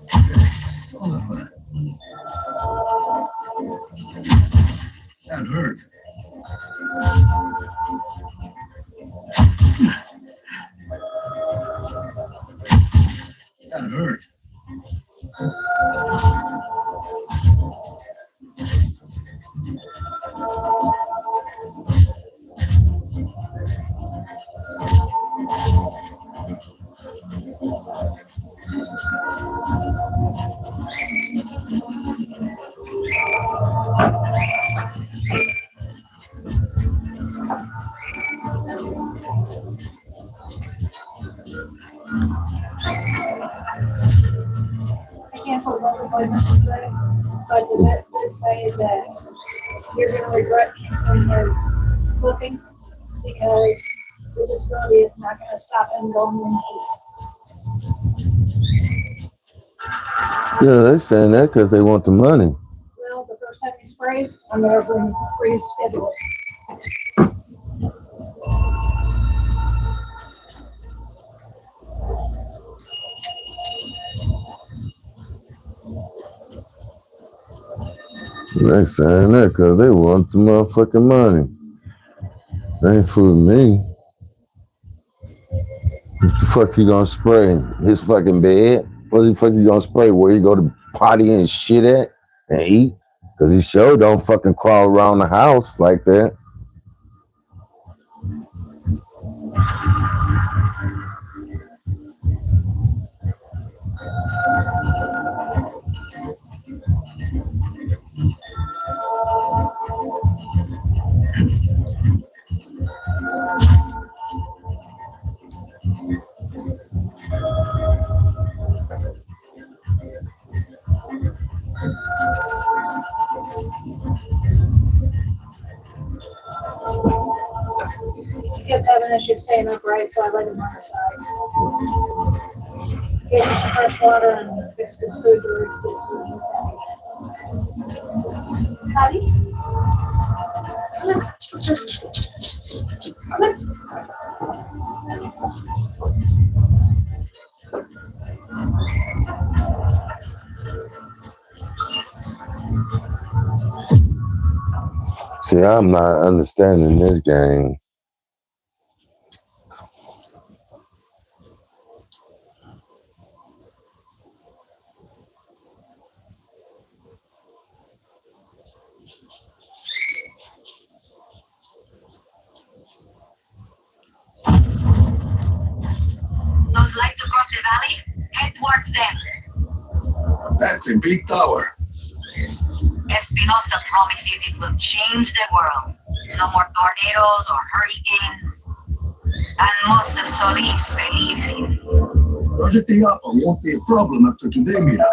Son of a... That hurt. That hurt. I canceled both appointments today, but the vet did say that you're gonna regret canceling his booking because the disability is not gonna stop him going in heat. Yeah, they're saying that because they want the money. Well, the first time he sprays, I'm gonna reschedule it. They saying that because they want the motherfucking money. They ain't fooling me. What the fuck you gonna spray? His fucking bed? What the fuck you gonna spray? Where you go to potty and shit at and eat? Because he sure don't fucking crawl around the house like that. He kept having issues staying upright, so I let him on his side. Gave him some fresh water and fixed his food to Patty? Come on. See, I'm not understanding this game. Those lights across the valley, head towards them. That's a big tower. Espinosa promises it will change the world. No more tornadoes or hurricanes. And most of Solis believes him. Project Iapa won't be a problem after today, Mira.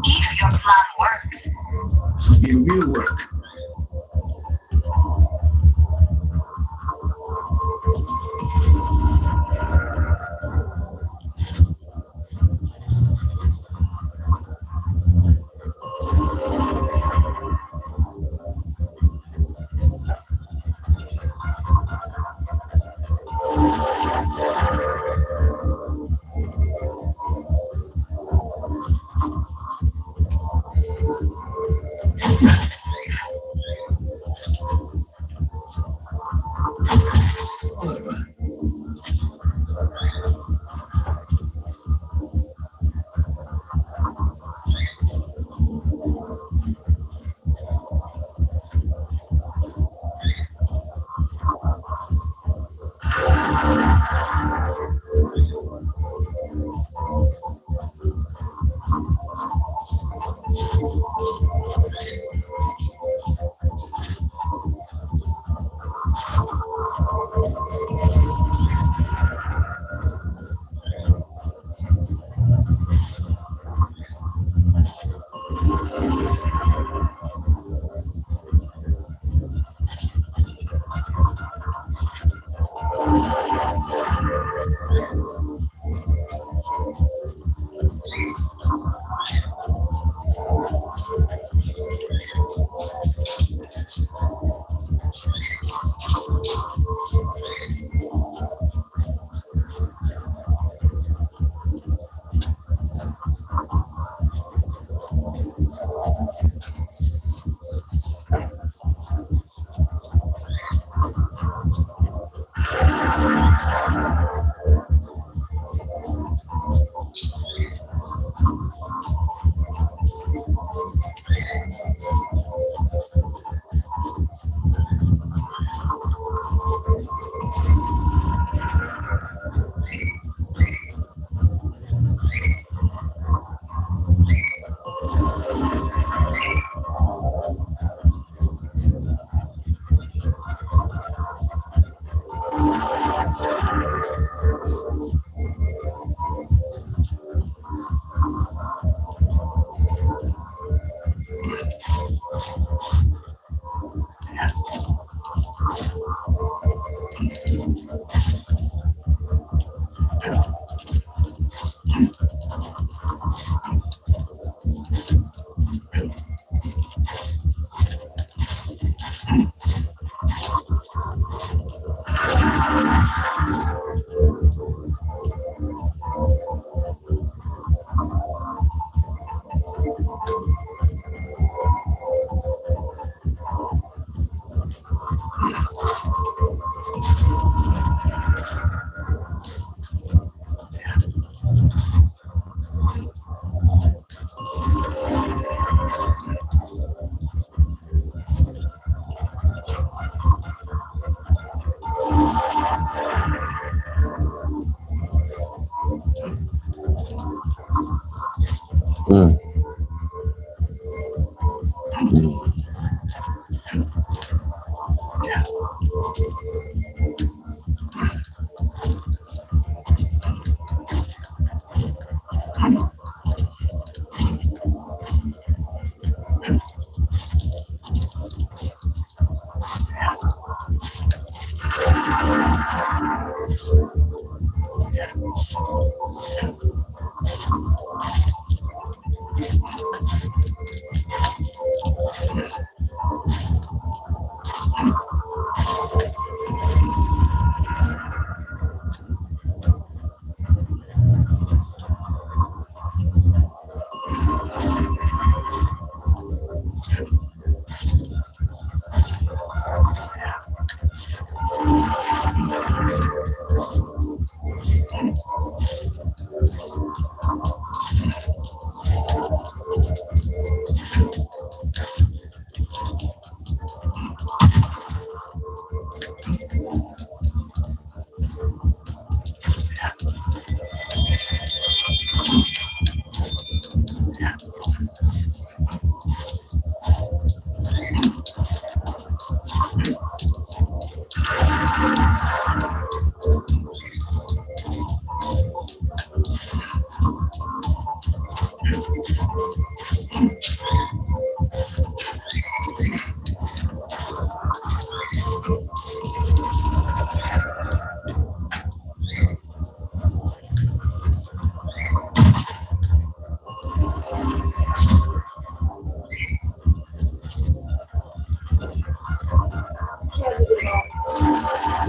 If your plan works. It will work.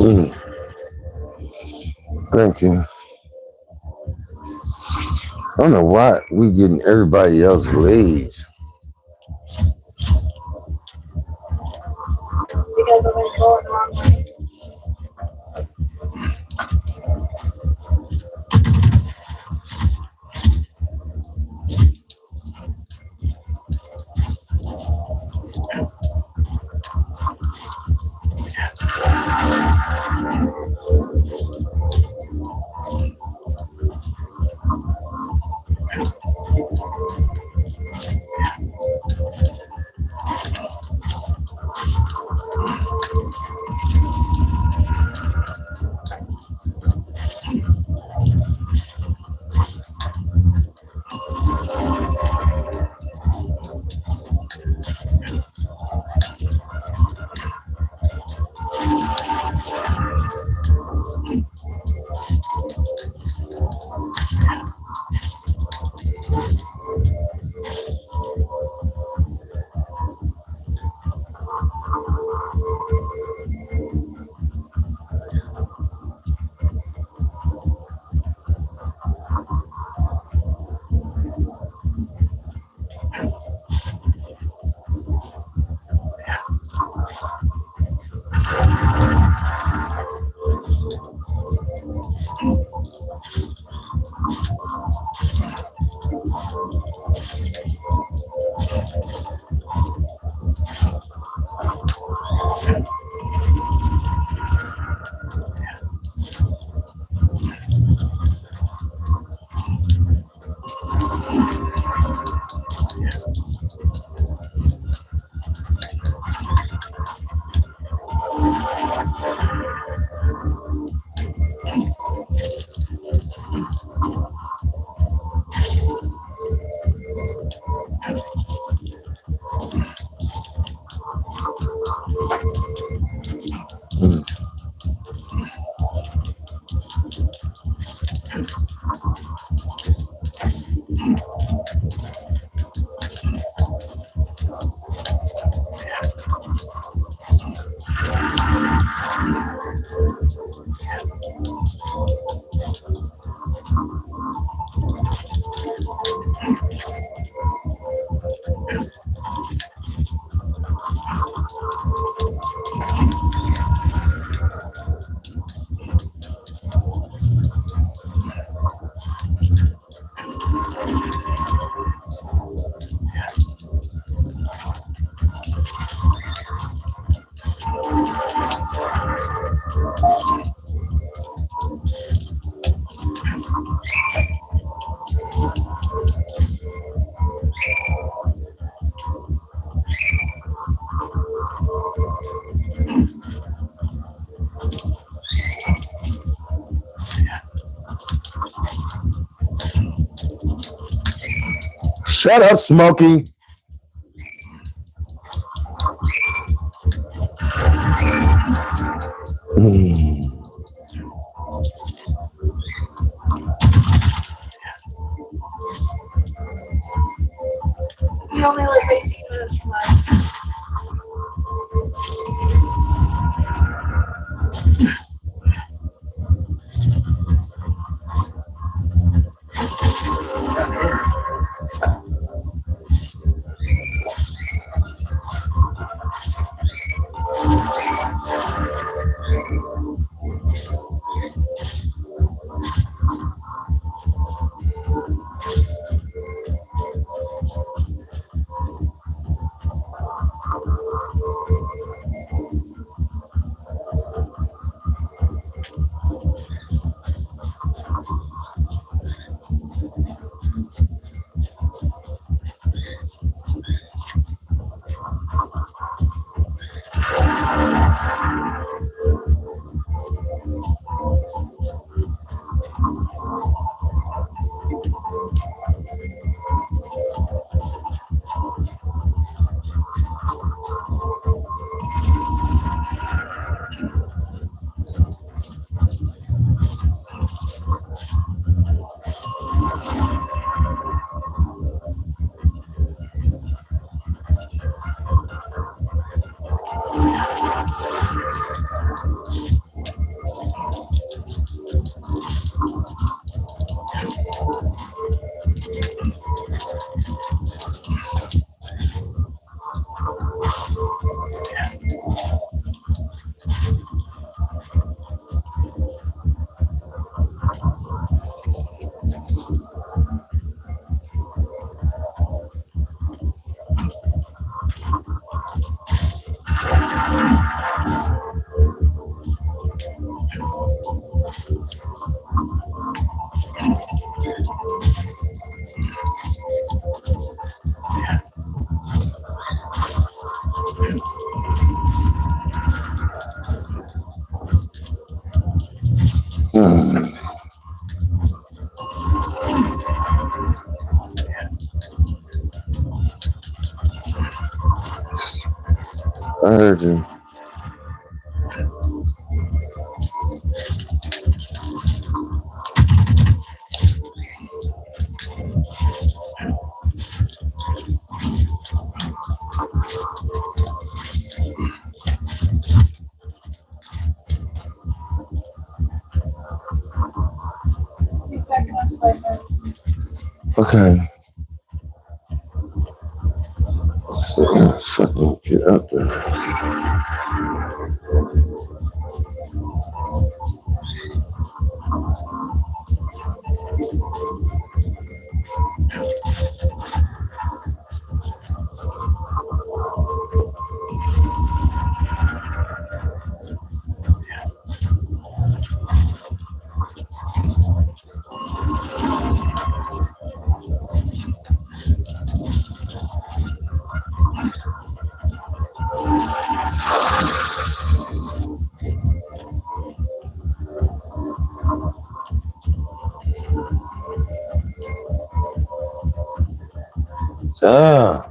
Thank you. I don't know why we getting everybody else leaves. Because I've been going the wrong way. Shut up, Smokey. He only lives 18 minutes from us. I heard you. Okay. So I can get up there. Ah.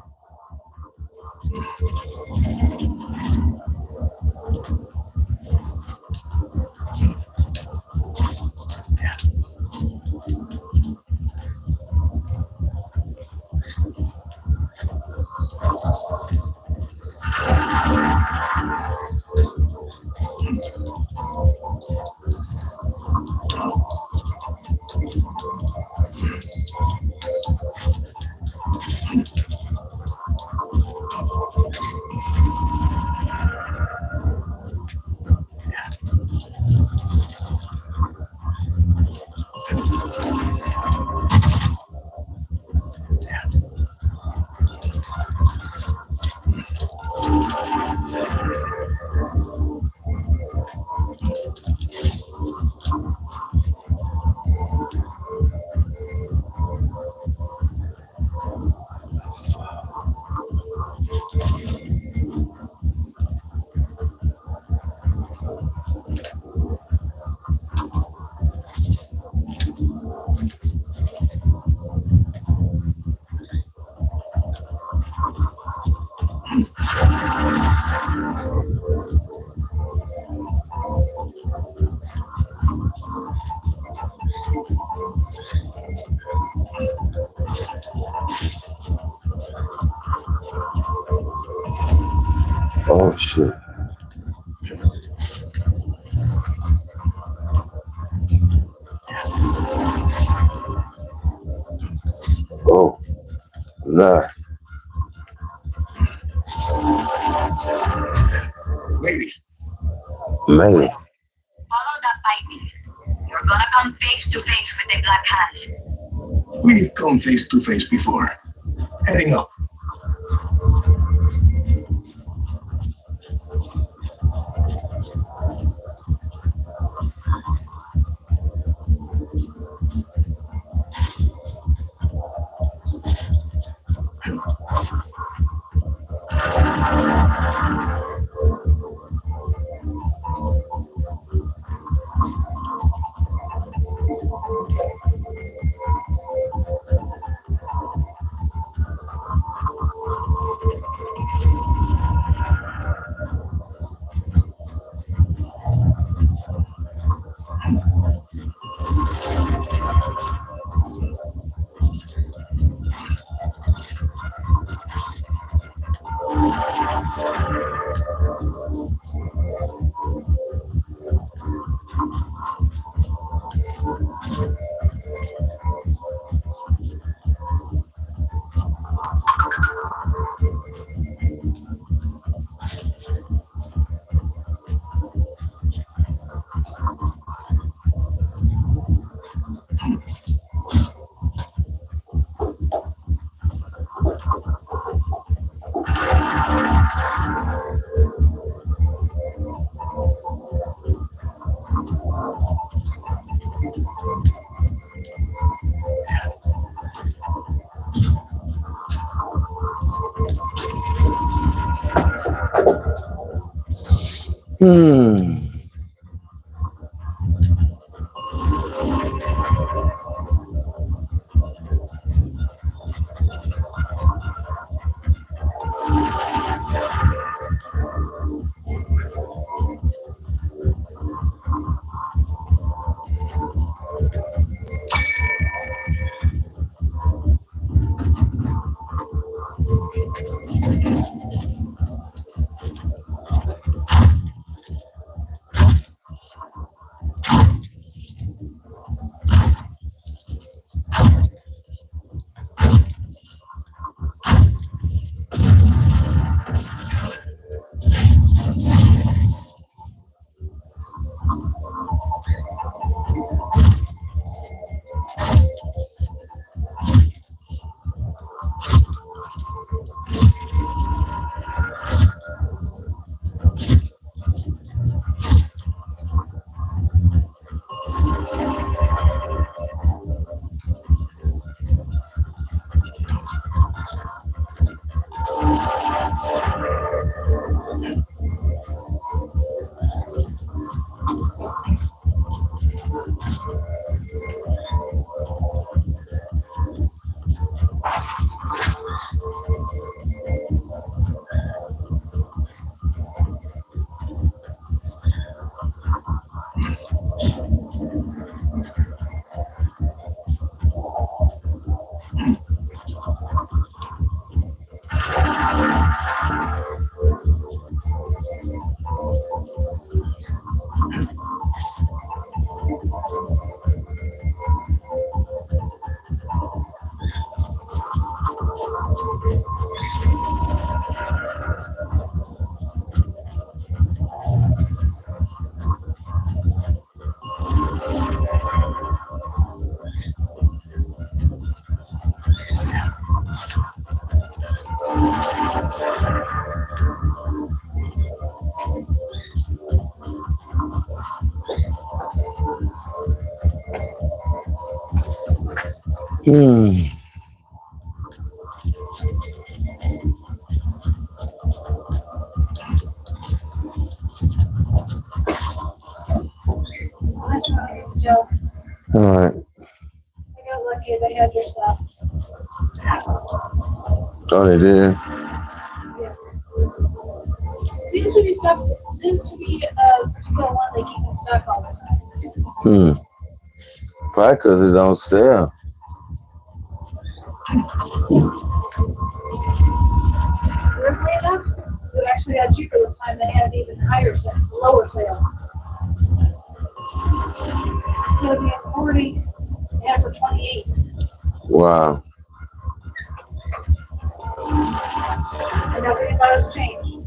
Oh shit. Oh, nah. Maybe. Maybe. Follow that lightning. You're gonna come face to face with a black hand. We've come face to face before. Heading up. Hmm. Hmm. Joe, All right. I got lucky. They had your stuff. Oh, they did. Yeah. Seems to be a particular one they keep in stock all the time. Probably because it don't sell. Weirdly enough, it actually got cheaper this time. They had an even higher sale, lower sale. Instead of being 40, they had it for 28. Wow. And nothing about it's changed.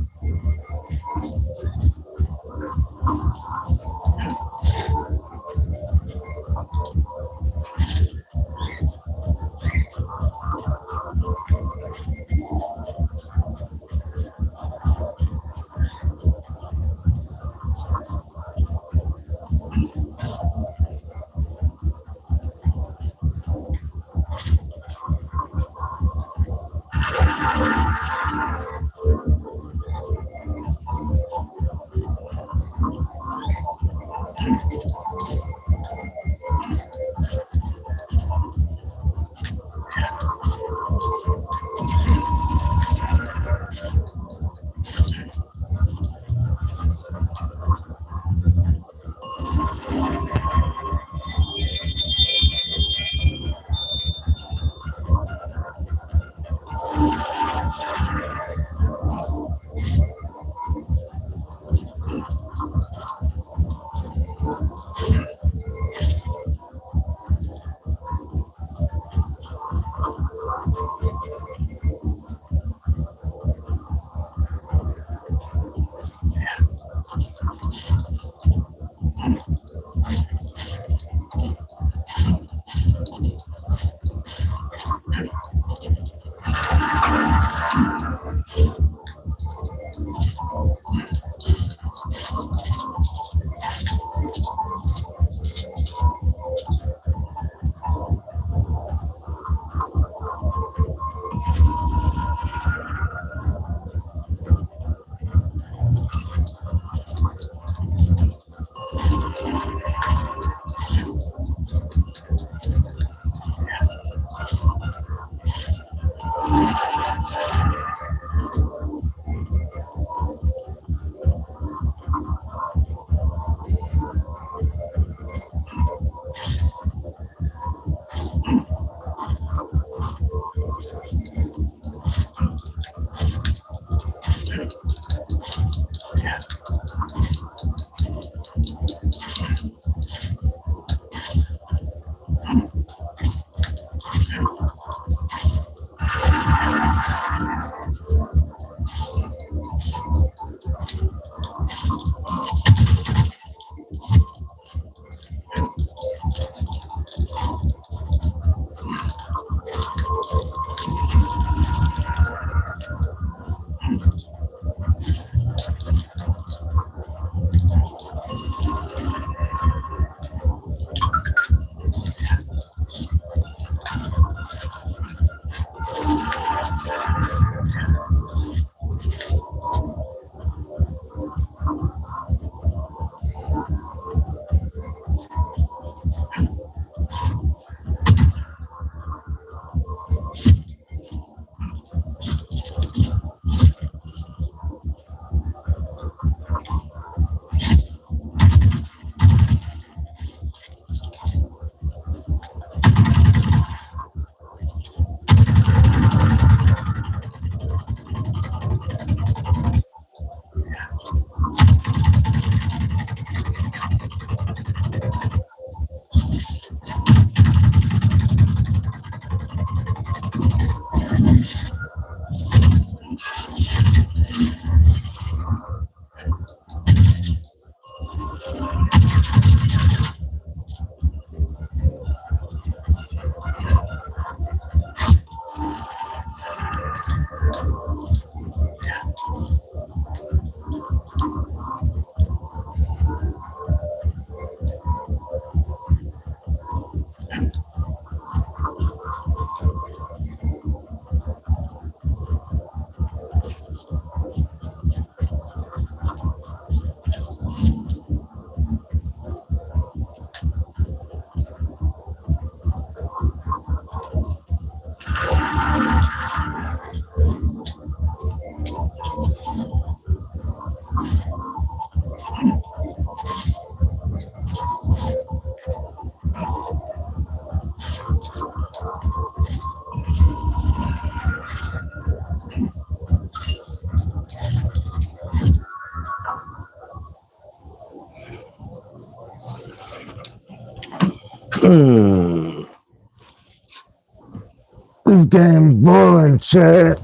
This game boring, Chad.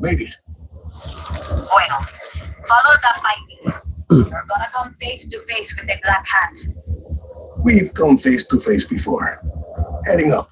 Made it. Bueno, follow that by me. You're gonna come face to face with the Black Hat. We've come face to face before. Heading up.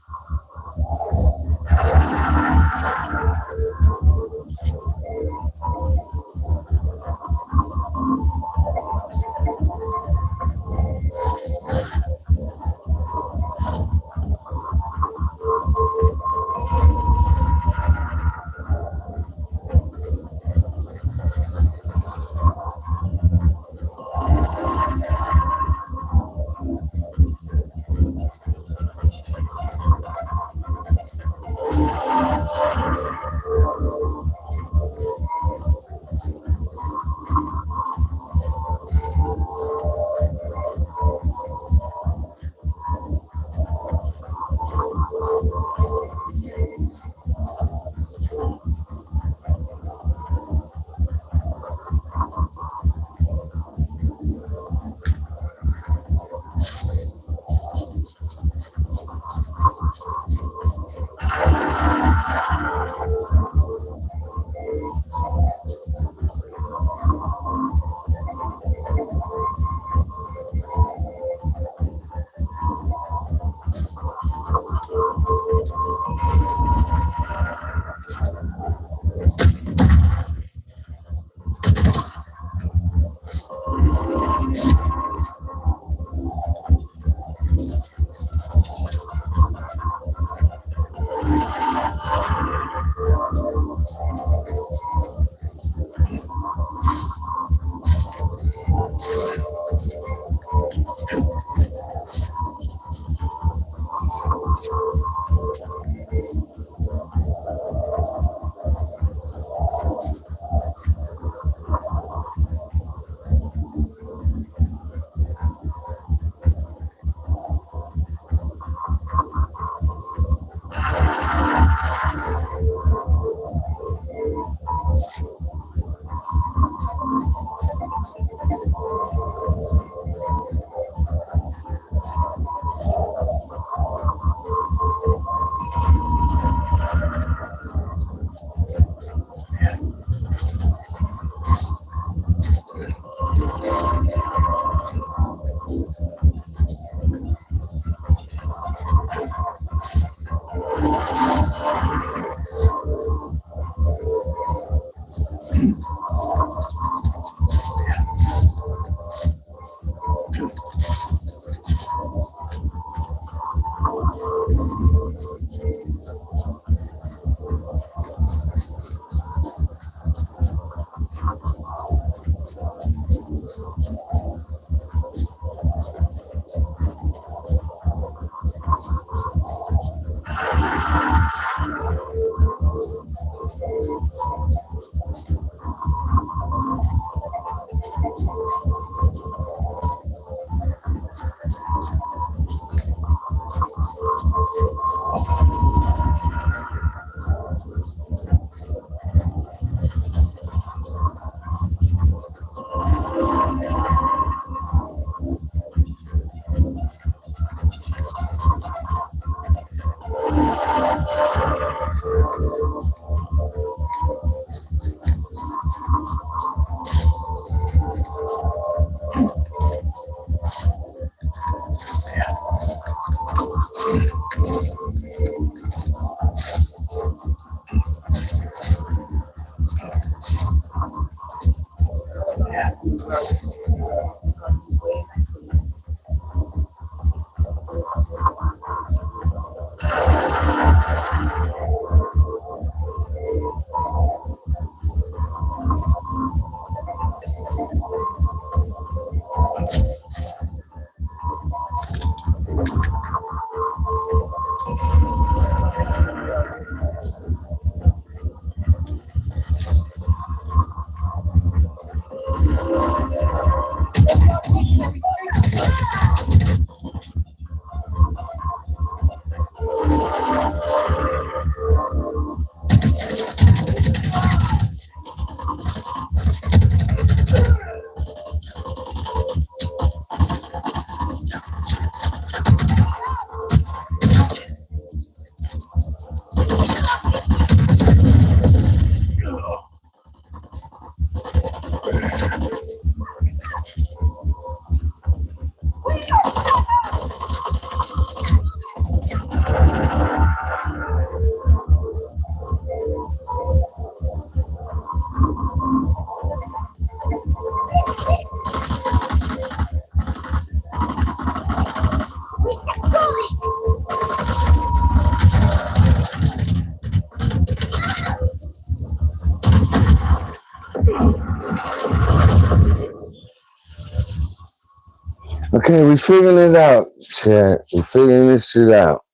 Okay, we figuring it out, chat. We figuring this shit out.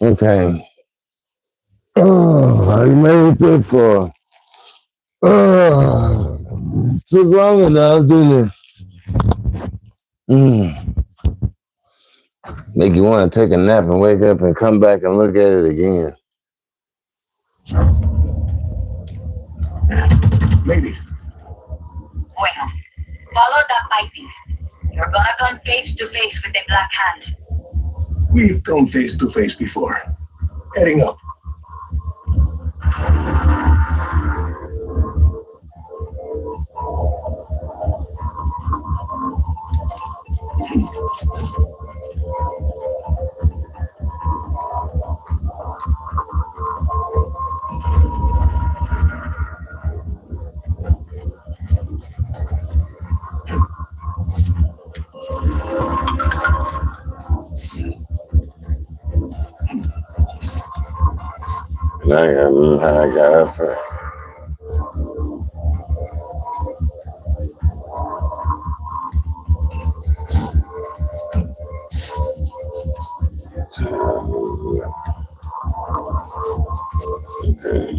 Okay. Oh, I made it this far. Oh, took long enough, didn't it? Make you want to take a nap and wake up and come back and look at it again. Ladies. Bueno, follow that piping. You're gonna come face to face with the Black Hand. We've come face to face before. Heading up. I got up there. Okay.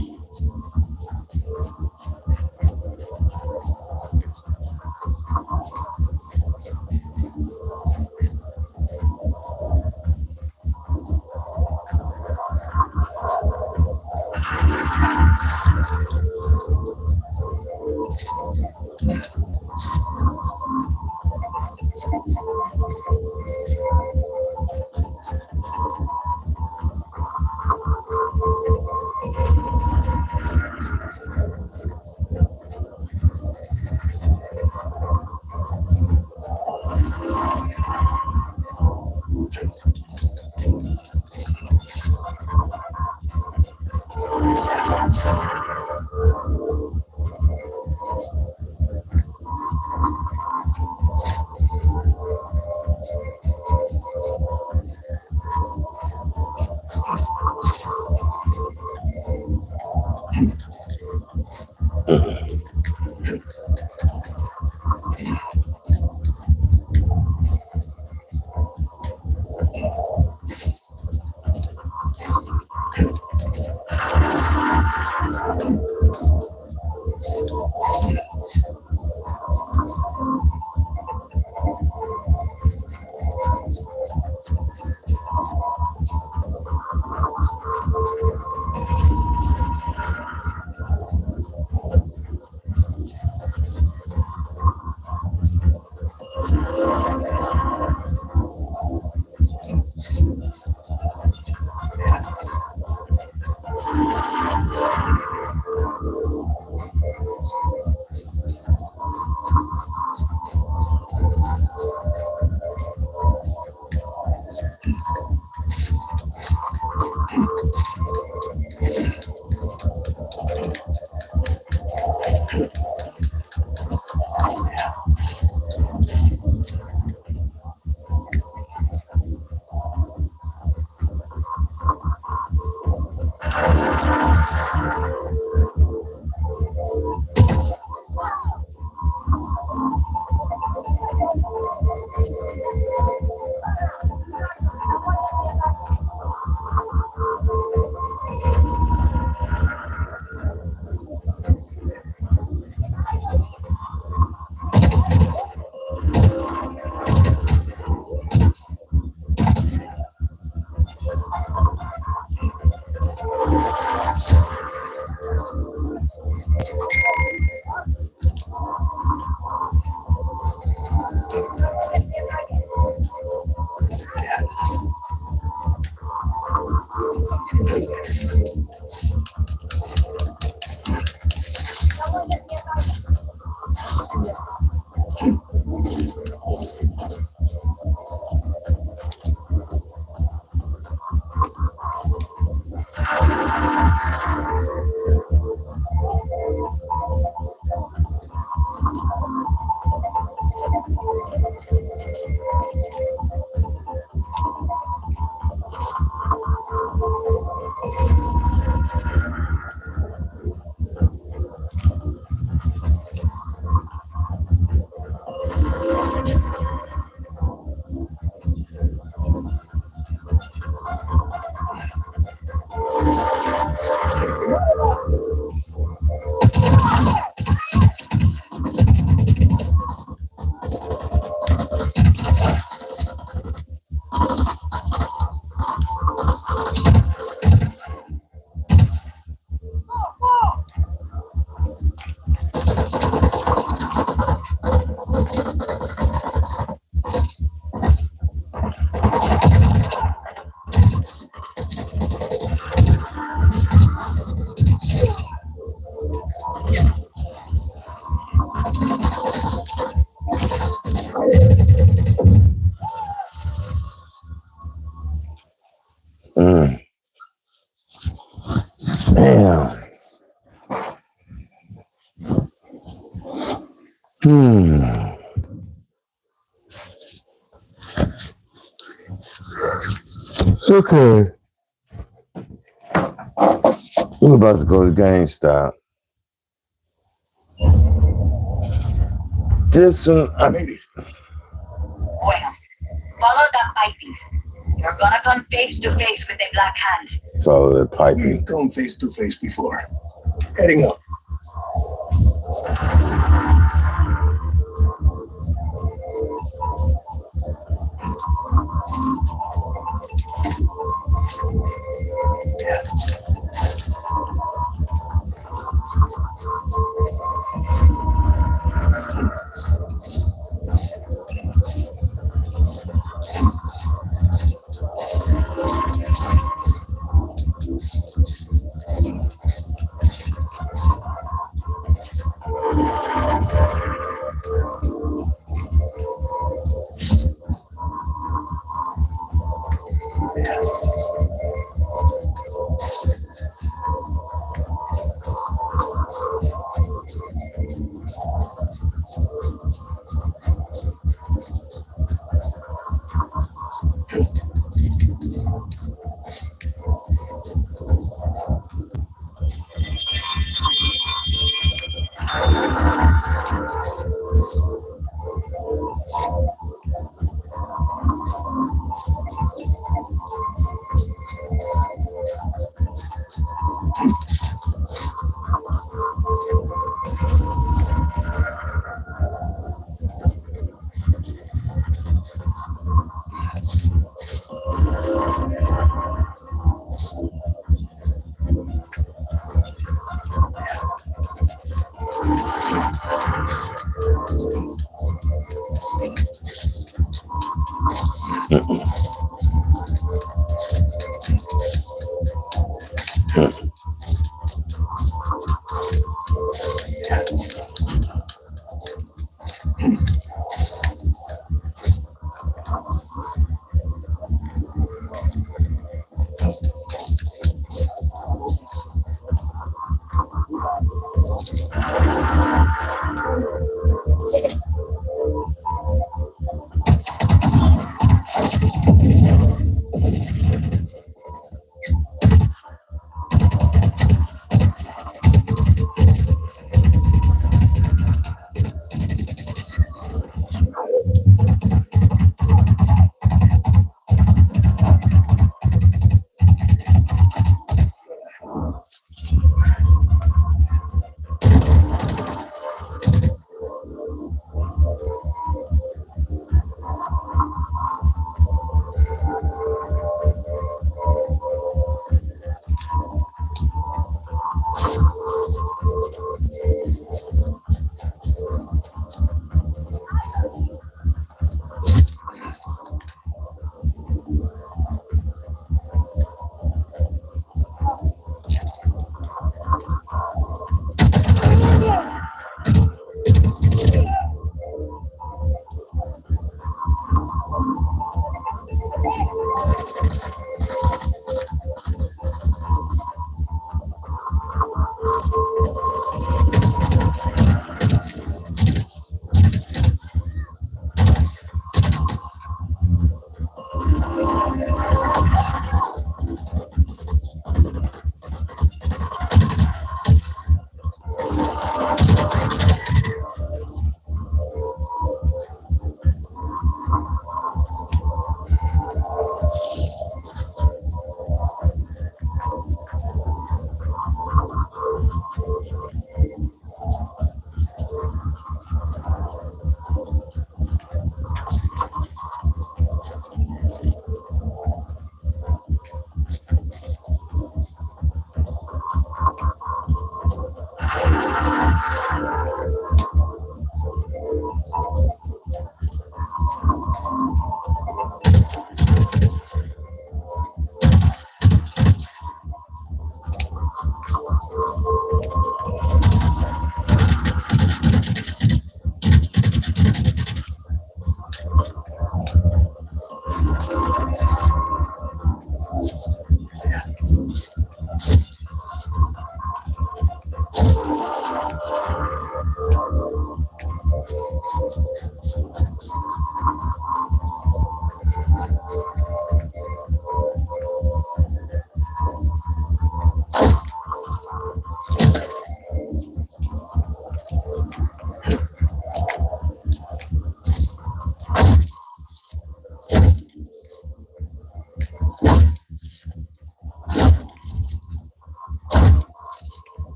Damn. Okay. We're about to go to GameStop. This one, I made it. Bueno, follow that piping. You're gonna come face to face with a black hand. Follow the piping. We've come face to face before. Heading up.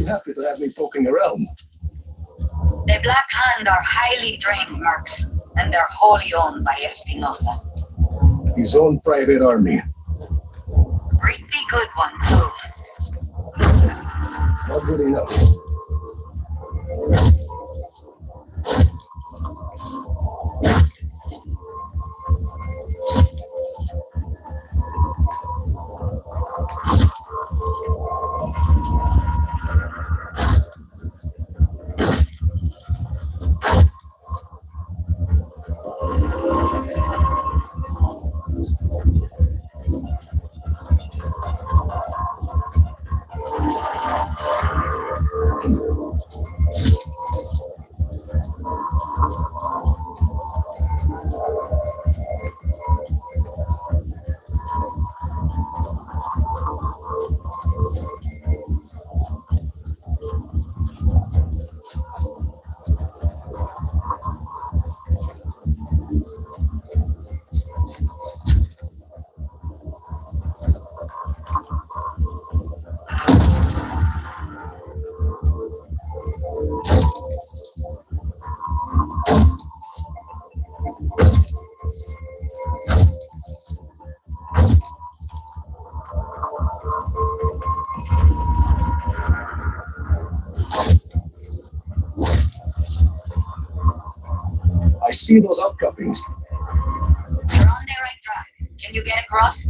Happy to have me poking around. The Black Hand are highly trained mercs, and they're wholly owned by Espinosa. His own private army. Pretty good one, too. Not good enough. see those outcroppings. You're on the right track. Can you get across?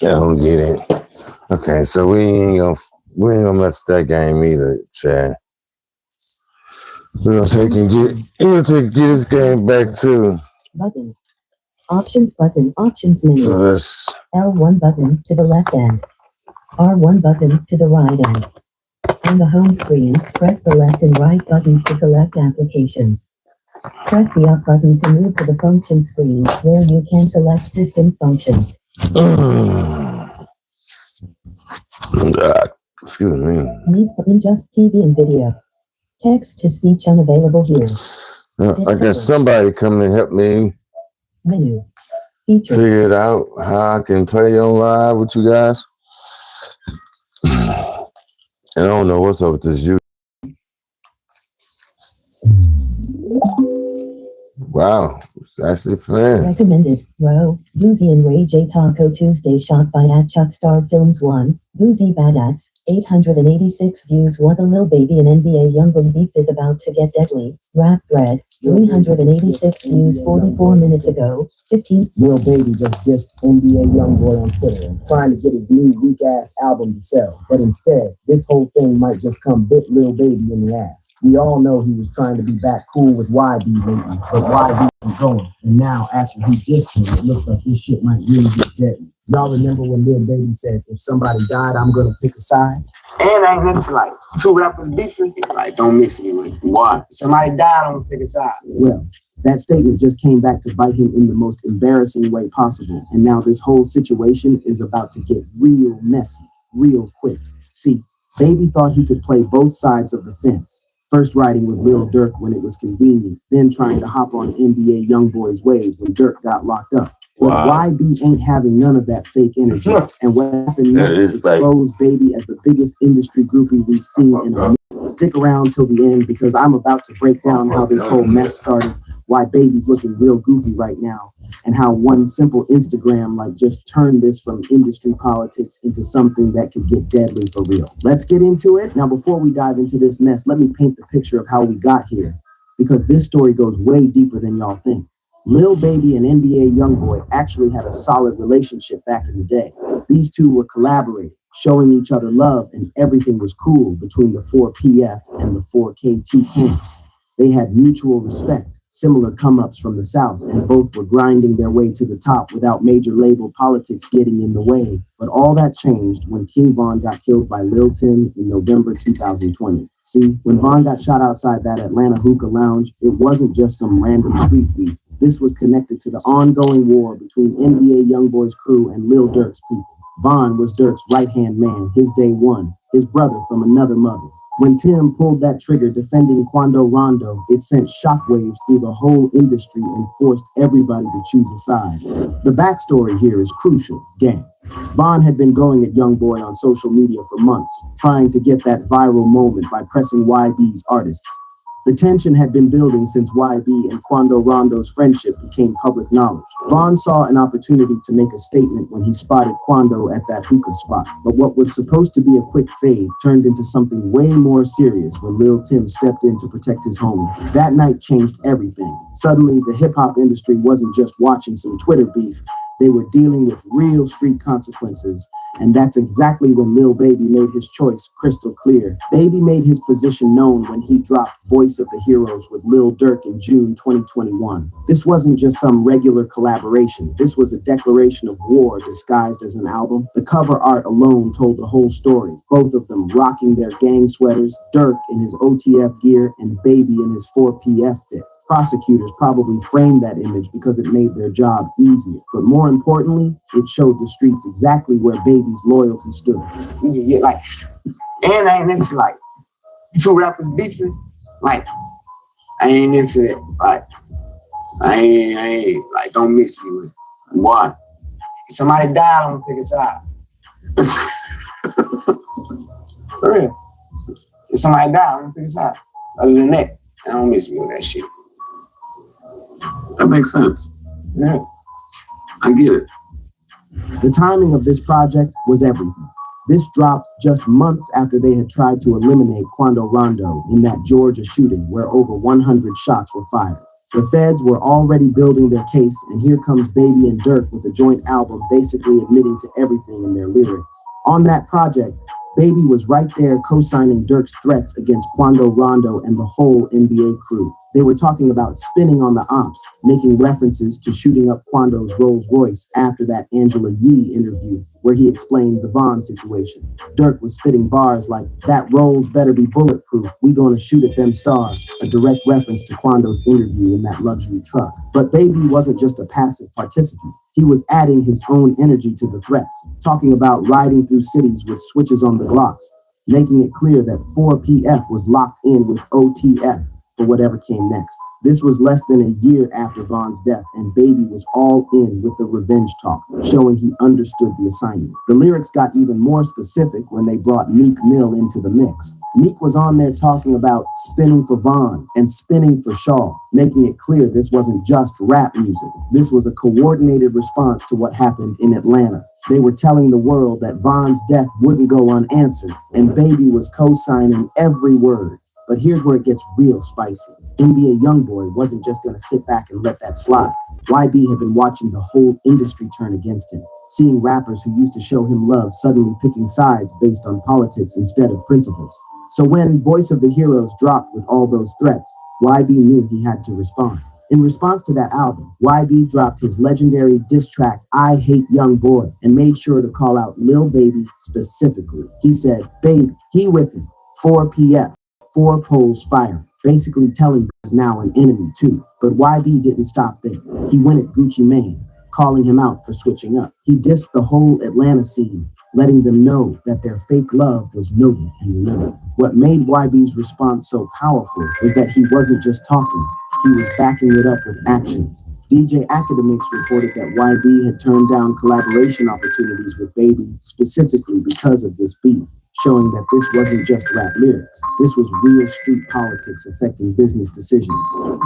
I don't get it. Okay, so we ain't gonna mess that game either, Chad. We're gonna get this game back to Button. Options button. Options menu. so this. L1 button to the left end. R1 button to the right end. On the home screen, press the left and right buttons to select applications. Press the up button to move to the function screen, where you can select system functions. Excuse me. Need just TV and video. Text to speech unavailable here. I got somebody coming to help me Menu. Features. figure it out how I can play on live with you guys. And I don't know what's up with this you. Wow, it's actually planned. Recommended. Row. Boozy and Ray J Taco Tuesday shot by at Chuck Star Films 1. Boozy Badass. 886 views. What a Lil Baby and NBA Youngboy beef is about to get deadly. Rap thread. 386 views 44 minutes ago. 15. Lil Baby just dissed NBA Youngboy on Twitter and trying to get his new weak-ass album to sell. But instead, this whole thing might just come bit Lil Baby in the ass. We all know he was trying to be back cool with YB lately, but YB isn't going. And now, after he dissed him, it looks like this shit might really get deadly. Y'all remember when Lil Baby said, if somebody died, I'm gonna pick a side? And I ain't into like two rappers beefing. Like, don't mix me with why. Somebody died, I'm gonna pick a side. Well, that statement just came back to bite him in the most embarrassing way possible. And now this whole situation is about to get real messy, real quick. See, Baby thought he could play both sides of the fence. First riding with Lil Durk when it was convenient, then trying to hop on NBA Youngboy's wave when Durk got locked up. But YB ain't having none of that fake energy. And what happened next exposed Baby as the biggest industry groupie we've seen in a minute. Stick around till the end because I'm about to break down how this whole mess started, why Baby's looking real goofy right now, and how one simple Instagram like just turned this from industry politics into something that could get deadly for real. Let's get into it. Now, before we dive into this mess, let me paint the picture of how we got here, because this story goes way deeper than y'all think. Lil Baby and NBA Youngboy actually had a solid relationship back in the day. These two were collaborating, showing each other love, and everything was cool between the 4PF and the 4KT camps. They had mutual respect, similar come-ups from the South, and both were grinding their way to the top without major label politics getting in the way. But all that changed when King Von got killed by Lil Tim in November 2020. See, when Von got shot outside that Atlanta hookah lounge, it wasn't just some random street beef. This was connected to the ongoing war between NBA Youngboy's crew and Lil Durk's people. Von was Durk's right-hand man, his day one, his brother from another mother. When Tim pulled that trigger defending Quando Rondo, it sent shockwaves through the whole industry and forced everybody to choose a side. The backstory here is crucial, gang. Von had been going at Youngboy on social media for months, trying to get that viral moment by pressing YB's artists. The tension had been building since YB and Quando Rondo's friendship became public knowledge. Von saw an opportunity to make a statement when he spotted Quando at that hookah spot. But what was supposed to be a quick fade turned into something way more serious when Lil Tim stepped in to protect his homie. That night changed everything. Suddenly, the hip-hop industry wasn't just watching some Twitter beef. They were dealing with real street consequences, and that's exactly when Lil Baby made his choice crystal clear. Baby made his position known when he dropped Voice of the Heroes with Lil Durk in June 2021. This wasn't just some regular collaboration. This was a declaration of war disguised as an album. The cover art alone told the whole story, both of them rocking their gang sweaters, Durk in his OTF gear, and Baby in his 4PF fit. Prosecutors probably framed that image because it made their job easier. But more importantly, it showed the streets exactly where Baby's loyalty stood. You get like, and I ain't into like two rappers beefing. Like, I ain't into it. Like, I ain't like, don't mix me with it. Why? If somebody died, I'm gonna pick a side. For real. If somebody died, I'm gonna pick a side. Other than that, I don't mix me with that shit. That makes sense. Yeah, I get it. The timing of this project was everything. This dropped just months after they had tried to eliminate Quando Rondo in that Georgia shooting where over 100 shots were fired. The feds were already building their case, and here comes Baby and Durk with a joint album basically admitting to everything in their lyrics. On that project, Baby was right there co-signing Durk's threats against Quando Rondo and the whole NBA crew. They were talking about spinning on the ops, making references to shooting up Quando's Rolls Royce after that Angela Yee interview where he explained the Von situation. Durk was spitting bars like, that Rolls better be bulletproof, we gonna shoot at them stars, a direct reference to Quando's interview in that luxury truck. But Baby wasn't just a passive participant. He was adding his own energy to the threats, talking about riding through cities with switches on the Glocks, making it clear that 4PF was locked in with OTF for whatever came next. This was less than a year after Vaughn's death, and Baby was all in with the revenge talk, showing he understood the assignment. The lyrics got even more specific when they brought Meek Mill into the mix. Meek was on there talking about spinning for Vaughn and spinning for Shaw, making it clear this wasn't just rap music. This was a coordinated response to what happened in Atlanta. They were telling the world that Vaughn's death wouldn't go unanswered, and Baby was co-signing every word. But here's where it gets real spicy. NBA Youngboy wasn't just going to sit back and let that slide. YB had been watching the whole industry turn against him, seeing rappers who used to show him love suddenly picking sides based on politics instead of principles. So when Voice of the Heroes dropped with all those threats, YB knew he had to respond. In response to that album, YB dropped his legendary diss track, I Hate Young Boy, and made sure to call out Lil Baby specifically. He said, Baby, he with him, 4PF, 4 poles fire, basically telling he was now an enemy too. But YB didn't stop there. He went at Gucci Mane, calling him out for switching up. He dissed the whole Atlanta scene, letting them know that their fake love was noted and remembered. What made YB's response so powerful was that he wasn't just talking, he was backing it up with actions. DJ Academics reported that YB had turned down collaboration opportunities with Baby specifically because of this beef, showing that this wasn't just rap lyrics. This was real street politics affecting business decisions.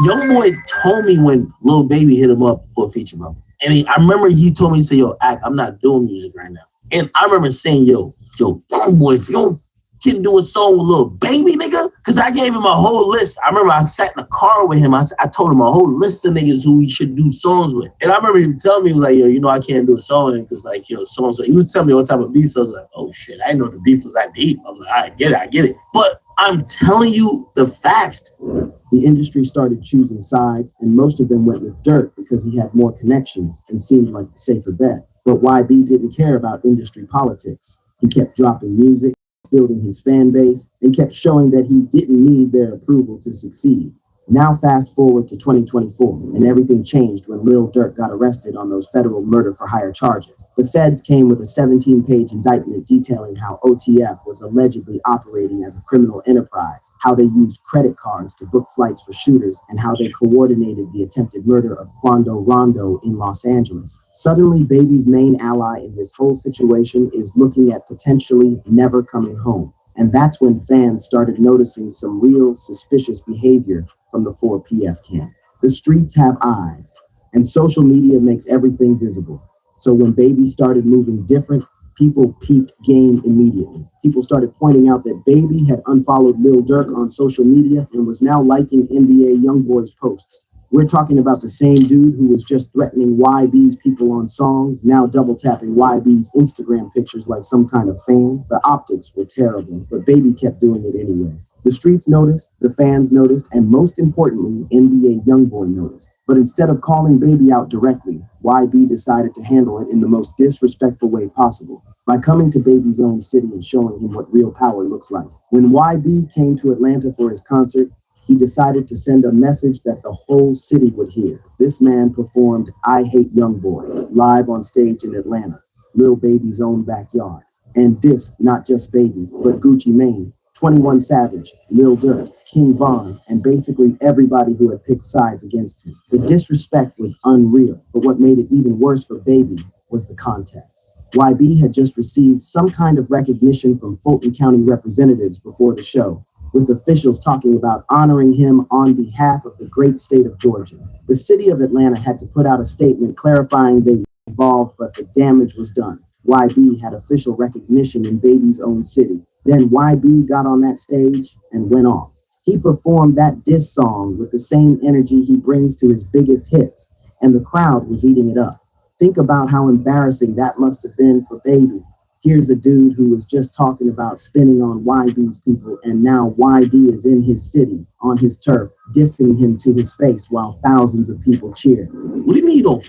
Youngboy told me when Lil Baby hit him up for a feature, bro. And I remember he told me, he said, yo, Ack, I'm not doing music right now. And I remember saying, yo, Youngboy, if you don't can do a song with Lil Baby, nigga, because I gave him a whole list. I remember I sat in the car with him. I told him a whole list of niggas who he should do songs with. And I remember him telling me, like, yo, you know, I can't do a song because, like, yo, so-and-so. He was telling me what type of beef. So I was like, oh, shit, I didn't know the beef was that deep. I was like, I get it. But I'm telling you the facts. The industry started choosing sides, and most of them went with Dirt because he had more connections and seemed like the safer bet. But YB didn't care about industry politics. He kept dropping music, building his fan base, and kept showing that he didn't need their approval to succeed. Now fast forward to 2024, and everything changed when Lil Durk got arrested on those federal murder for hire charges. The feds came with a 17-page indictment detailing how OTF was allegedly operating as a criminal enterprise, how they used credit cards to book flights for shooters, and how they coordinated the attempted murder of Quando Rondo in Los Angeles. Suddenly, Baby's main ally in this whole situation is looking at potentially never coming home. And that's when fans started noticing some real suspicious behavior from the 4PF camp. The streets have eyes, and social media makes everything visible. So when Baby started moving different, people peeped game immediately. People started pointing out that Baby had unfollowed Lil Durk on social media and was now liking NBA Youngboy's posts. We're talking about the same dude who was just threatening YB's people on songs, now double tapping YB's Instagram pictures like some kind of fan. The optics were terrible, but Baby kept doing it anyway. The streets noticed, the fans noticed, and most importantly, NBA Youngboy noticed. But instead of calling Baby out directly, YB decided to handle it in the most disrespectful way possible, by coming to Baby's own city and showing him what real power looks like. When YB came to Atlanta for his concert, he decided to send a message that the whole city would hear. This man performed I Hate Youngboy live on stage in Atlanta, Lil Baby's own backyard, and dissed not just Baby, but Gucci Mane, 21 Savage, Lil Durk, King Von, and basically everybody who had picked sides against him. The disrespect was unreal, but what made it even worse for Baby was the context. YB had just received some kind of recognition from Fulton County representatives before the show, with officials talking about honoring him on behalf of the great state of Georgia. The city of Atlanta had to put out a statement clarifying they were involved, but the damage was done. YB had official recognition in Baby's own city. Then YB got on that stage and went off. He performed that diss song with the same energy he brings to his biggest hits, and the crowd was eating it up. Think about how embarrassing that must have been for Baby. Here's a dude who was just talking about spinning on YB's people, and now YB is in his city, on his turf, dissing him to his face while thousands of people cheer. What do you mean you don't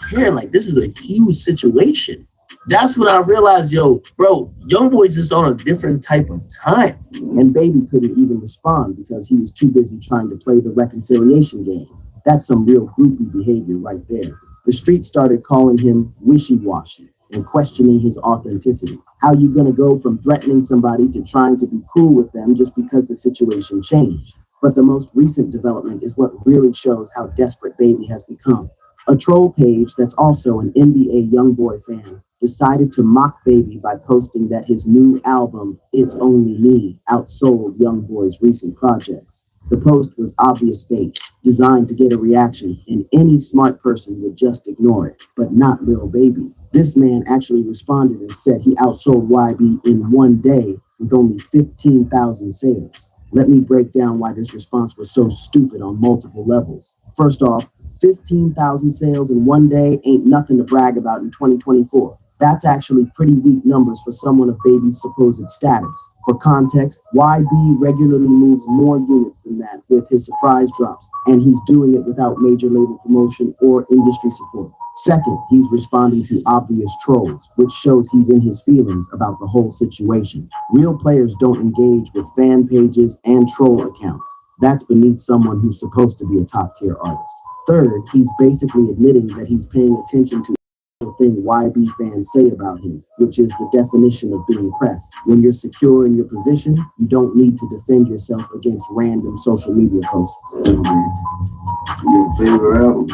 care? Like, this is a huge situation. That's when I realized, yo, bro, Youngboy's just on a different type of time. And Baby couldn't even respond because he was too busy trying to play the reconciliation game. That's some real groupie behavior right there. The streets started calling him wishy-washy and questioning his authenticity. How you gonna go from threatening somebody to trying to be cool with them just because the situation changed? But the most recent development is what really shows how desperate Baby has become. A troll page that's also an NBA YoungBoy fan decided to mock Baby by posting that his new album, It's Only Me, outsold YoungBoy's recent projects. The post was obvious bait, designed to get a reaction, and any smart person would just ignore it, but not Lil Baby. This man actually responded and said he outsold YB in one day with only 15,000 sales. Let me break down why this response was so stupid on multiple levels. First off, 15,000 sales in one day ain't nothing to brag about in 2024. That's actually pretty weak numbers for someone of Baby's supposed status. For context, YB regularly moves more units than that with his surprise drops, and he's doing it without major label promotion or industry support. Second, he's responding to obvious trolls, which shows he's in his feelings about the whole situation. Real players don't engage with fan pages and troll accounts. That's beneath someone who's supposed to be a top-tier artist. Third, he's basically admitting that he's paying attention to the thing YB fans say about him, which is the definition of being pressed. When you're secure in your position, you don't need to defend yourself against random social media posts. Your favorite album?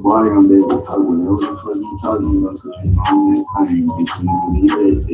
Why I'm there because whatever the fuck you talking about, because you know that thing, bitch, you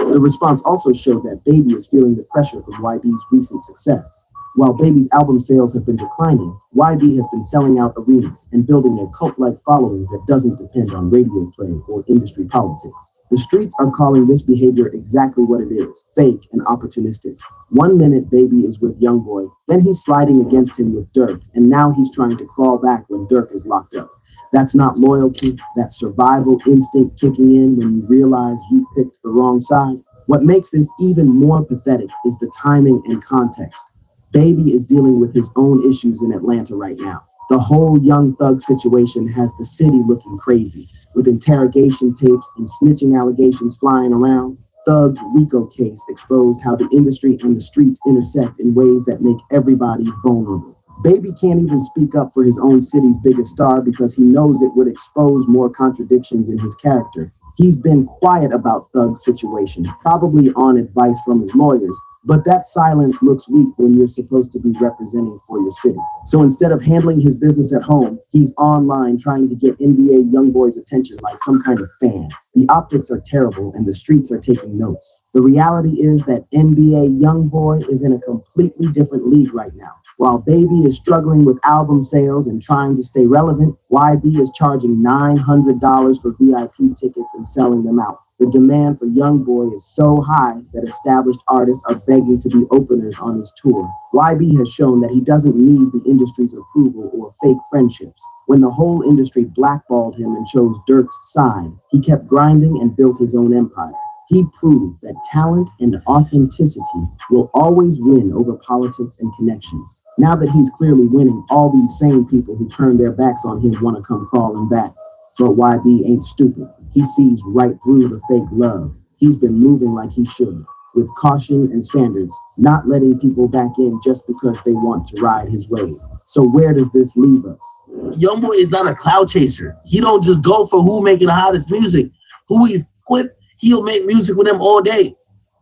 need The response also showed that Baby is feeling the pressure from YB's recent success. While Baby's album sales have been declining, YB has been selling out arenas and building a cult-like following that doesn't depend on radio play or industry politics. The streets are calling this behavior exactly what it is, fake and opportunistic. 1 minute Baby is with YoungBoy, then he's sliding against him with Dirk, and now he's trying to crawl back when Dirk is locked up. That's not loyalty, that's survival instinct kicking in when you realize you picked the wrong side. What makes this even more pathetic is the timing and context. Baby is dealing with his own issues in Atlanta right now. The whole Young Thug situation has the city looking crazy, with interrogation tapes and snitching allegations flying around. Thug's RICO case exposed how the industry and the streets intersect in ways that make everybody vulnerable. Baby can't even speak up for his own city's biggest star because he knows it would expose more contradictions in his character. He's been quiet about Thug's situation, probably on advice from his lawyers, but that silence looks weak when you're supposed to be representing for your city. So instead of handling his business at home, he's online trying to get NBA YoungBoy's attention like some kind of fan. The optics are terrible and the streets are taking notes. The reality is that NBA YoungBoy is in a completely different league right now. While Baby is struggling with album sales and trying to stay relevant, YB is charging $900 for VIP tickets and selling them out. The demand for YoungBoy is so high that established artists are begging to be openers on his tour. YB has shown that he doesn't need the industry's approval or fake friendships. When the whole industry blackballed him and chose Dirk's side, he kept grinding and built his own empire. He proved that talent and authenticity will always win over politics and connections. Now that he's clearly winning, all these same people who turned their backs on him want to come crawling back. But YB ain't stupid. He sees right through the fake love. He's been moving like he should, with caution and standards, not letting people back in just because they want to ride his wave. So where does this leave us? YoungBoy is not a cloud chaser. He don't just go for who making the hottest music. Who he equipped, he'll make music with them all day.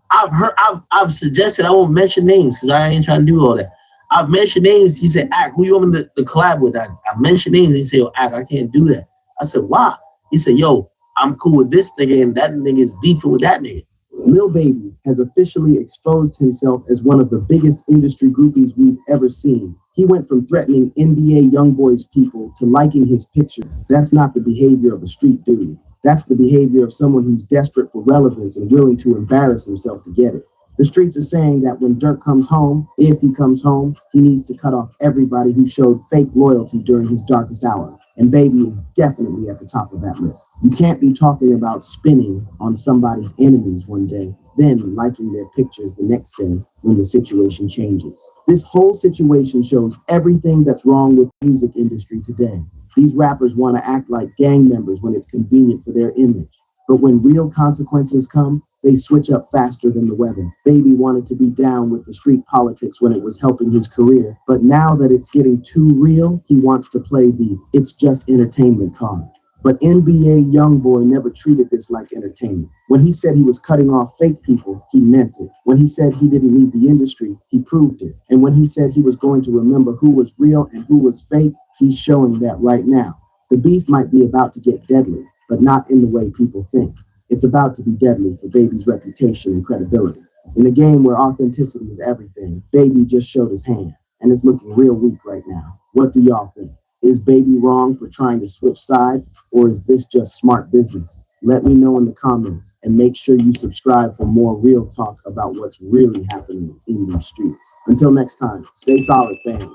I've suggested, I won't mention names because I ain't trying to do all that. I've mentioned names. He said, Ack, who you want me to collab with? I mentioned names. He said, yo, Ack, I can't do that. I said, why? He said, yo, I'm cool with this nigga and that nigga is beefing with that nigga. Lil Baby has officially exposed himself as one of the biggest industry groupies we've ever seen. He went from threatening NBA YoungBoy's people to liking his picture. That's not the behavior of a street dude. That's the behavior of someone who's desperate for relevance and willing to embarrass himself to get it. The streets are saying that when Dirk comes home, if he comes home, he needs to cut off everybody who showed fake loyalty during his darkest hour. And Baby is definitely at the top of that list. You can't be talking about spinning on somebody's enemies one day, then liking their pictures the next day when the situation changes. This whole situation shows everything that's wrong with the music industry today. These rappers want to act like gang members when it's convenient for their image. But when real consequences come, they switch up faster than the weather. Baby wanted to be down with the street politics when it was helping his career. But now that it's getting too real, he wants to play the "it's just entertainment" card. But NBA Youngboy never treated this like entertainment. When he said he was cutting off fake people, he meant it. When he said he didn't need the industry, he proved it. And when he said he was going to remember who was real and who was fake, he's showing that right now. The beef might be about to get deadly, but not in the way people think. It's about to be deadly for Baby's reputation and credibility. In a game where authenticity is everything, Baby just showed his hand, and it's looking real weak right now. What do y'all think? Is Baby wrong for trying to switch sides, or is this just smart business? Let me know in the comments, and make sure you subscribe for more real talk about what's really happening in these streets. Until next time, stay solid, fam.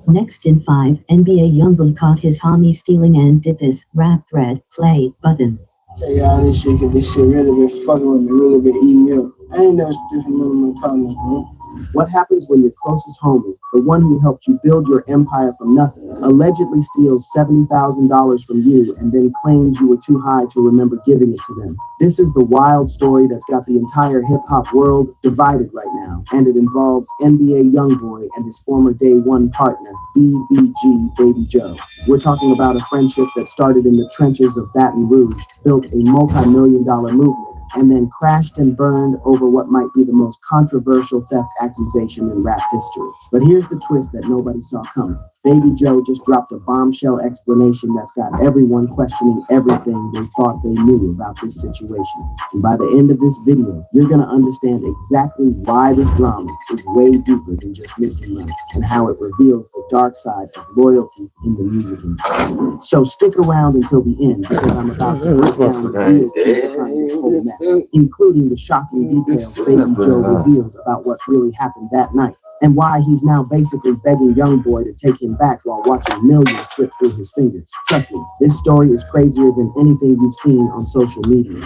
Next in 5, NBA Youngboy caught his homie stealing and did this rap thread play button. Tell y'all this shit, cause this shit really been fucking with me, really been eating me up. I ain't never stood for none of my partners, bro. What happens when your closest homie, the one who helped you build your empire from nothing, allegedly steals $70,000 from you and then claims you were too high to remember giving it to them? This is the wild story that's got the entire hip-hop world divided right now, and it involves NBA Youngboy and his former Day One partner, BBG Baby Joe. We're talking about a friendship that started in the trenches of Baton Rouge, built a multi-million-dollar movement, and then crashed and burned over what might be the most controversial theft accusation in rap history. But here's the twist that nobody saw coming. Baby Joe just dropped a bombshell explanation that's got everyone questioning everything they thought they knew about this situation. And by the end of this video, you're gonna understand exactly why this drama is way deeper than just missing money, and how it reveals the dark side of loyalty in the music industry. So stick around until the end, because I'm about to break down the real truth behind this whole mess, including the shocking details Baby Joe revealed about what really happened that night, and why he's now basically begging Youngboy to take him back while watching millions slip through his fingers. Trust me, this story is crazier than anything you've seen on social media.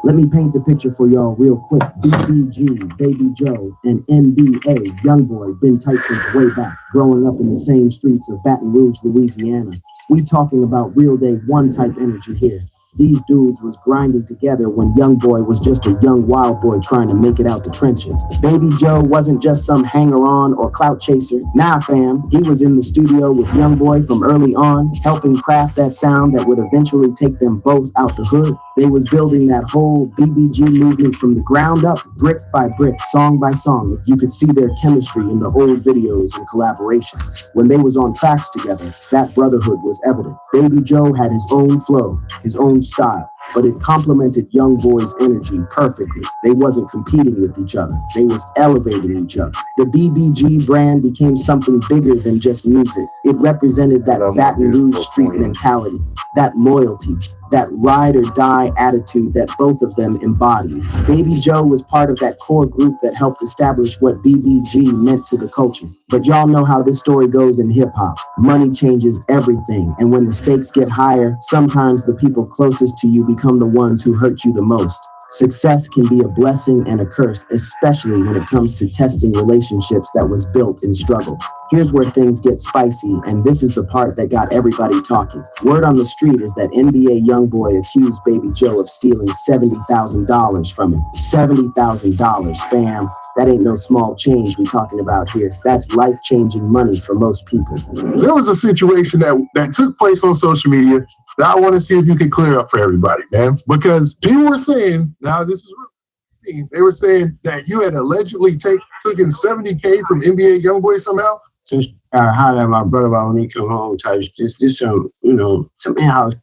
Let me paint the picture for y'all real quick. BBG, Baby Joe, and NBA Youngboy been tight since way back, growing up in the same streets of Baton Rouge, Louisiana. We talking about real Day One type energy here. These dudes was grinding together when Youngboy was just a young wild boy trying to make it out the trenches. Baby Joe wasn't just some hanger-on or clout chaser. Nah, fam, he was in the studio with Youngboy from early on, helping craft that sound that would eventually take them both out the hood. They was building that whole BBG movement from the ground up, brick by brick, song by song. You could see their chemistry in the old videos and collaborations. When they was on tracks together, that brotherhood was evident. Baby Joe had his own flow, his own style, but it complemented Youngboy's energy perfectly. They wasn't competing with each other. They was elevating each other. The BBG brand became something bigger than just music. It represented that Baton Rouge street mentality, that loyalty, that ride or die attitude that both of them embodied. Baby Joe was part of that core group that helped establish what BBG meant to the culture. But y'all know how this story goes in hip hop. Money changes everything, and when the stakes get higher, sometimes the people closest to you become the ones who hurt you the most. Success can be a blessing and a curse, especially when it comes to testing relationships that was built in struggle. Here's where things get spicy, and this is the part that got everybody talking. Word on the street is that NBA Youngboy accused Baby Joe of stealing $70,000 from him. $70,000, fam. That ain't no small change we talking about here. That's life-changing money for most people. There was a situation that took place on social media that I want to see if you can clear up for everybody, man. Because people were saying, now this is real, they were saying that you had allegedly taken $70K from NBA Youngboy somehow. Some holler at my brother about when he come home type. Just some, some in-house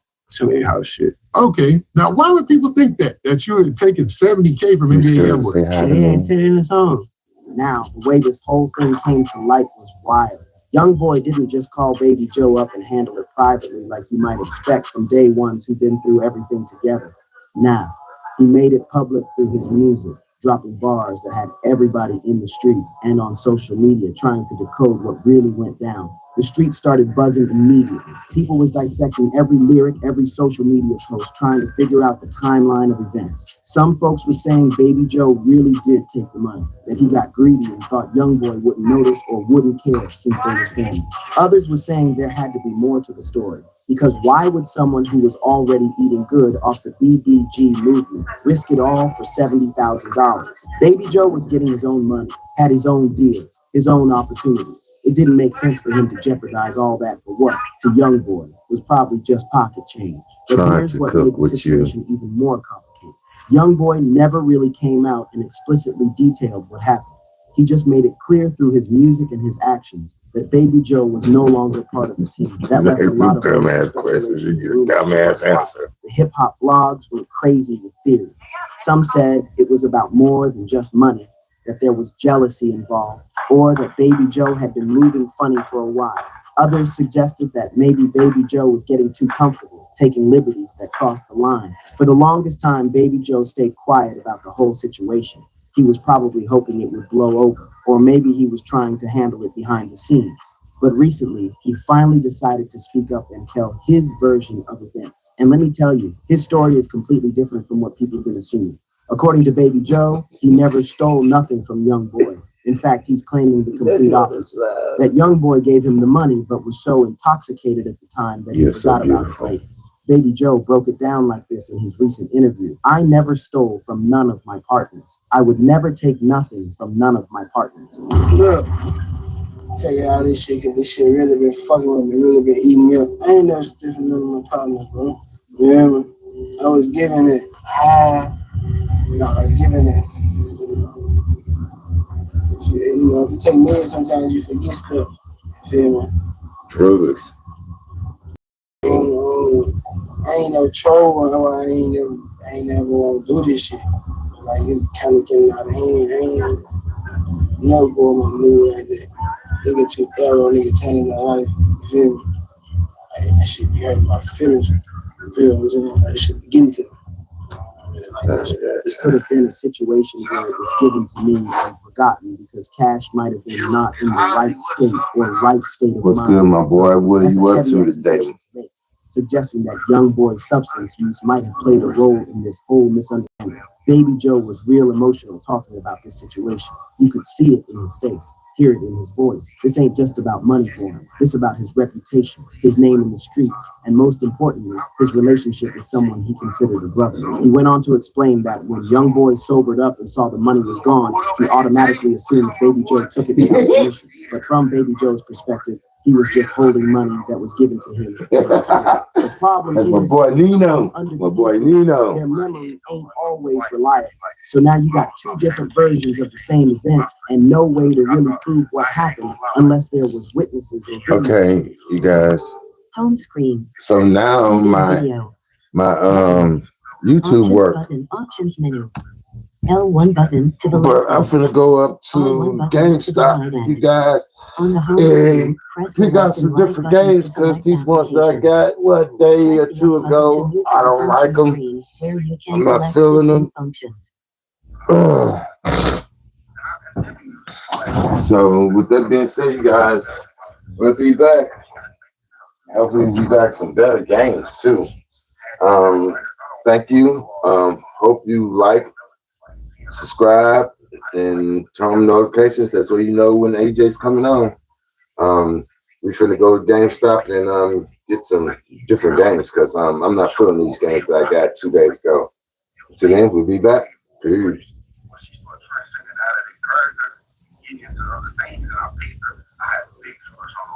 shit. Okay. Now, why would people think that you had taken $70K from NBA Youngboy? Yeah, said it in the song. Now, the way this whole thing came to light was wild. Youngboy didn't just call Baby Joe up and handle it privately like you might expect from day ones who've been through everything together. Now, he made it public through his music, dropping bars that had everybody in the streets and on social media trying to decode what really went down. The streets started buzzing immediately. People was dissecting every lyric, every social media post, trying to figure out the timeline of events. Some folks were saying Baby Joe really did take the money, that he got greedy and thought Youngboy wouldn't notice or wouldn't care since they was family. Others were saying there had to be more to the story. Because why would someone who was already eating good off the BBG movement risk it all for $70,000? Baby Joe was getting his own money, had his own deals, his own opportunities. It didn't make sense for him to jeopardize all that for what, to Young Boy, was probably just pocket change. But here's what made the situation even more complicated. Young Boy never really came out and explicitly detailed what happened. He just made it clear through his music and his actions that Baby Joe was no longer part of the team. That left a lot of dumbass questions. You get a dumbass answer. The hip hop blogs were crazy with theories. Some said it was about more than just money, that there was jealousy involved, or that Baby Joe had been moving funny for a while. Others suggested that maybe Baby Joe was getting too comfortable, taking liberties that crossed the line. For the longest time, Baby Joe stayed quiet about the whole situation. He was probably hoping it would blow over, or maybe he was trying to handle it behind the scenes. But recently, he finally decided to speak up and tell his version of events. And let me tell you, his story is completely different from what people have been assuming. According to Baby Joe, he never stole nothing from Young Boy. In fact, he's claiming the complete opposite. That Young Boy gave him the money, but was so intoxicated at the time that he forgot about it later. Baby Joe broke it down like this in his recent interview. I never stole from none of my partners. I would never take nothing from none of my partners. Look, tell you all this shit, because this shit really been fucking with me, really been eating me up. I ain't never stood for none of my partners, bro. You hear me? I was giving it high. I was giving it. If you take meds, sometimes you forget stuff. Feel me? Drugs. I ain't no troll. I ain't never want to do this shit. Like, it's kind of getting out of hand. I ain't never go on my mood like that. Nigga too thorough, nigga changed my life. You feel me? Like, that shit be hurting my feelings. You feel what I'm saying? Like, that shit be getting to me. This could have been a situation where it was given to me and forgotten because Cash might have been not in the right state or right state of mind. What's good, my boy? What are you up to today? Suggesting that Young Boy's substance use might have played a role in this whole misunderstanding. Baby Joe was real emotional talking about this situation. You could see it in his face, hear it in his voice. This ain't just about money for him. This about his reputation, his name in the streets, and most importantly, his relationship with someone he considered a brother. He went on to explain that when Young Boy sobered up and saw the money was gone, he automatically assumed Baby Joe took it without permission. But from Baby Joe's perspective, he was just holding money that was given to him. The problem is, my boy Nino. My boy Nino. Their memory ain't always reliable. So now you got two different versions of the same event and no way to really prove what happened unless there was witnesses. Okay, you guys. Home screen. So now my YouTube work. Options menu. L1 button to the left. But I'm finna go up to GameStop, you guys, and pick out some different games because these ones that I got, what, a day or two ago, I don't like them. I'm not feeling them. So with that being said, you guys, we'll be back. Hopefully we'll be back some better games too. Thank you. Hope you like, subscribe, and turn on notifications. That's where you know when AJ's coming on. We finna go to GameStop and get some different games because I'm not feeling these games that I got 2 days ago. So then we'll be back. Peace. Into other things, and I picked up. I had big source on